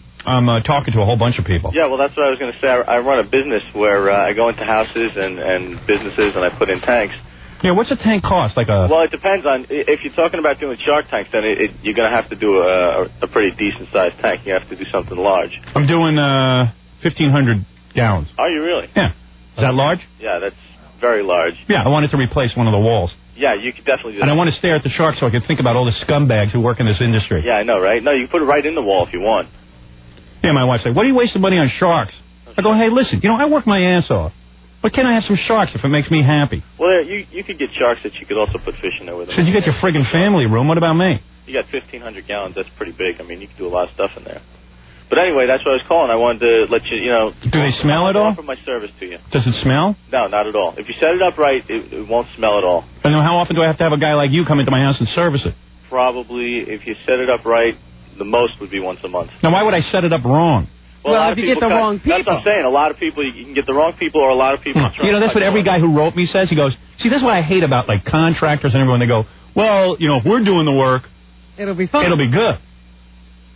talking to a whole bunch of people. Yeah, well, that's what I was going to say. I run a business where I go into houses and businesses, and I put in tanks. Yeah, what's a tank cost? Well, it depends on if you're talking about doing Shark Tanks. Then you're going to have to do a pretty decent sized tank. You have to do something large. I'm doing 1,500 gallons. Are you really? Yeah. Is that large? Yeah, that's very large. Yeah, I wanted to replace one of the walls. Yeah, you could definitely do that. And I want to stare at the sharks so I can think about all the scumbags who work in this industry. Yeah, I know, right? No, you can put it right in the wall if you want. Yeah, my wife said, what are you wasting money on sharks? I go, hey, listen, I work my ass off. But can I have some sharks if it makes me happy? Well, you could get sharks that you could also put fish in there with them. Said you got your friggin' family room. What about me? You got 1,500 gallons. That's pretty big. I mean, you can do a lot of stuff in there. But anyway, that's what I was calling. I wanted to let you, Do they smell at all? Offer my service to you. Does it smell? No, not at all. If you set it up right, it won't smell at all. And then how often do I have to have a guy like you come into my house and service it? Probably, if you set it up right, the most would be once a month. Now, why would I set it up wrong? Well, if you get the wrong people. That's what I'm saying. A lot of people, you can get the wrong people, or a lot of people. That's what every guy who wrote me says. He goes, see, that's what I hate about like contractors and everyone. They go, well, if we're doing the work, it'll be fun. It'll be good.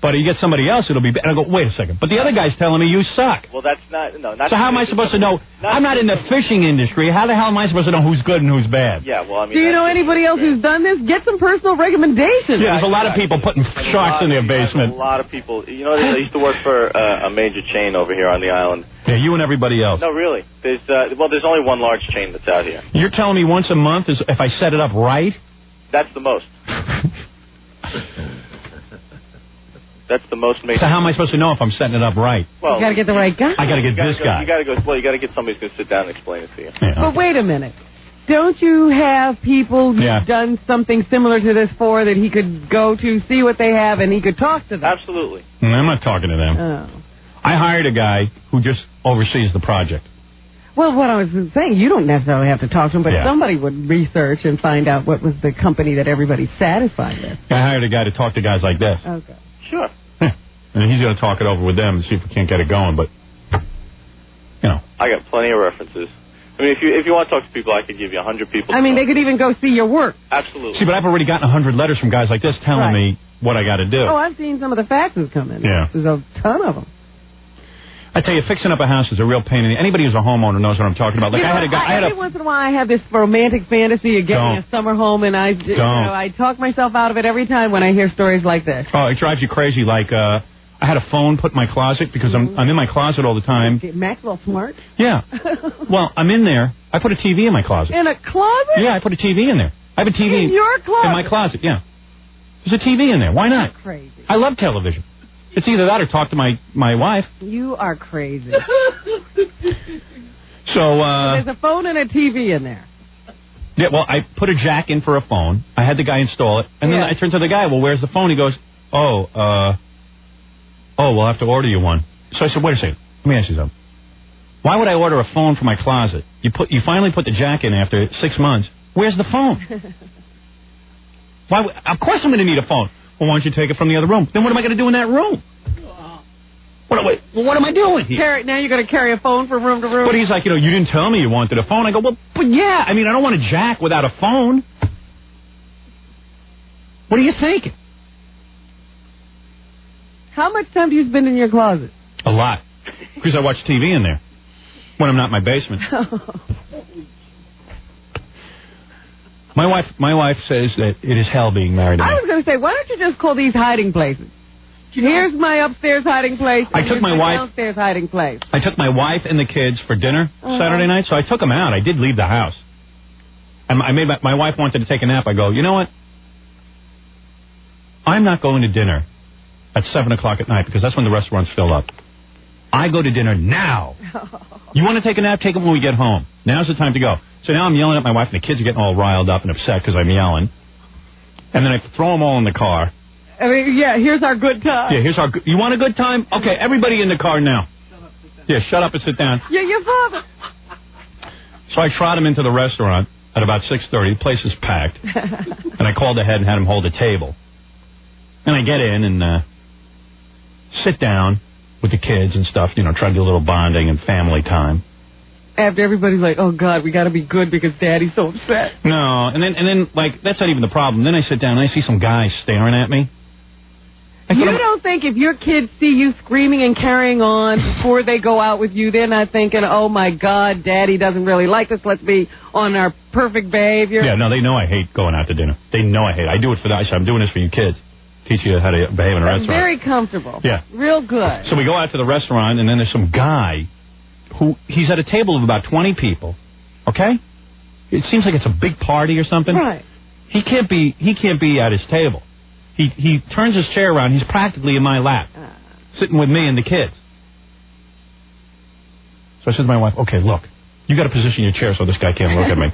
But you get somebody else, it'll be bad. And I go, wait a second. But the other guy's telling me you suck. Well, that's not. So how am I supposed to know? I'm not in the fishing industry. How the hell am I supposed to know who's good and who's bad? Yeah, well, I mean. Do you know anybody else who's done this? Get some personal recommendations. Yeah, there's a lot of people putting sharks in their basement. A lot of people. I used to work for a major chain over here on the island. Yeah, you and everybody else. No, really. There's only one large chain that's out here. You're telling me once a month is if I set it up right? That's the most. That's the most major. So how am I supposed to know if I'm setting it up right? Well, you got to get the right guy. I got to get this guy. You got to get somebody who's going to sit down and explain it to you. Yeah. But wait a minute. Don't you have people who've done something similar to this for that he could go to, see what they have, and he could talk to them? Absolutely. I'm not talking to them. Oh. I hired a guy who just oversees the project. Well, what I was saying, you don't necessarily have to talk to him, but somebody would research and find out what was the company that everybody's satisfied with. I hired a guy to talk to guys like this. Okay. Sure. And he's going to talk it over with them and see if we can't get it going, but, I got plenty of references. I mean, if you want to talk to people, I could give you 100 people. I mean, they could even go see your work. Absolutely. See, but I've already gotten 100 letters from guys like this telling me what I got to do. Oh, I've seen some of the faxes come in. Yeah. There's a ton of them. I tell you, fixing up a house is a real pain. Anybody who's a homeowner knows what I'm talking about. Like, every once in a while, I have this romantic fantasy of getting a summer home, and I talk myself out of it every time when I hear stories like this. Oh, it drives you crazy. Like, I had a phone put in my closet because I'm in my closet all the time. Maxwell Smart? Yeah. Well, I'm in there. I put a TV in my closet. In a closet? Yeah, I put a TV in there. I have a TV in your closet? In my closet, yeah. There's a TV in there. Why not? You're crazy. I love television. It's either that or talk to my wife. You are crazy. So there's a phone and a TV in there. Yeah, well, I put a jack in for a phone. I had the guy install it, and then I turned to the guy. Well, where's the phone? He goes, we'll have to order you one. So I said, wait a second. Let me ask you something. Why would I order a phone for my closet? You finally put the jack in after 6 months. Where's the phone? Of course I'm going to need a phone. Well, why don't you take it from the other room? Then what am I going to do in that room? What am I doing here? Now you're going to carry a phone from room to room? But he's like, you didn't tell me you wanted a phone. I go, well, but yeah. I mean, I don't want a jack without a phone. What are you thinking? How much time do you spend in your closet? A lot. Because I watch TV in there when I'm not in my basement. My wife says that it is hell being married to me. I was going to say, why don't you just call these hiding places? Here's my upstairs hiding place. I took my wife downstairs hiding place. I took my wife and the kids for dinner Saturday night, so I took them out. I did leave the house. And my wife wanted to take a nap. I go, you know what? I'm not going to dinner at 7 o'clock at night because that's when the restaurants fill up. I go to dinner now. You want to take a nap? Take it when we get home. Now's the time to go. So now I'm yelling at my wife, and the kids are getting all riled up and upset because I'm yelling. And then I throw them all in the car. I mean, here's our good time. Yeah, you want a good time? Okay, everybody in the car now. Shut up and sit down. Yeah, your father. So I trot him into the restaurant at about 6:30. The place is packed. And I called ahead and had him hold a table. And I get in and sit down with the kids and stuff, try to do a little bonding and family time. After everybody's like, oh, God, we got to be good because Daddy's so upset. No, and then that's not even the problem. Then I sit down and I see some guys staring at me. You don't think if your kids see you screaming and carrying on before they go out with you, they're not thinking, oh, my God, Daddy doesn't really like us. Let's be on our perfect behavior. Yeah, no, they know I hate going out to dinner. They know I hate it. I do it for that. I'm doing this for you kids. Teach you how to behave in a restaurant. Very comfortable. Yeah. Real good. So we go out to the restaurant, and then there's some guy he's at a table of about 20 people. Okay? It seems like it's a big party or something. Right. He can't be at his table. He turns his chair around. He's practically in my lap, sitting with me and the kids. So I said to my wife, okay, look, you got to position your chair so this guy can't look at me.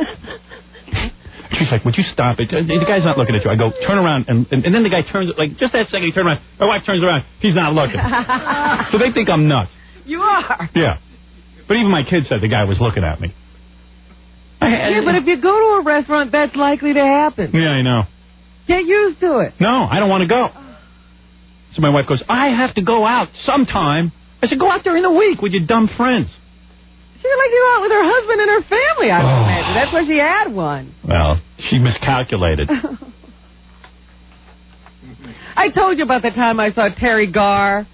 She's like, would you stop it? The guy's not looking at you. I go, turn around, and then the guy turns, just that second he turned around. My wife turns around. He's not looking. So they think I'm nuts. You are. Yeah. But even my kids said the guy was looking at me. Yeah, but if you go to a restaurant, that's likely to happen. Yeah, I know. Get used to it. No, I don't want to go. So my wife goes, I have to go out sometime. I said, go out during the week with your dumb friends. She would like to go out with her husband and her family, I would imagine. That's why she had one. Well, she miscalculated. I told you about the time I saw Terry Garr.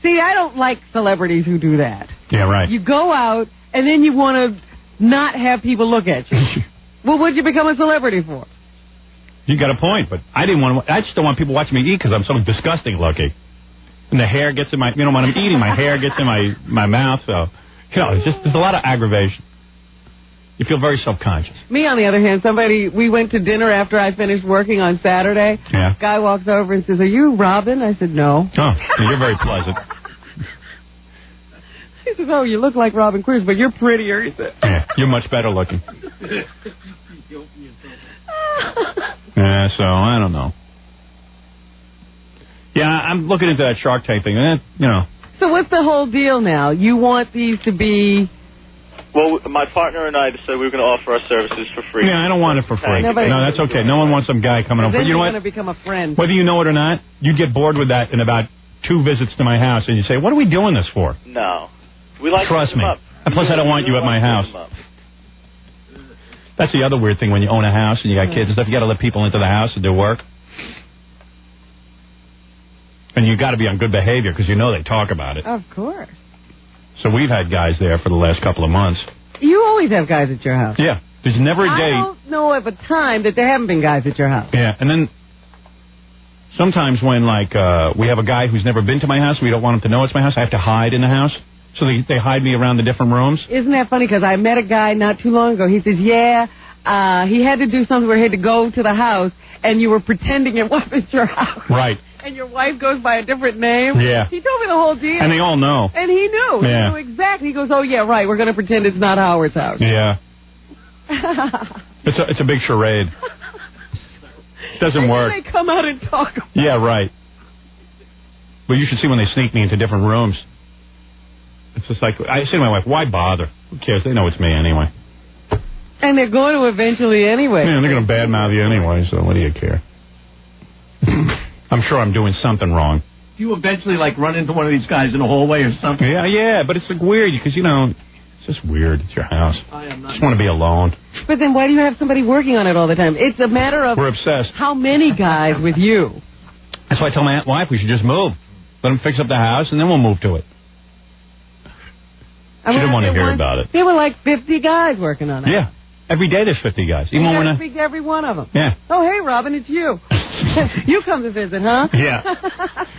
See, I don't like celebrities who do that. Yeah, right. You go out, and then you want to not have people look at you. Well, what'd you become a celebrity for? You got a point, but I just don't want people watching me eat because I'm so disgusting looking. And the hair gets in my, when I'm eating, my hair gets in my mouth, so, it's just, there's a lot of aggravation. You feel very self-conscious. Me, on the other hand, we went to dinner after I finished working on Saturday. Yeah. Guy walks over and says, are you Robin? I said, no. Oh, you're very pleasant. He says, oh, you look like Robin Cruz, but you're prettier, he said. Yeah, you're much better looking. Yeah, so, I don't know. Yeah, I'm looking into that Shark Tank thing, So what's the whole deal now? You want these to be... Well, my partner and I decided we were going to offer our services for free. Yeah, I don't want it for free. No, that's okay. No one wants some guy coming over. Then You know you're what? going to become a friend. Whether you know it or not, you'd get bored with that in about 2 visits to my house, and you say, what are we doing this for? No. We like Trust me. Up. And plus, I don't want you at my house. That's the other weird thing when you own a house and you got kids and stuff. You got to let people into the house to do work. And you got to be on good behavior because they talk about it. Of course. So we've had guys there for the last couple of months. You always have guys at your house. Yeah. There's never a day. I don't know of a time that there haven't been guys at your house. Yeah. And then sometimes when, we have a guy who's never been to my house, we don't want him to know it's my house, I have to hide in the house. So they hide me around the different rooms. Isn't that funny? Because I met a guy not too long ago. He says, he had to do something where he had to go to the house, and you were pretending it wasn't your house. Right. And your wife goes by a different name? Yeah. He told me the whole deal. And they all know. And he knew. Yeah. He knew exactly. He goes, oh, yeah, right. We're going to pretend it's not Howard's house. Yeah. It's a big charade. Doesn't work. They come out and talk. Yeah, right. But you should see when they sneak me into different rooms. It's just like, I say to my wife, why bother? Who cares? They know it's me anyway. And they're going to eventually anyway. Yeah, they're going to badmouth you anyway, so what do you care? I'm sure I'm doing something wrong. You eventually, like, run into one of these guys in a hallway or something? Yeah, but it's like weird because, you know, it's just weird. It's your house. I just want to be alone. But then why do you have somebody working on it all the time? It's a matter of... We're obsessed. How many guys with you? That's why I tell my wife we should just move. Let them fix up the house, and then we'll move to it. She didn't want to hear about it. There were like 50 guys working on it. Yeah. Every day there's 50 guys. You got to speak to every one of them. Yeah. Oh, hey, Robin, it's you. You come to visit, huh? Yeah.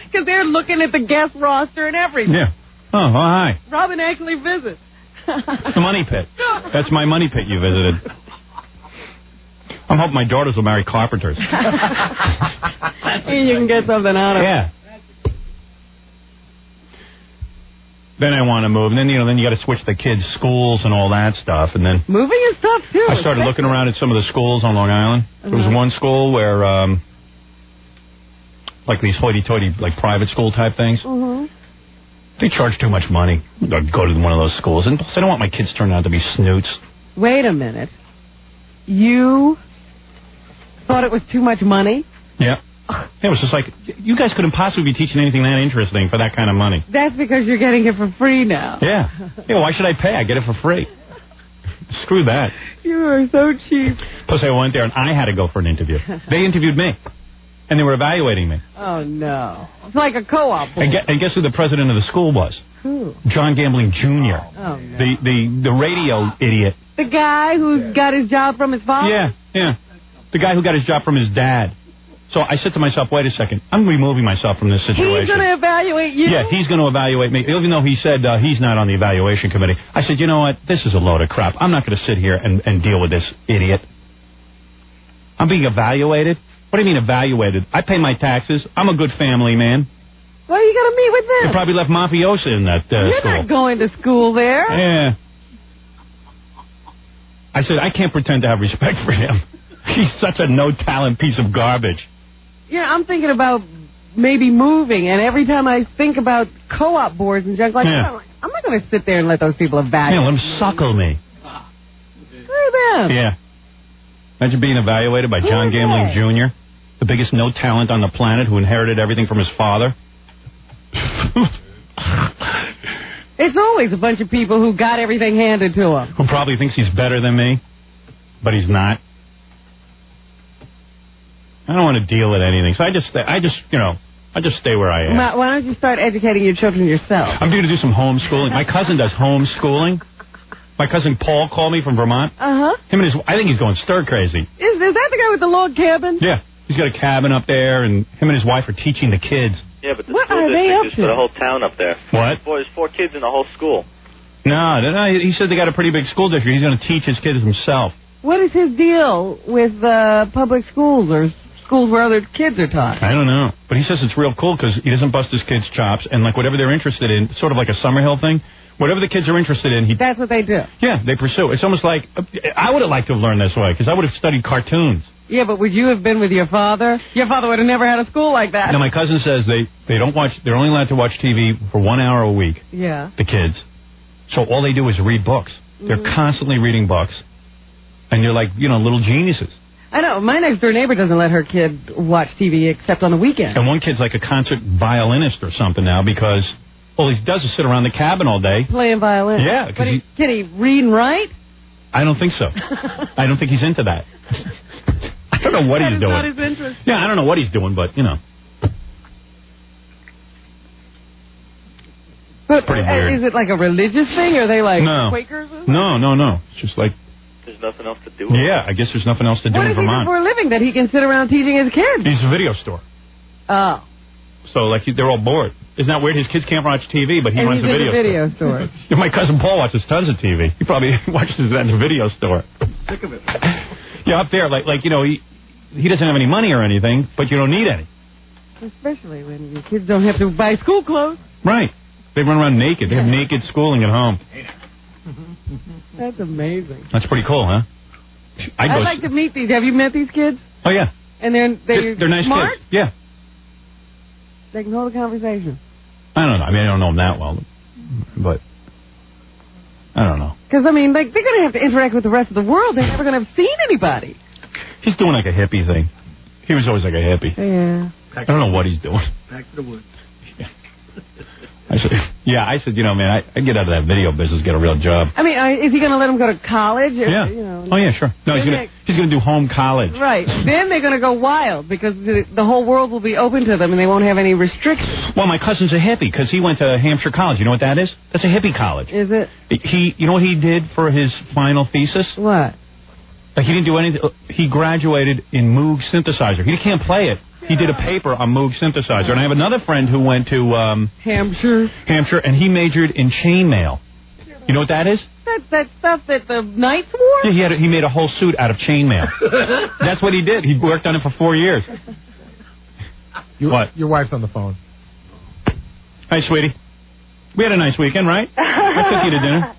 Because they're looking at the guest roster and everything. Yeah. Oh, hi. Robin actually visits. It's the money pit. That's my money pit you visited. I'm hoping my daughters will marry carpenters. You can get something out of it. Yeah. Then I want to move, and then then you got to switch the kids' schools and all that stuff, and then moving is tough too. I started looking around at some of the schools on Long Island. There was one school where, like these hoity-toity, like private school type things. They charge too much money to go to one of those schools, and plus I don't want my kids turning out to be snoots. Wait a minute, you thought it was too much money? Yeah. It was just like, you guys couldn't possibly be teaching anything that interesting for that kind of money. That's because you're getting it for free now. Yeah. Why should I pay? I get it for free. Screw that. You are so cheap. Plus, I went there and I had to go for an interview. They interviewed me. And they were evaluating me. Oh, no. It's like a co-op. And guess who the president of the school was? Who? John Gambling Jr. Oh, no. The radio idiot. The guy who got his job from his father? Yeah. The guy who got his job from his dad. So I said to myself, wait a second, I'm removing myself from this situation. He's going to evaluate you? Yeah, he's going to evaluate me, even though he said he's not on the evaluation committee. I said, you know what, this is a load of crap. I'm not going to sit here and deal with this idiot. I'm being evaluated? What do you mean evaluated? I pay my taxes. I'm a good family man. Well, you got to meet with them. They probably left mafiosa in that You're school. You're not going to school there. Yeah. I said, I can't pretend to have respect for him. He's such a no-talent piece of garbage. Yeah, I'm thinking about maybe moving, and every time I think about co-op boards and junk like that, I'm not going to sit there and let those people evaluate. Yeah, let them suckle me. Screw them. Yeah. Imagine being evaluated by John Gambling Jr., the biggest no-talent on the planet who inherited everything from his father. It's always a bunch of people who got everything handed to them. Who probably thinks he's better than me, but he's not. I don't want to deal with anything, so I just stay where I am. Why don't you start educating your children yourself? I'm going to do some homeschooling. My cousin does homeschooling. My cousin Paul called me from Vermont. Him and I think he's going stir crazy. Is that the guy with the log cabin? Yeah, he's got a cabin up there, and him and his wife are teaching the kids. Yeah, but the what school are they up district to? Just put a whole town up there. What? There's 4 kids in the whole school. No, he said they got a pretty big school district. He's going to teach his kids himself. What is his deal with public schools or schools where other kids are taught? I don't know. But he says it's real cool because he doesn't bust his kids' chops, and like whatever they're interested in, sort of like a Summerhill thing, whatever the kids are interested in, that's what they do. Yeah, they pursue. It's almost like, I would have liked to have learned this way because I would have studied cartoons. Yeah, but would you have been with your father? Your father would have never had a school like that. Now, my cousin says they don't watch, they're only allowed to watch TV for 1 hour a week. Yeah. The kids. So all they do is read books. They're constantly reading books. And they're like, little geniuses. I know. My next-door neighbor doesn't let her kid watch TV except on the weekend. And one kid's like a concert violinist or something now because all he does is sit around the cabin all day. Playing violin. Yeah. But can he read and write? I don't think so. I don't think he's into that. I don't know what he's doing. That is not his interest. Yeah, I don't know what he's doing, but, But pretty weird. Is it like a religious thing? Are they like Quakers or something? No. It's just like... There's nothing else to do. Yeah, I guess there's nothing else to do in Vermont. What does he do for a living that he can sit around teaching his kids? He's a video store. Oh. So, like, they're all bored. Isn't that weird? His kids can't watch TV, but he runs a video store. My cousin Paul watches tons of TV. He probably watches that in the video store. Sick of it. Yeah, up there, he doesn't have any money or anything, but you don't need any. Especially when your kids don't have to buy school clothes. Right. They run around naked. They have naked schooling at home. That's amazing. That's pretty cool, huh? I'd like to meet these. Have you met these kids? Oh, yeah. And they're nice smart? kids. Yeah. They can hold a conversation. I don't know. I mean, I don't know them that well, but I don't know. Because, I mean, like, they're going to have to interact with the rest of the world. They're never going to have seen anybody. He's doing like a hippie thing. He was always like a hippie. Yeah. I don't know what he's doing. Back to the woods. I said, you know, man, I get out of that video business, get a real job. I mean, is he going to let them go to college? Or, Yeah. You know, oh, yeah, sure. No, he's gonna do home college. Right. Then they're going to go wild because the whole world will be open to them and they won't have any restrictions. Well, my cousin's a hippie because he went to Hampshire College. You know what that is? That's a hippie college. Is it? You know what he did for his final thesis? What? Like, he didn't do anything. He graduated in Moog synthesizer. He can't play it. He did a paper on Moog synthesizer. And I have another friend who went to Hampshire, and he majored in chainmail. You know what that is? That stuff that the Knights wore? Yeah, he made a whole suit out of chainmail. That's what he did. He worked on it for 4 years. What? Your wife's on the phone. Hi, sweetie. We had a nice weekend, right? I took you to dinner.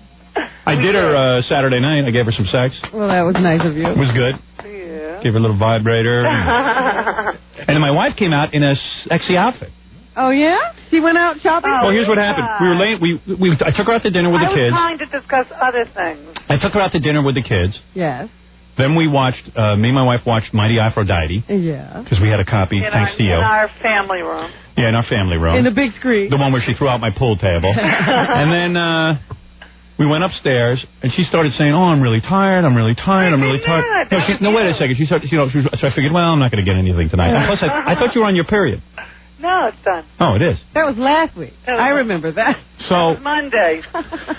I did her Saturday night. I gave her some sex. Well, that was nice of you. It was good. Yeah. Gave her a little vibrator. And then my wife came out in a sexy outfit. Oh, yeah? She went out shopping? Well, here's what happened. We were late. I took her out to dinner with the kids. I was trying to discuss other things. I took her out to dinner with the kids. Yes. Then we watched, me and my wife watched Mighty Aphrodite. Yeah. Because we had a copy, thanks to you. In our family room. Yeah, in our family room. In the big screen. The one where she threw out my pool table. And then we went upstairs, and she started saying, "Oh, I'm really tired. I'm really tired. I'm really tired." No, wait a second. She started, so I figured, well, I'm not going to get anything tonight. And plus, I thought you were on your period. No, it's done. Oh, it is. That was last week. I remember that. So Monday.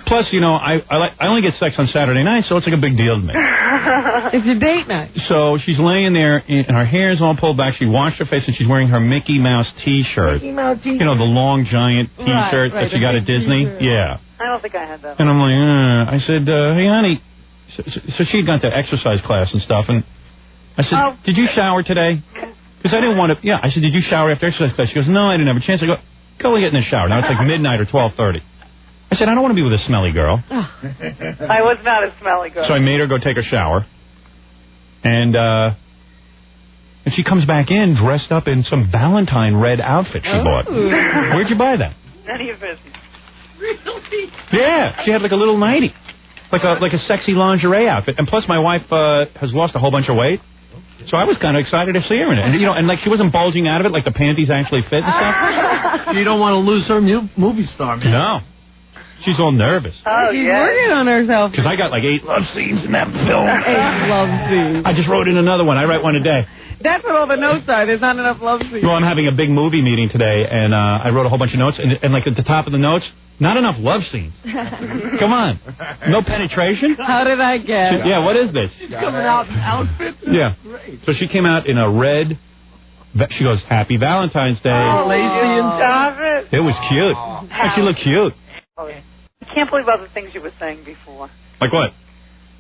Plus, I only get sex on Saturday night, so it's like a big deal to me. It's your date night. So she's laying there, and her hair's all pulled back. She washed her face, and she's wearing her Mickey Mouse T-shirt. Mickey Mouse T-shirt. You know, the long, giant T-shirt that she got at Disney? T-shirt. Yeah. I don't think I had that. And I'm like, I said, hey, honey. So she'd gone to exercise class and stuff, and I said, did you shower today? Because I didn't want to, I said, did you shower after exercise class? She goes, no, I didn't have a chance. I go and get in the shower. Now it's like midnight or 12:30. I said, I don't want to be with a smelly girl. I was not a smelly girl. So I made her go take a shower. And she comes back in dressed up in some Valentine red outfit she bought. Where'd you buy that? None of your business. Really? Yeah, she had like a little nightie. Like a sexy lingerie outfit. And plus my wife has lost a whole bunch of weight. So I was kind of excited to see her in it. And like she wasn't bulging out of it, like the panties actually fit and stuff. You don't want to lose her movie star, man. No. She's all nervous. She's working on herself. Because I got like 8 love scenes in that film. 8 love scenes. I just wrote in another one. I write one a day. That's what all the notes are. There's not enough love scenes. Well, I'm having a big movie meeting today, and I wrote a whole bunch of notes. And like at the top of the notes, not enough love scenes. Come on. No penetration? How did I guess? Yeah, what is this? She's coming out in outfits. Yeah. Great. So she came out in a red... She goes, Happy Valentine's Day. Oh, lazy and stop it. It was cute. She looked cute. I can't believe all the things you were saying before. Like what?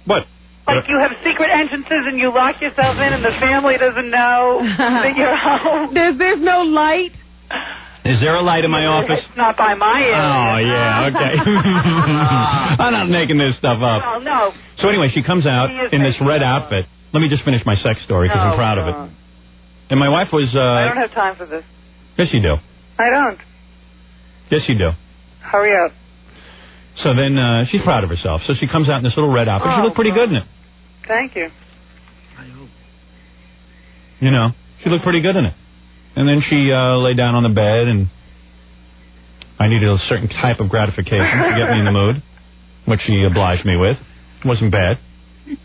What? Like you have secret entrances and you lock yourself in and the family doesn't know that you're home. There's no light. Is there a light in my office? It's not by my area. Oh, yeah, okay. I'm not making this stuff up. Oh, no. So anyway, she comes out in this red outfit. Let me just finish my sex story because I'm proud of it. And my wife was... I don't have time for this. Yes, you do. I don't. Yes, you do. Hurry up. So then she's proud of herself. So she comes out in this little red outfit. She looked pretty good in it. Thank you. You know, she looked pretty good in it. And then she lay down on the bed, and I needed a certain type of gratification to get me in the mood, which she obliged me with. It wasn't bad. A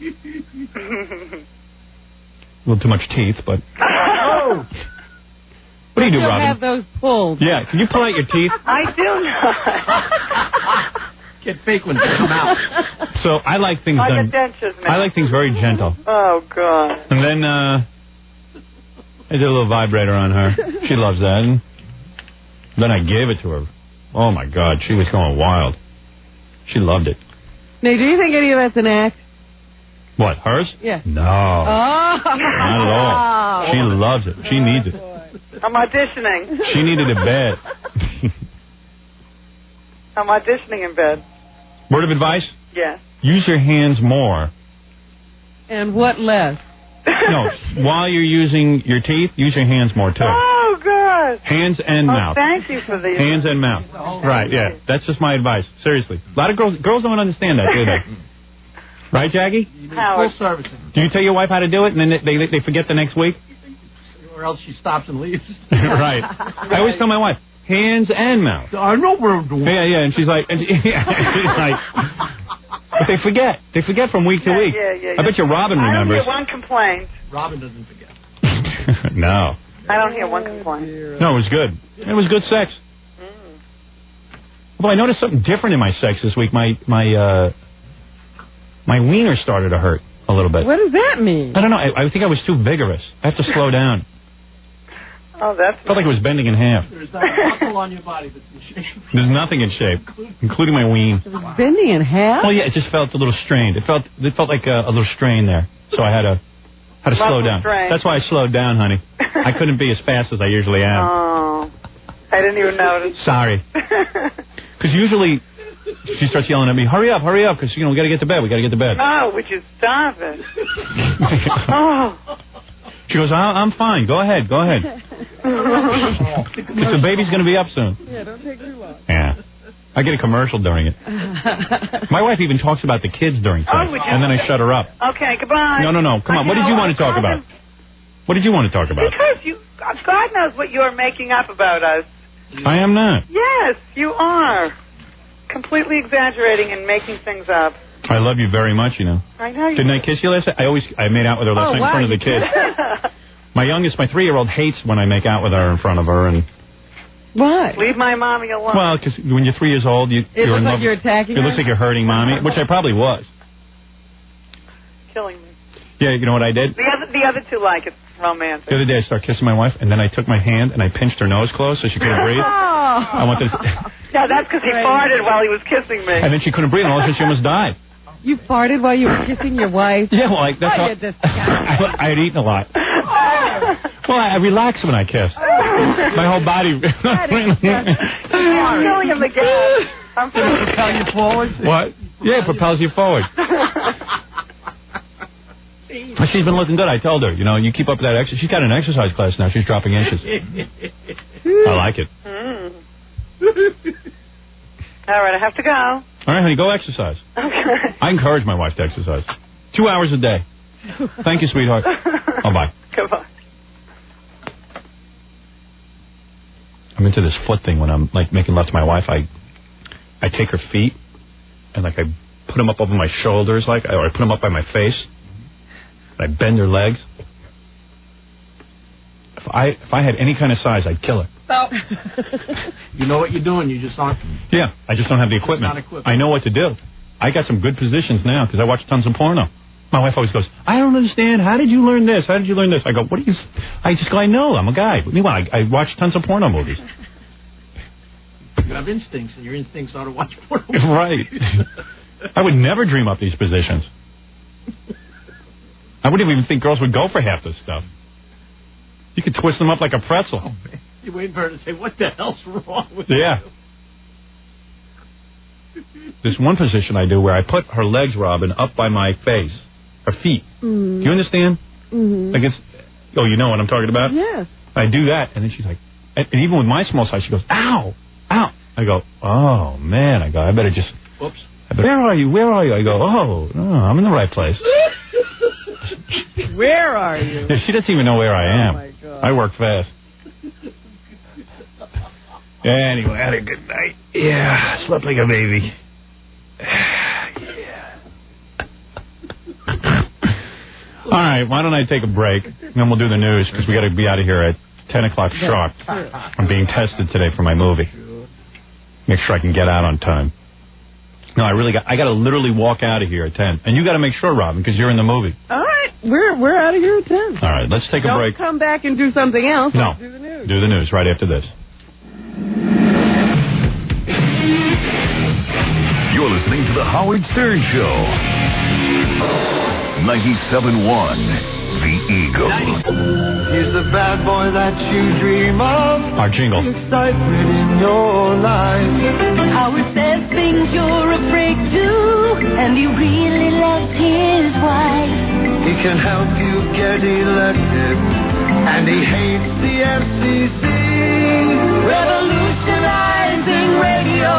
little too much teeth, but... Oh! What do you do, Robin? Robin? Have those pulled. Yeah, can you pull out your teeth? I do not. Get fake ones to come out. So I like things Like done... a dentures, man. I like things very gentle. Oh, God. And then I did a little vibrator on her. She loves that. And then I gave it to her. Oh, my God. She was going wild. She loved it. Now, do you think any of that's an act? What, hers? Yeah. No. Oh. Not at all. She loves it. She needs it. I'm auditioning. She needed a bed. I'm auditioning in bed. Word of advice? Yes. Use your hands more. And what less? No, while you're using your teeth, use your hands more, too. Oh, good. Hands and mouth. Thank you for these. Hands and mouth. Right, yeah. That's just my advice. Seriously. A lot of girls don't understand that, do they? Right, Jackie? Howard. Full servicing. Do you tell your wife how to do it, and then they forget the next week? Or else she stops and leaves. Right. I always tell my wife, hands and mouth. I know what I'm doing. Yeah, and she's like, but they forget. They forget from week to week. Yeah. I bet you Robin I don't remembers. hear one complaint. Robin doesn't forget. No. I don't hear one complaint. No, it was good. It was good sex. Well, I noticed something different in my sex this week. My wiener started to hurt a little bit. What does that mean? I don't know. I think I was too vigorous. I have to slow down. Oh, that's... Felt like it was bending in half. There's that muscle on your body that's in shape. There's nothing in shape, including my ween. It was bending in half? Well, yeah, it just felt a little strained. It felt like a little strain there. So I had to slow down. Strain. That's why I slowed down, honey. I couldn't be as fast as I usually am. Oh, I didn't even notice. Sorry. Because usually she starts yelling at me, hurry up, because, we got to get to bed. We got to get to bed. Oh, would you stop it? Oh. She goes, I'm fine. Go ahead. Because the baby's going to be up soon. Yeah, don't take too long. Yeah. I get a commercial during it. My wife even talks about the kids during sex, and then I shut her up. Okay, goodbye. No. Come on. What did you want to talk about? What did you want to talk about? Because God knows what you're making up about us. I am not. Yes, you are. Completely exaggerating and making things up. I love you very much, I know you Didn't I kiss you last night? I made out with her last night in front of the kids. My 3-year-old, hates when I make out with her in front of her. And why? Leave my mommy alone. Well, because when you're 3 years old, it looks like you're attacking her? It looks like you're hurting mommy, which I probably was. Killing me. Yeah, you know what I did? The other two like it. Romantic. The other day I started kissing my wife, and then I took my hand and I pinched her nose closed so she couldn't breathe. I wanted to... Yeah, that's because he farted while he was kissing me. And then she couldn't breathe, and all of a sudden she almost died. You farted while you were kissing your wife? Yeah, well, that's how... I had eaten a lot. Well, I relax when I kiss. My whole body... I'm feeling him again. I'm feeling propel you forward? What? Yeah, it propels you forward. But she's been looking good. I told her, you keep up that exercise. She's got an exercise class now. She's dropping inches. I like it. All right, I have to go. All right, honey, go exercise. Okay. I encourage my wife to exercise. 2 hours a day. Thank you, sweetheart. Bye. Goodbye. I'm into this foot thing when I'm making love to my wife. I take her feet and I put them up over my shoulders or I put them up by my face. I bend her legs. If I had any kind of size, I'd kill her. Stop. You know what you're doing. You just aren't. Yeah, I just don't have the equipment. I know what to do. I got some good positions now because I watch tons of porno. My wife always goes, I don't understand. How did you learn this? How did you learn this? I go, what do you... I just go, I know. I'm a guy. Meanwhile, I watch tons of porno movies. You have instincts, and your instincts are to watch porno. Right. I would never dream up these positions. I wouldn't even think girls would go for half this stuff. You could twist them up like a pretzel. Oh, man. You're waiting for her to say, what the hell's wrong with you? Yeah. There's one position I do where I put her legs, Robin, up by my face. Her feet. Mm. Do you understand? Mm-hmm. You know what I'm talking about? Yes. I do that, and then she's like, and even with my small size, she goes, ow, ow. I go, oh, man. I better just... Whoops. Where are you? I go, oh, I'm in the right place. Where are you? Yeah, she doesn't even know where I am. Oh, my God. I work fast. Anyway, I had a good night. Yeah, slept like a baby. Yeah. All right, why don't I take a break, and then we'll do the news, because we got to be out of here at 10 o'clock sharp. I'm being tested today for my movie. Make sure I can get out on time. No, I got to literally walk out of here at 10. And you got to make sure, Robin, because you're in the movie. All right, we're out of here at 10. All right, let's take a break. Don't come back and do something else. No, do the news. Do the news right after this. You're listening to The Howard Stern Show. 97.1 the Eagle. He's the bad boy that you dream of. Our jingle. Excitement in your life. Howard says things you're afraid to, and he really loves his wife. He can help you get elected, and he hates the FCC. Revolutionizing radio,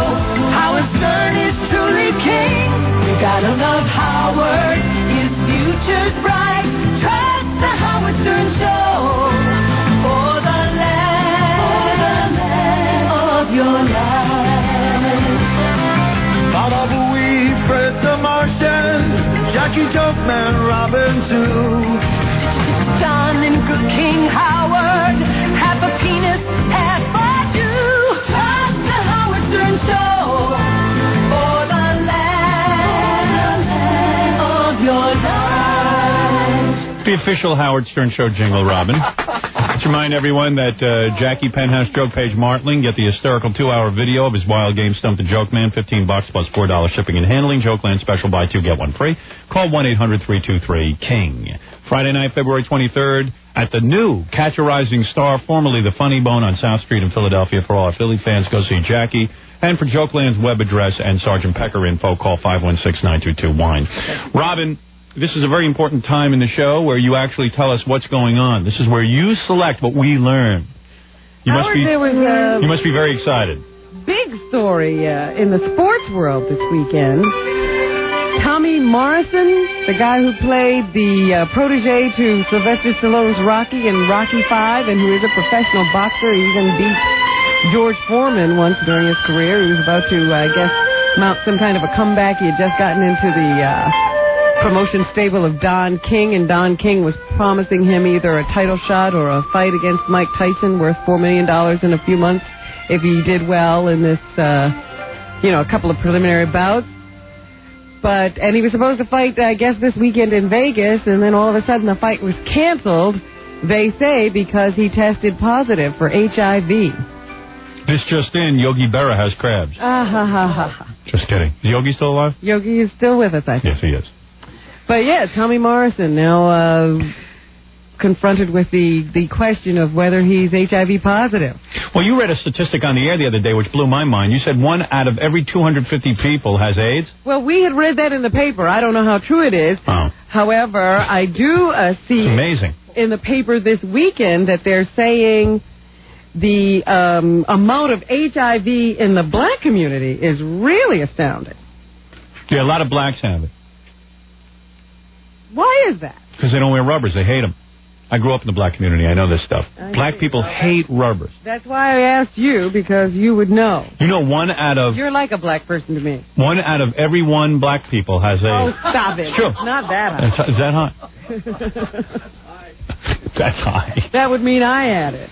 Howard Stern is truly king. You gotta love Howard, his future's bright. Trust the Howard Stern Show for the land of your life. Baba Booey, Fred the Martian, Jackie Jokeman, Robin too. John and Good King Howard have a penis at you. Trust the Howard Stern Show for the land of your life. The official Howard Stern Show jingle, Robin. Let's remind everyone that Jackie Penthouse, Joke Page Martling get the hysterical 2-hour video of his wild game Stump the Joke Man, $15 plus $4 shipping and handling. Jokeland special, buy 2 get 1 free. Call 1-800-323-KING. Friday night, February 23rd, at the new Catch a Rising Star, formerly the Funny Bone on South Street in Philadelphia. For all our Philly fans, go see Jackie. And for Jokeland's web address and Sergeant Pecker info, call 516-922-WINE. Robin, this is a very important time in the show where you actually tell us what's going on. This is where you select what we learn. You must be very excited. Big story in the sports world this weekend. Tommy Morrison, the guy who played the protege to Sylvester Stallone's Rocky in Rocky V, and who is a professional boxer. He even beat George Foreman once during his career. He was about to, I guess, mount some kind of a comeback. He had just gotten into the promotion stable of Don King, and Don King was promising him either a title shot or a fight against Mike Tyson worth $4 million in a few months if he did well in this, a couple of preliminary bouts. And he was supposed to fight, I guess, this weekend in Vegas, and then all of a sudden the fight was canceled, they say, because he tested positive for HIV. This just in, Yogi Berra has crabs. Just kidding. Is Yogi still alive? Yogi is still with us, I think. Yes, he is. But yeah, Tommy Morrison now confronted with the question of whether he's HIV positive. Well, you read a statistic on the air the other day which blew my mind. You said 1 out of every 250 people has AIDS? Well, we had read that in the paper. I don't know how true it is. Oh. However, I do see it's amazing. In the paper this weekend that they're saying the amount of HIV in the black community is really astounding. Yeah, a lot of blacks have it. Why is that? Because they don't wear rubbers. They hate them. I grew up in the black community. I know this stuff. Black people hate rubbers. That's why I asked you, because you would know. You know, 1 out of... You're like a black person to me. 1 out of every 1 black people has AIDS. Oh, stop it. It's true. It's not that high. Is that high? That's high. That would mean I had it.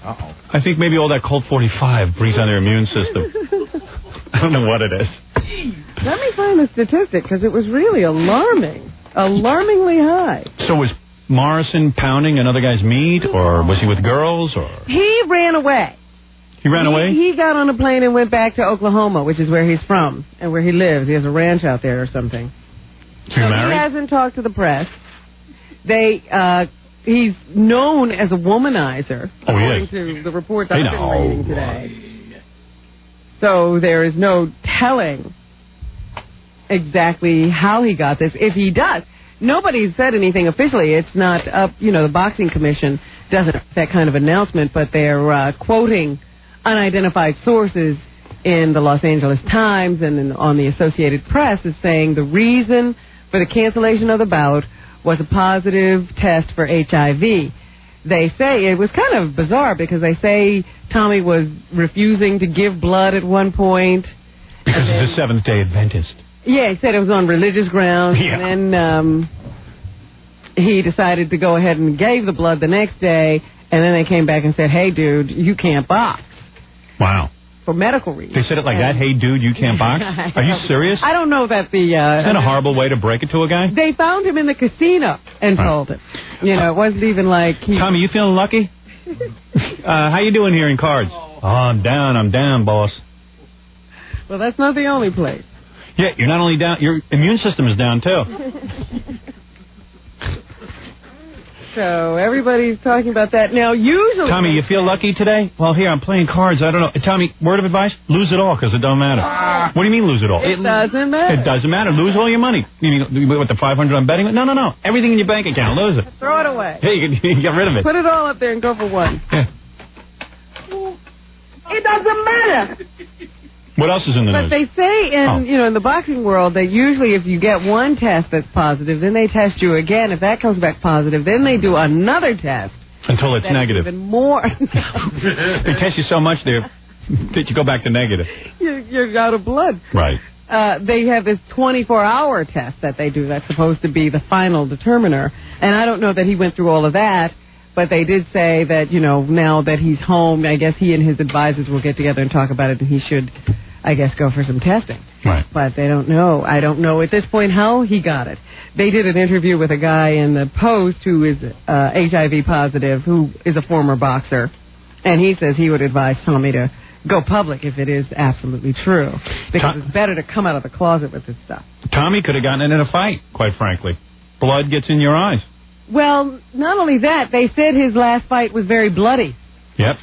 Uh-oh. I think maybe all that Colt 45 brings on their immune system. I don't know what it is. Let me find the statistic, because it was really alarming. Alarmingly high. So was Morrison pounding another guy's meat, or was he with girls, or? He ran away. He ran away? He got on a plane and went back to Oklahoma, which is where he's from and where he lives. He has a ranch out there or something. So married? He hasn't talked to the press. He's known as a womanizer, according to the reports I've been reading today. So there is no telling exactly how he got this, if he does. Nobody's said anything officially. It's not up, the Boxing Commission doesn't have that kind of announcement, but they're quoting unidentified sources in the Los Angeles Times and on the Associated Press is saying the reason for the cancellation of the bout was a positive test for HIV. They say it was kind of bizarre because they say Tommy was refusing to give blood at one point. Because he's a Seventh-day Adventist. Yeah, he said it was on religious grounds. Yeah. And then he decided to go ahead and gave the blood the next day. And then they came back and said, hey, dude, you can't box. Wow. For medical reasons. They said it like that? Hey, dude, you can't box? Are you serious? I don't know that the... Isn't that a horrible way to break it to a guy? They found him in the casino and told him. It wasn't even like... Tommy, you feeling lucky? How you doing here in cards? Oh, I'm down, boss. Well, that's not the only place. Yeah, you're not only down, your immune system is down, too. So everybody's talking about that. Now, usually... Tommy, you feel lucky today? Well, here, I'm playing cards. I don't know. Tommy, word of advice? Lose it all, because it don't matter. What do you mean lose it all? It doesn't matter. It doesn't matter. Lose all your money. You mean, what, the 500 I'm betting? No. Everything in your bank account. Lose it. Throw it away. Hey, you can get rid of it. Put it all up there and go for one. Yeah. It doesn't matter. What else is in the But news? they say in the boxing world that usually if you get one test that's positive, then they test you again. If that comes back positive, then they do another test. Until it's negative. Even more. They test you so much there that you go back to negative. You're out of blood. Right. They have this 24-hour test that they do that's supposed to be the final determiner. And I don't know that he went through all of that, but they did say that, now that he's home, I guess he and his advisors will get together and talk about it, and he should, I guess, go for some testing. Right. But they don't know. I don't know at this point how he got it. They did an interview with a guy in the Post who is HIV positive, who is a former boxer, and he says he would advise Tommy to go public if it is absolutely true, because it's better to come out of the closet with this stuff. Tommy could have gotten in a fight, quite frankly. Blood gets in your eyes. Well, not only that, they said his last fight was very bloody. Yep.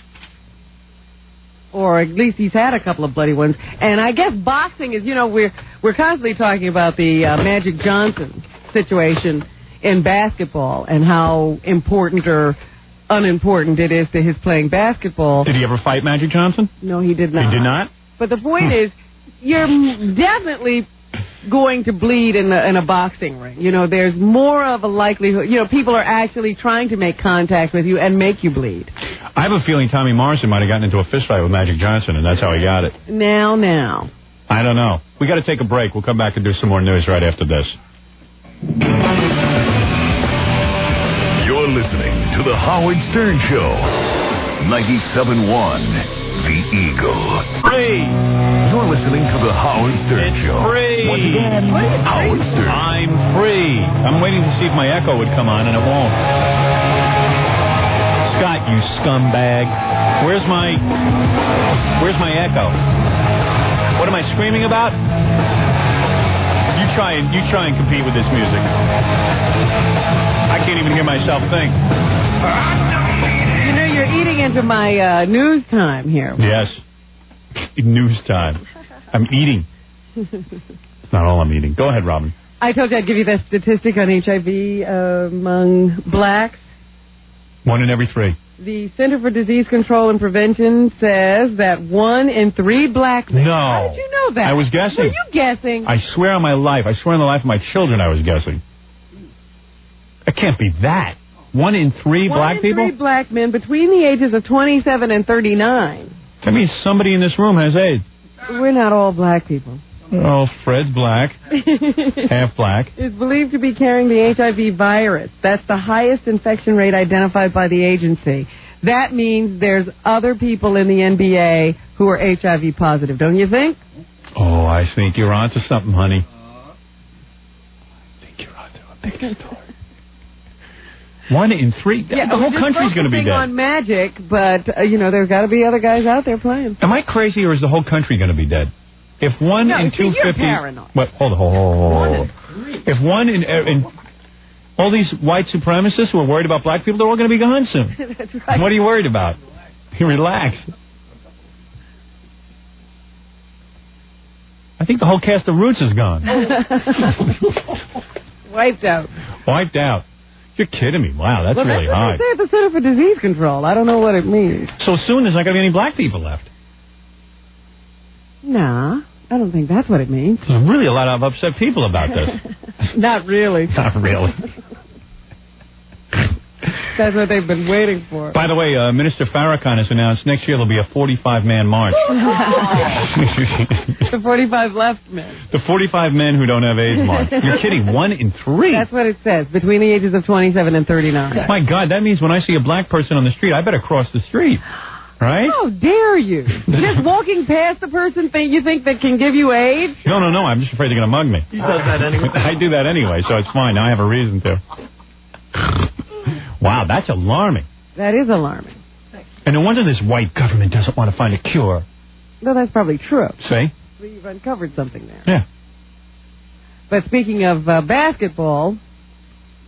Or at least he's had a couple of bloody ones. And I guess boxing is, we're constantly talking about the Magic Johnson situation in basketball and how important or unimportant it is to his playing basketball. Did he ever fight Magic Johnson? No, he did not. He did not? But the point is, you're definitely going to bleed in a boxing ring. There's more of a likelihood. People are actually trying to make contact with you and make you bleed. I have a feeling Tommy Morrison might have gotten into a fist fight with Magic Johnson, and that's how he got it. Now. I don't know. We got to take a break. We'll come back and do some more news right after this. You're listening to The Howard Stern Show. 97.1 The Eagle. Free. You're listening to The Howard Stern Show. Free. Once again, Howard Stern. I'm free. I'm waiting to see if my echo would come on, and it won't. Scott, you scumbag. Where's my echo? What am I screaming about? You try and compete with this music. I can't even hear myself think. You're eating into my news time here. Yes. News time. I'm eating. It's not all I'm eating. Go ahead, Robin. I told you I'd give you that statistic on HIV among blacks. 1 in every 3. The Center for Disease Control and Prevention says that 1 in 3 black men. No. How did you know that? I was guessing. Were you guessing? I swear on my life. I swear on the life of my children I was guessing. It can't be that. 1 in 3 black people? 1 in 3 black men between the ages of 27 and 39. That means somebody in this room has AIDS. We're not all black people. Oh, Fred's black. Half black. Is believed to be carrying the HIV virus. That's the highest infection rate identified by the agency. That means there's other people in the NBA who are HIV positive, don't you think? Oh, I think you're onto something, honey. I think you're onto a big story. 1 in 3. Yeah, the whole country's going to be dead. On Magic, but there's got to be other guys out there playing. Am I crazy, or is the whole country going to be dead? If 1 in 250. You're paranoid. What? Hold on. If 1 in all these white supremacists who are worried about black people, they're all going to be gone soon. That's right. What are you worried about? You relax. I think the whole cast of Roots is gone. Wiped out. Wiped out. You're kidding me. Wow, that's really high. That's what they say at the Center for Disease Control. I don't know what it means. So soon there's not going to be any black people left. Nah, I don't think that's what it means. There's really a lot of upset people about this. Not really. Not really. That's what they've been waiting for. By the way, Minister Farrakhan has announced next year there'll be a 45-man march. The 45 left men. The 45 men who don't have AIDS march. You're kidding. 1 in 3. That's what it says, between the ages of 27 and 39. My God, that means when I see a black person on the street, I better cross the street. Right? How dare you? Just walking past the person you think that can give you AIDS? No. I'm just afraid they're going to mug me. He does that anyway. I do that anyway, so it's fine. Now I have a reason to. Wow, that's alarming. That is alarming. And no wonder this white government doesn't want to find a cure. No, that's probably true. See? You've uncovered something there. Yeah. But speaking of basketball,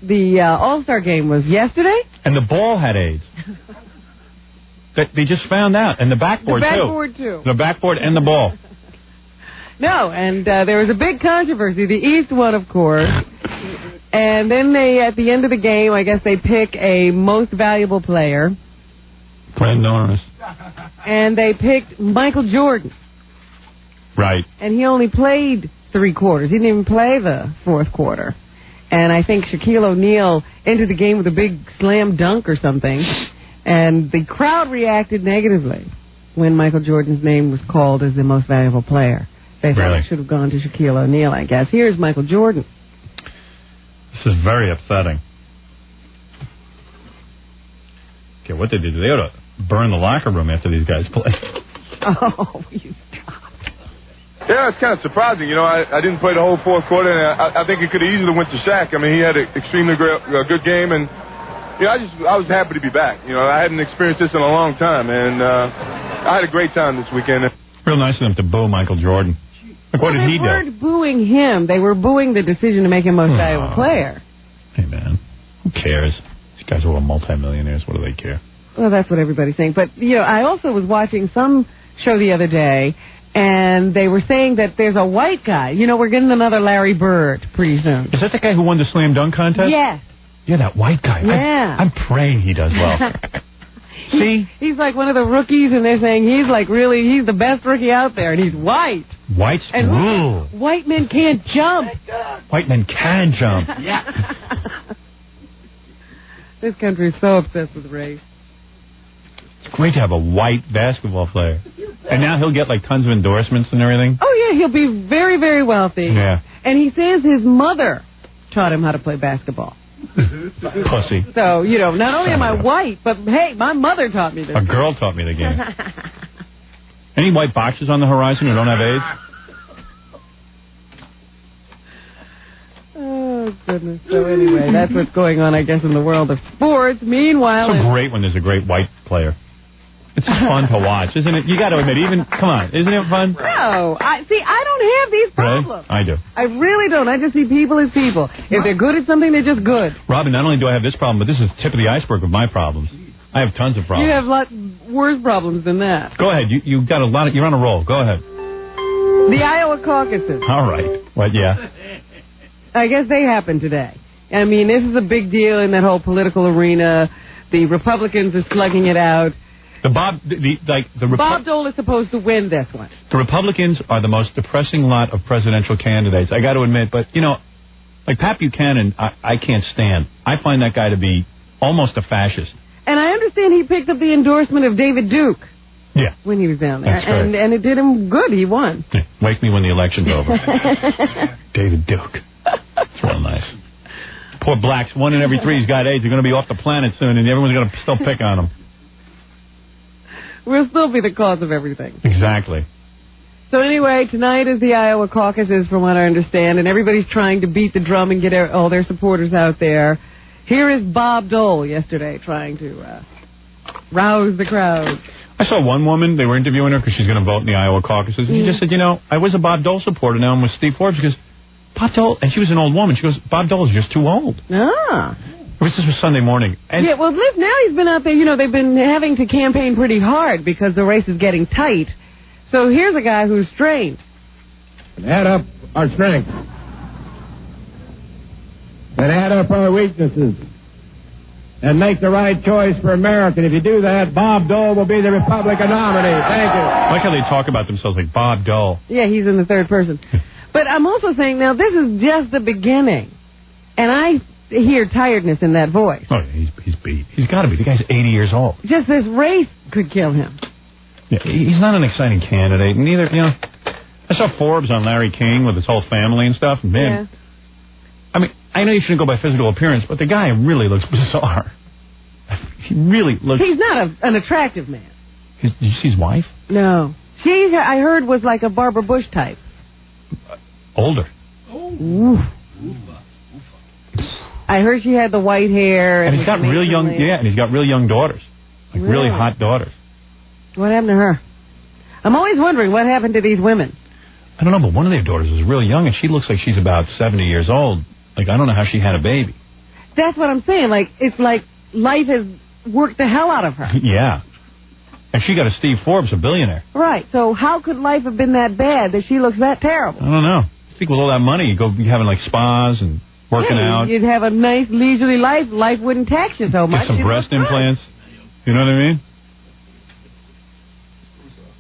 the All-Star game was yesterday. And the ball had AIDS. They just found out. And the backboard, too. The backboard and the ball. No, and there was a big controversy. The East won, of course. And then at the end of the game, I guess they pick a most valuable player. Brand Norris. And they picked Michael Jordan. Right. And he only played 3 quarters. He didn't even play the 4th quarter. And I think Shaquille O'Neal entered the game with a big slam dunk or something. And the crowd reacted negatively when Michael Jordan's name was called as the most valuable player. They thought it should have gone to Shaquille O'Neal, I guess. Here's Michael Jordan. This is very upsetting. Okay, what they did, they ought to burn the locker room after these guys play. Oh, you stop. Yeah, it's kind of surprising. You know, I didn't play the whole 4th quarter, and I think it could have easily went to Shaq. I mean, he had an extremely good game, and you know, I was happy to be back. You know, I hadn't experienced this in a long time, and I had a great time this weekend. Real nice of them to boo Michael Jordan. Like, what did he do? They weren't booing him. They were booing the decision to make him most valuable player. Hey, man. Who cares? These guys are all multimillionaires. What do they care? Well, that's what everybody's saying. But, you know, I also was watching some show the other day, and they were saying that there's a white guy. You know, we're getting another Larry Bird pretty soon. Is that the guy who won the slam dunk contest? Yes. Yeah, that white guy. Yeah. I'm praying he does well. See? He's like one of the rookies, and they're saying he's the best rookie out there, and he's white. Whites rule. White men can't jump. White men can jump. Yeah. This country is so obsessed with race. It's great to have a white basketball player. And now he'll get like tons of endorsements and everything. Oh, yeah, he'll be very, very wealthy. Yeah. And he says his mother taught him how to play basketball. Pussy. So, you know, not only am I white, but, hey, my mother taught me this. A girl taught me the game. Any white boxers on the horizon who don't have AIDS? Oh, goodness. So anyway, that's what's going on, I guess, in the world of sports. Meanwhile... It's so great when there's a great white player. It's just fun to watch, isn't it? You got to admit, come on, isn't it fun? No. I don't have these problems. Really? I do. I really don't. I just see people as people. If they're good at something, they're just good. Robin, not only do I have this problem, but this is the tip of the iceberg of my problems. I have tons of problems. You have lots worse problems than that. Go ahead. You got a lot. You're on a roll. Go ahead. The Iowa caucuses. All right. What? Yeah. I guess they happened today. I mean, this is a big deal in that whole political arena. The Republicans are slugging it out. Bob Dole is supposed to win this one. The Republicans are the most depressing lot of presidential candidates. I got to admit, but you know, like Pat Buchanan, I can't stand. I find that guy to be almost a fascist. And I understand he picked up the endorsement of David Duke. Yeah. When he was down there. That's right. And it did him good. He won. Yeah. Wake me when the election's over. David Duke. It's real nice. Poor blacks. 1 in every 3's got AIDS. They're going to be off the planet soon, and everyone's going to still pick on them. We'll still be the cause of everything. Exactly. So anyway, tonight is the Iowa caucuses, from what I understand, and everybody's trying to beat the drum and get all their supporters out there. Here is Bob Dole yesterday trying to rouse the crowd. I saw one woman, they were interviewing her because she's going to vote in the Iowa caucuses, and she just said, you know, I was a Bob Dole supporter, now I'm with Steve Forbes. She goes, Bob Dole, and she was an old woman, she goes, Bob Dole is just too old. Ah. This was Sunday morning. And yeah, well, now he's been out there, you know, they've been having to campaign pretty hard because the race is getting tight. So here's a guy who's strained. Add up our strengths. And add up our weaknesses. And make the right choice for America. And if you do that, Bob Dole will be the Republican nominee. Thank you. I like how they talk about themselves like Bob Dole. Yeah, he's in the third person. But I'm also saying, now, this is just the beginning. And I hear tiredness in that voice. Oh, yeah, he's beat. He's got to be. The guy's 80 years old. Just this race could kill him. Yeah, he's not an exciting candidate. Neither, you know, I saw Forbes on Larry King with his whole family and stuff. And man, yeah. I mean, I know you shouldn't go by physical appearance, but the guy really looks bizarre. He really looks... He's not an attractive man. Did you see his wife? No. She, I heard, was like a Barbara Bush type. Older. Ooh. I heard she had the white hair. And he's got real young, and he's got real young daughters. Like really hot daughters. What happened to her? I'm always wondering what happened to these women. I don't know, but one of their daughters is really young, and she looks like she's about 70 years old. Like, I don't know how she had a baby. That's what I'm saying. Like, it's like life has worked the hell out of her. Yeah. And she got a Steve Forbes, a billionaire. Right. So how could life have been that bad that she looks that terrible? I don't know. I think with all that money, you'd be having like spas and working out. You'd have a nice leisurely life. Life wouldn't tax you so much. Get some breast implants. You know what I mean?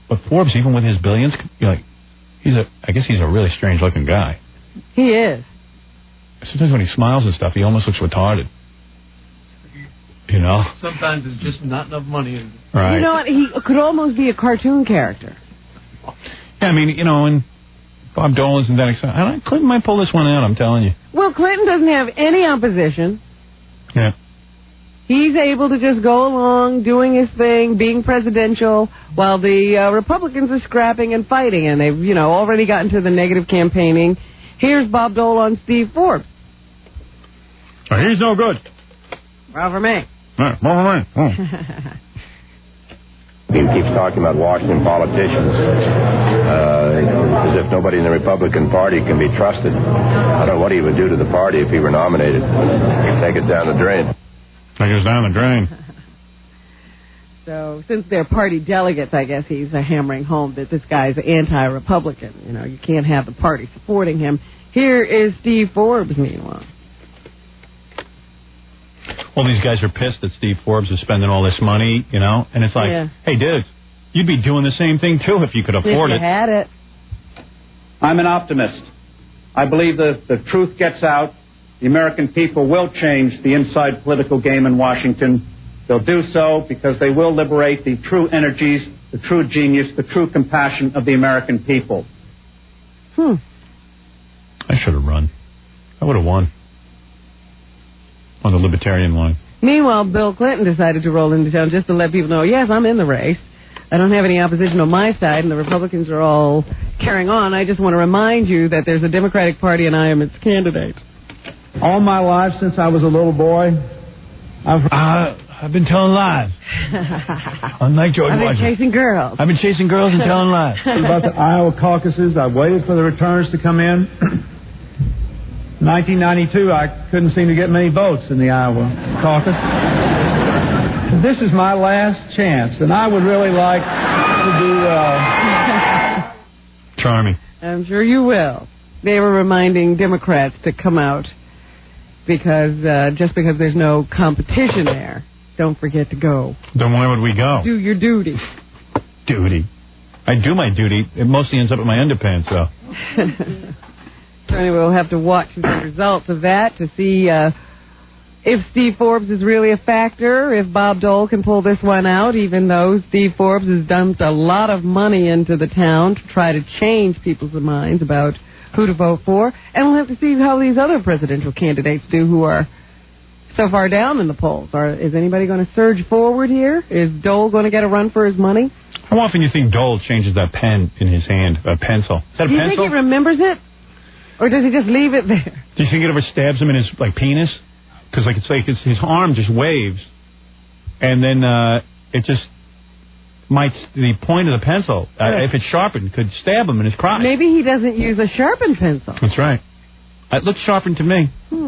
But Forbes, even with his billions, you're like, I guess he's a really strange looking guy. He is. Sometimes when he smiles and stuff, he almost looks retarded. You know? Sometimes there's just not enough money in it. Right. You know what? He could almost be a cartoon character. Yeah, I mean, you know, and Bob Dole isn't that excited. Clinton might pull this one out, I'm telling you. Well, Clinton doesn't have any opposition. Yeah. He's able to just go along, doing his thing, being presidential, while the Republicans are scrapping and fighting, and they've, you know, already gotten to the negative campaigning. Here's Bob Dole on Steve Forbes. He's no good. Well, for me. He keeps talking about Washington politicians as if nobody in the Republican Party can be trusted. I don't know what he would do to the party if he were nominated. Take it down the drain. Take it down the drain. So, since they're party delegates, I guess he's hammering home that this guy's anti-Republican. You know, you can't have the party supporting him. Here is Steve Forbes, meanwhile. All these guys are pissed that Steve Forbes is spending all this money, you know, and it's like, hey, dudes, you'd be doing the same thing, too, if you could afford it. If you had it. I'm an optimist. I believe that the truth gets out. The American people will change the inside political game in Washington. They'll do so because they will liberate the true energies, the true genius, the true compassion of the American people. I should have run. I would have won. On the libertarian line. Meanwhile, Bill Clinton decided to roll into town just to let people know, yes, I'm in the race. I don't have any opposition on my side, and the Republicans are all carrying on. I just want to remind you that there's a Democratic Party, and I am its candidate. All my life, since I was a little boy, I've been telling lies. Unlike George Washington. I've been chasing girls. I've been chasing girls and telling lies. About the Iowa caucuses, I waited for the returns to come in. 1992, I couldn't seem to get many votes in the Iowa caucus. This is my last chance, and I would really like to do well. Charming. I'm sure you will. They were reminding Democrats to come out because just because there's no competition there, don't forget to go. Then why would we go? Do your duty. Duty. I do my duty. It mostly ends up in my underpants, though. So anyway, we'll have to watch the results of that to see if Steve Forbes is really a factor, if Bob Dole can pull this one out, even though Steve Forbes has dumped a lot of money into the town to try to change people's minds about who to vote for. And we'll have to see how these other presidential candidates do who are so far down in the polls. Is anybody going to surge forward here? Is Dole going to get a run for his money? How often do you think Dole changes that pen in his hand, a pencil? Is that a pencil? Do you think he remembers it? Or does he just leave it there? Do you think it ever stabs him in his penis? Because his arm just waves, and then it just the point of the pencil, if it's sharpened, could stab him in his crotch. Maybe he doesn't use a sharpened pencil. That's right. It looks sharpened to me. He's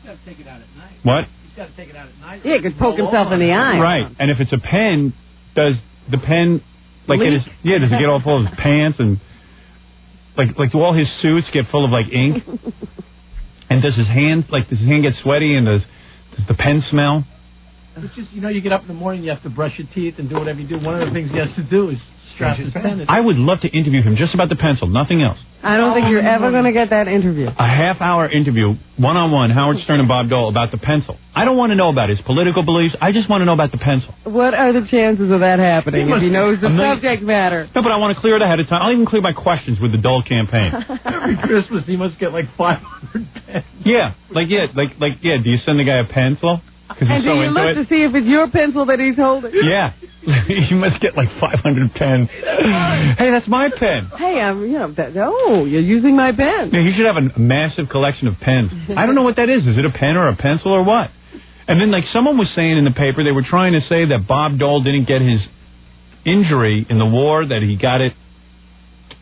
got to take it out at night. What? He's got to take it out at night. Yeah, he could poke himself in the eye. Right. And if it's a pen, does the pen does it get all full of his pants and like do all his suits get full of ink? And does his hand get sweaty, and does the pen smell? It's just, you get up in the morning, you have to brush your teeth and do whatever you do. One of the things he has to do is strap his pen in. I would love to interview him just about the pencil, nothing else. I don't think you're ever going to get that interview. A half-hour interview, one-on-one, Howard Stern and Bob Dole about the pencil. I don't want to know about his political beliefs. I just want to know about the pencil. What are the chances of that happening if he knows the subject matter? No, but I want to clear it ahead of time. I'll even clear my questions with the Dole campaign. Every Christmas, he must get 500 pens. Yeah, do you send the guy a pencil? Because he's so into it. And do you look to see if it's your pencil that he's holding? Yeah. You must get 500 pens. Hey, that's my pen. Hey, you're using my pen. Yeah, you should have a massive collection of pens. I don't know what that is. Is it a pen or a pencil or what? And then, someone was saying in the paper, they were trying to say that Bob Dole didn't get his injury in the war, that he got it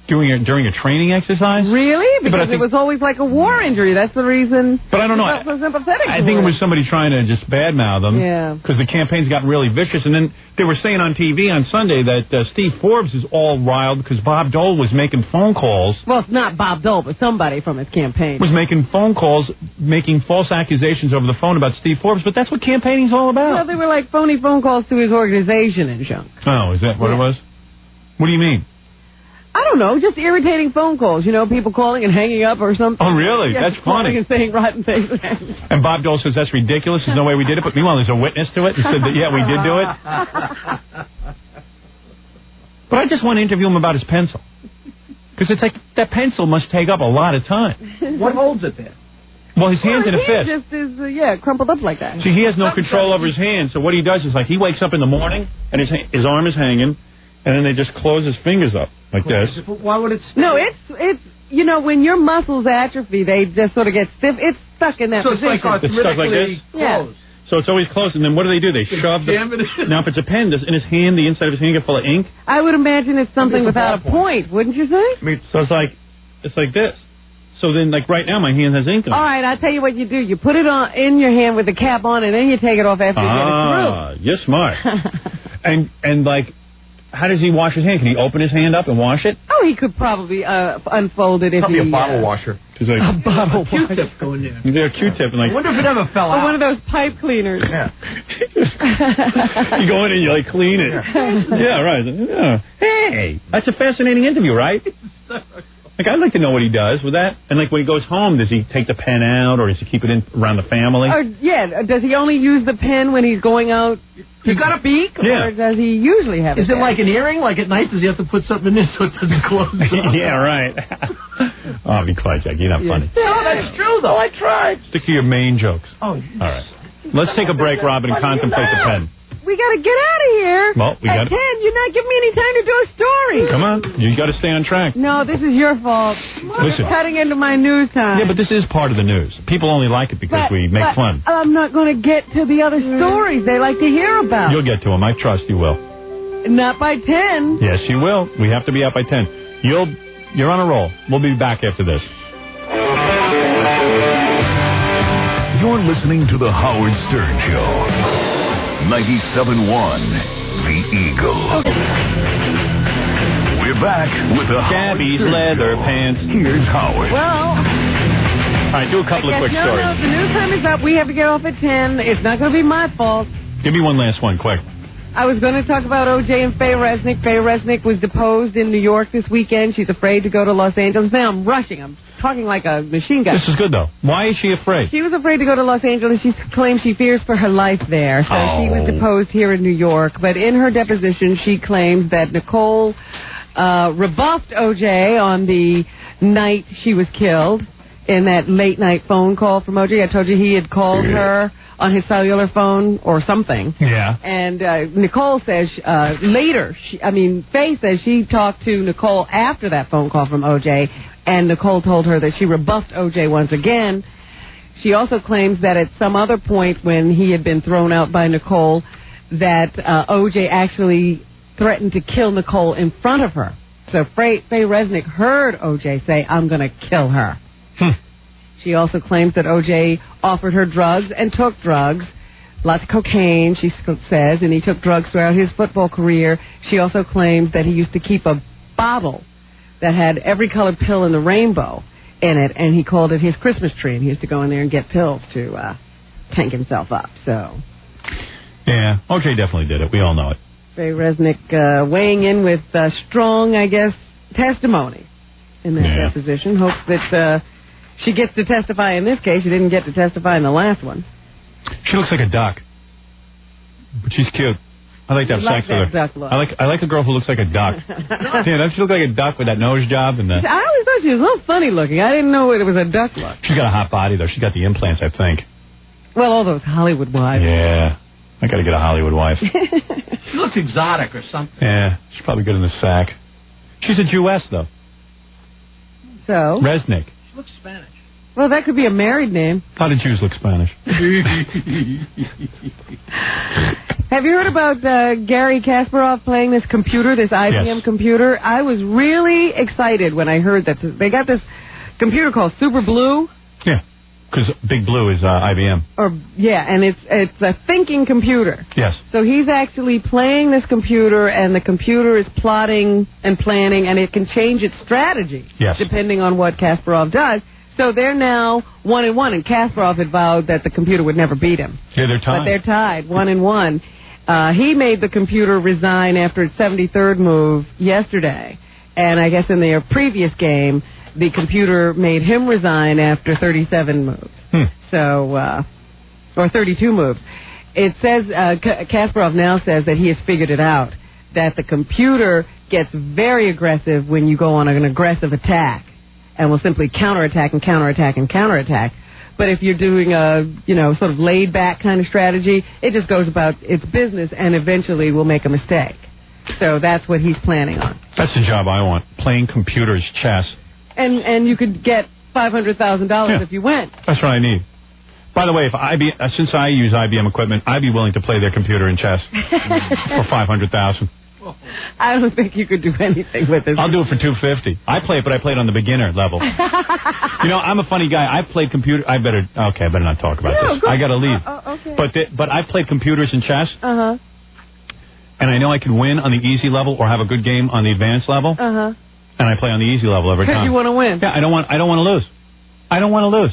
during a training exercise. Really? Yeah, Because it was always like a war injury. That's the reason. But I don't know. I felt so sympathetic. I think it was somebody trying to just badmouth them. Yeah. Because the campaign's gotten really vicious. And then they were saying on TV on Sunday that Steve Forbes is all riled because Bob Dole was making phone calls. Well, it's not Bob Dole, but somebody from his campaign. Was making phone calls, making false accusations over the phone about Steve Forbes. But that's what campaigning's all about. Well, they were like phony phone calls to his organization and junk. Oh, is that what it was? What do you mean? I don't know, just irritating phone calls. You know, people calling and hanging up or something. Oh, really? Yeah, That's calling funny. and saying rotten things. And Bob Dole says that's ridiculous. There's no way we did it. But meanwhile, there's a witness to it and said that, yeah, we did do it. But I just want to interview him about his pencil. Because it's like that pencil must take up a lot of time. What holds it there? Well, his hand's in a fist. Just is, crumpled up like that. See, he has no control over his hand. So what he does is like he wakes up in the morning and his arm is hanging. And then they just close his fingers up like this. Why would it stay? No, it's you know, when your muscles atrophy, they just sort of get stiff. It's stuck in that position. It's like stuck like this? Yeah. So it's always closed. And then what do? They shove now, if it's a pen, does in his hand, the inside of his hand get full of ink? I would imagine it's something without a point, wouldn't you say? So it's like this. So then, like right now, my hand has ink on it. All right, I'll tell you what you do. You put it on in your hand with the cap on, and then you take it off after you get it through. You're smart. and like, how does he wash his hand? Can he open his hand up and wash it? Oh, he could probably unfold it if Probably he... a bottle washer. Like, a bottle washer. Q-tip going there. There's a Q-tip. And like, I wonder if it ever fell out. Or one of those pipe cleaners. Yeah. You go in and you like clean it. Yeah, right. Yeah. Hey, that's a fascinating interview, right? Like, I'd like to know what he does with that. And, like, when he goes home, does he take the pen out or does he keep it in around the family? Or, does he only use the pen when he's going out to speak? Yeah. Or does he usually have Is it like an earring? Like at night, does he have to put something in there so it doesn't close? Yeah, right. Oh, be quiet, Jack. You're not funny. No, that's true, though. I tried. Stick to your main jokes. Oh. All right. Let's take a break, Robin, and contemplate the pen. We got to get out of here. Well, we At 10, got you're not giving me any time to do a story. Come on. You got to stay on track. No, this is your fault. Listen. You're cutting into my news time. Yeah, but this is part of the news. People only like it because we make fun. I'm not going to get to the other stories they like to hear about. You'll get to them. I trust you will. Not by 10. Yes, you will. We have to be out by 10. You're on a roll. We'll be back after this. You're listening to The Howard Stern Show. 97.1 The Eagle. We're back with the Gabby's leather pants. Here's Howard. Well, all right, do a couple of quick stories. No, the news time is up. We have to get off at 10. It's not going to be my fault. Give me one last one, quick. I was going to talk about O.J. and Faye Resnick. Faye Resnick was deposed in New York this weekend. She's afraid to go to Los Angeles. Now I'm rushing. I'm talking like a machine gun. This is good, though. Why is she afraid? She was afraid to go to Los Angeles. She claims she fears for her life there. So she was deposed here in New York. But in her deposition, she claims that Nicole rebuffed O.J. on the night she was killed in that late-night phone call from O.J. I told you he had called her on his cellular phone or something. Yeah. And Nicole says Faye says she talked to Nicole after that phone call from O.J., and Nicole told her that she rebuffed O.J. once again. She also claims that at some other point when he had been thrown out by Nicole, that O.J. actually threatened to kill Nicole in front of her. So Faye Resnick heard O.J. say, "I'm going to kill her." She also claims that O.J. offered her drugs and took drugs, lots of cocaine, she says, and he took drugs throughout his football career. She also claims that he used to keep a bottle that had every colored pill in the rainbow in it, and he called it his Christmas tree, and he used to go in there and get pills to tank himself up. So, yeah, O.J. definitely did it. We all know it. Faye Resnick weighing in with strong, I guess, testimony in that deposition. Hopes that she gets to testify in this case. She didn't get to testify in the last one. She looks like a duck, but she's cute. I like to have sex with her. Duck look. I like a girl who looks like a duck. Yeah, doesn't she look like a duck with that nose job and the? I always thought she was a little funny looking. I didn't know it was a duck look. She's got a hot body though. She got the implants, I think. Well, all those Hollywood wives. Yeah, I got to get a Hollywood wife. She looks exotic or something. Yeah, she's probably good in the sack. She's a Jewess though. So? Resnick. She looks Spanish. Well, that could be a married name. A lot of Jews look Spanish. Have you heard about Gary Kasparov playing this computer, this IBM computer? I was really excited when I heard that they got this computer called Super Blue. Yeah, because Big Blue is IBM. And it's a thinking computer. Yes. So he's actually playing this computer, and the computer is plotting and planning, and it can change its strategy depending on what Kasparov does. So they're now 1-1, and Kasparov had vowed that the computer would never beat him. Yeah, they're tied. But they're tied, 1-1. He made the computer resign after its 73rd move yesterday. And I guess in their previous game, the computer made him resign after 37 moves. So, or 32 moves. It says, Kasparov now says that he has figured it out, that the computer gets very aggressive when you go on an aggressive attack, and will simply counterattack and counterattack and counterattack. But if you're doing a, sort of laid-back kind of strategy, it just goes about its business and eventually will make a mistake. So that's what he's planning on. That's the job I want, playing computers chess. And you could get $500,000 if you win. That's what I need. By the way, since I use IBM equipment, I'd be willing to play their computer in chess for $500,000. I don't think you could do anything with it. I'll do it for $250. I play it, but I play it on the beginner level. I'm a funny guy. I've played computer. I better not talk about this. I got to leave. Okay. But I've played computers and chess. Uh-huh. And I know I can win on the easy level or have a good game on the advanced level. Uh-huh. And I play on the easy level every time. Because you want to win. Yeah, I don't want to lose. I don't want to lose.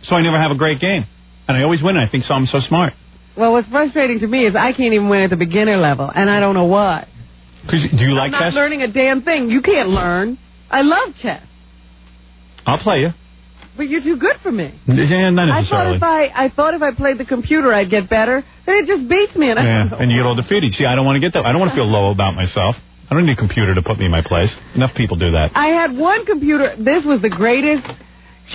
So I never have a great game. And I always win. I think I'm so smart. Well, what's frustrating to me is I can't even win at the beginner level, and I don't know why. Do you like chess? I'm not learning a damn thing. You can't learn. I love chess. I'll play you. But you're too good for me. Yeah, not necessarily. I thought if I played the computer, I'd get better. Then it just beats me, and I don't know. And you get all defeated. See, I don't want to get that. I don't want to feel low about myself. I don't need a computer to put me in my place. Enough people do that. I had one computer. This was the greatest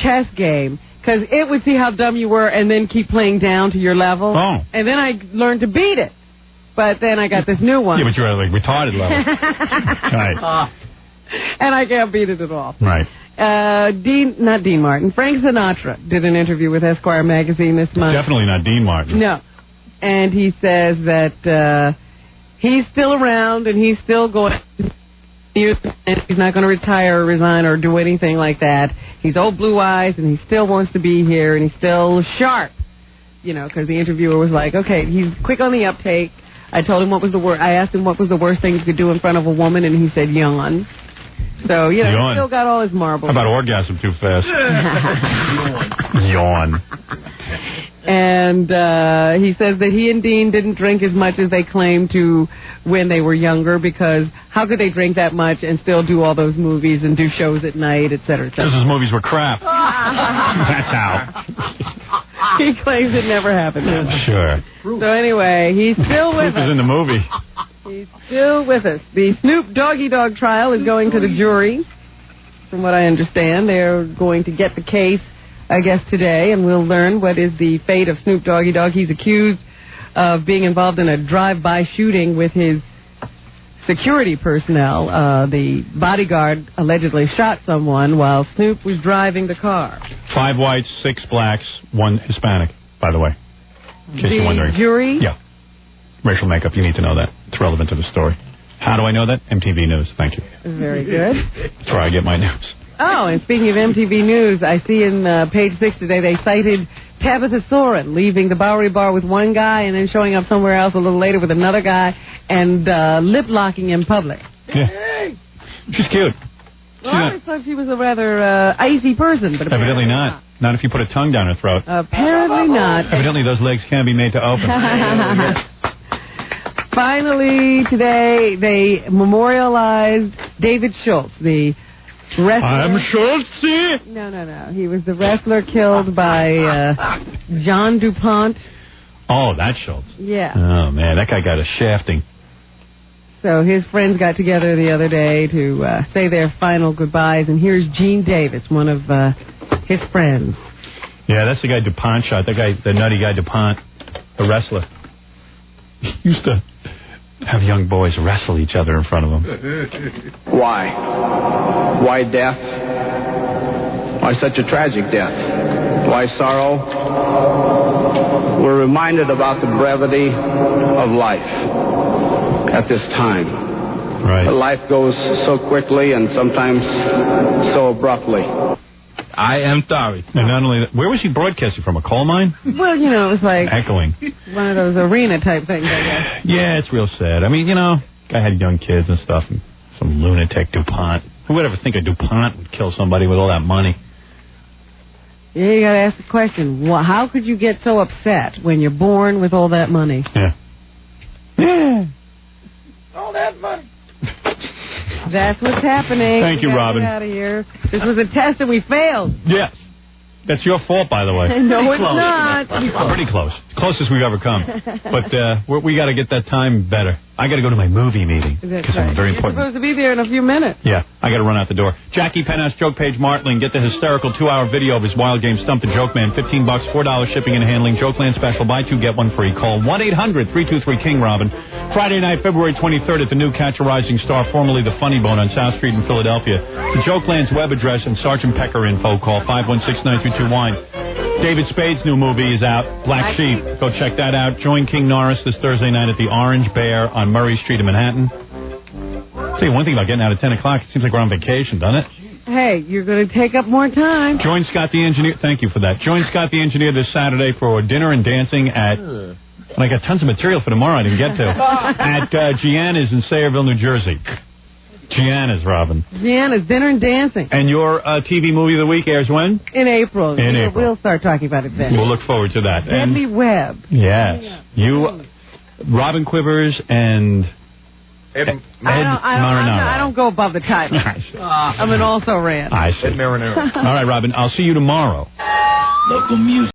chess game. Because it would see how dumb you were and then keep playing down to your level. Oh. And then I learned to beat it. But then I got this new one. Yeah, but you're at like retarded level. Right. And I can't beat it at all. Right. Not Dean Martin. Frank Sinatra did an interview with Esquire magazine this month. Definitely not Dean Martin. No. And he says that he's still around and he's still going... And he's not going to retire or resign or do anything like that. He's old blue eyes, and he still wants to be here, and he's still sharp. Because the interviewer was like, okay, he's quick on the uptake. I told him I asked him what was the worst thing you could do in front of a woman, and he said yawn. So, he's still got all his marbles. How about orgasm too fast? Yawn. And he says that he and Dean didn't drink as much as they claimed to when they were younger, because how could they drink that much and still do all those movies and do shows at night, et cetera, et cetera? Because those movies were crap. That's how. He claims it never happened. Sure. So anyway, he's still with us. Proof is in the movie. He's still with us. The Snoop Doggy Dogg trial is going to the jury. From what I understand, they're going to get the case, I guess, today, and we'll learn what is the fate of Snoop Doggy Dogg. He's accused of being involved in a drive-by shooting with his security personnel. The bodyguard allegedly shot someone while Snoop was driving the car. 5 whites, 6 blacks, 1 Hispanic, by the way. In case you're wondering. The jury? Yeah. Racial makeup, you need to know that. It's relevant to the story. How do I know that? MTV News. Thank you. Very good. That's where I get my news. Oh, and speaking of MTV News, I see in page 6 today they cited Tabitha Soren leaving the Bowery Bar with one guy and then showing up somewhere else a little later with another guy and lip-locking in public. Yeah. She's cute. Well, I always thought she was a rather icy person, but evidently not. Not if you put a tongue down her throat. Apparently not. Evidently those legs can't be made to open. Finally, today, they memorialized David Schultz, the wrestler. I'm Schultz. No. He was the wrestler killed by John DuPont. Oh, that's Schultz. Yeah. Oh, man, that guy got a shafting. So his friends got together the other day to say their final goodbyes, and here's Gene Davis, one of his friends. Yeah, that's the guy DuPont shot. That guy, the nutty guy DuPont, the wrestler. He used to have young boys wrestle each other in front of him. Why? Why death? Why such a tragic death? Why sorrow? We're reminded about the brevity of life at this time. Right. Life goes so quickly and sometimes so abruptly. I am sorry. And not only that, where was he broadcasting from? A coal mine? Well, it was like Echoing. one of those arena type things, I guess. Yeah, it's real sad. I mean, I had young kids and stuff, and some lunatic DuPont. Who would ever think a DuPont would kill somebody with all that money? Yeah, you got to ask the question, how could you get so upset when you're born with all that money? Yeah. All that money. That's what's happening. Thank you, Robin. Get out of here. This was a test and we failed. Yes. That's your fault, by the way. No, it's not. Pretty close. Closest we've ever come. But we got to get that time better. I got to go to my movie meeting. That's right. I'm very You're important. supposed to be there in a few minutes. Yeah, I got to run out the door. Jackie Penthouse, Joke Page Martling, get the hysterical 2-hour video of his wild game Stump the Joke Man. $15, $4 shipping and handling. Jokeland special. Buy two, get one free. Call 1-800-323-KING Robin. Friday night, February 23rd at the new Catch a Rising Star, formerly the Funny Bone on South Street in Philadelphia. The Jokeland's web address and Sergeant Pecker info. Call 516-922-WINE. David Spade's new movie is out, Black Sheep. Go check that out. Join King Norris this Thursday night at the Orange Bear on Murray Street in Manhattan. I'll tell you one thing about getting out at 10 o'clock. It seems like we're on vacation, doesn't it? Hey, you're going to take up more time. Join Scott the Engineer. Thank you for that. Join Scott the Engineer this Saturday for dinner and dancing at... And I got tons of material for tomorrow I didn't get to. At Gianna's in Sayreville, New Jersey. Gianna's, Robin. Gianna's Dinner and Dancing. And your TV movie of the week airs when? In April. In April. We'll start talking about it then. We'll look forward to that. Deadly Web. Yes. You, Robin Quivers, and Ed Marinaro. I don't go above the title. I'm an also-ran. I see. Ed Marinaro. All right, Robin. I'll see you tomorrow. Local music.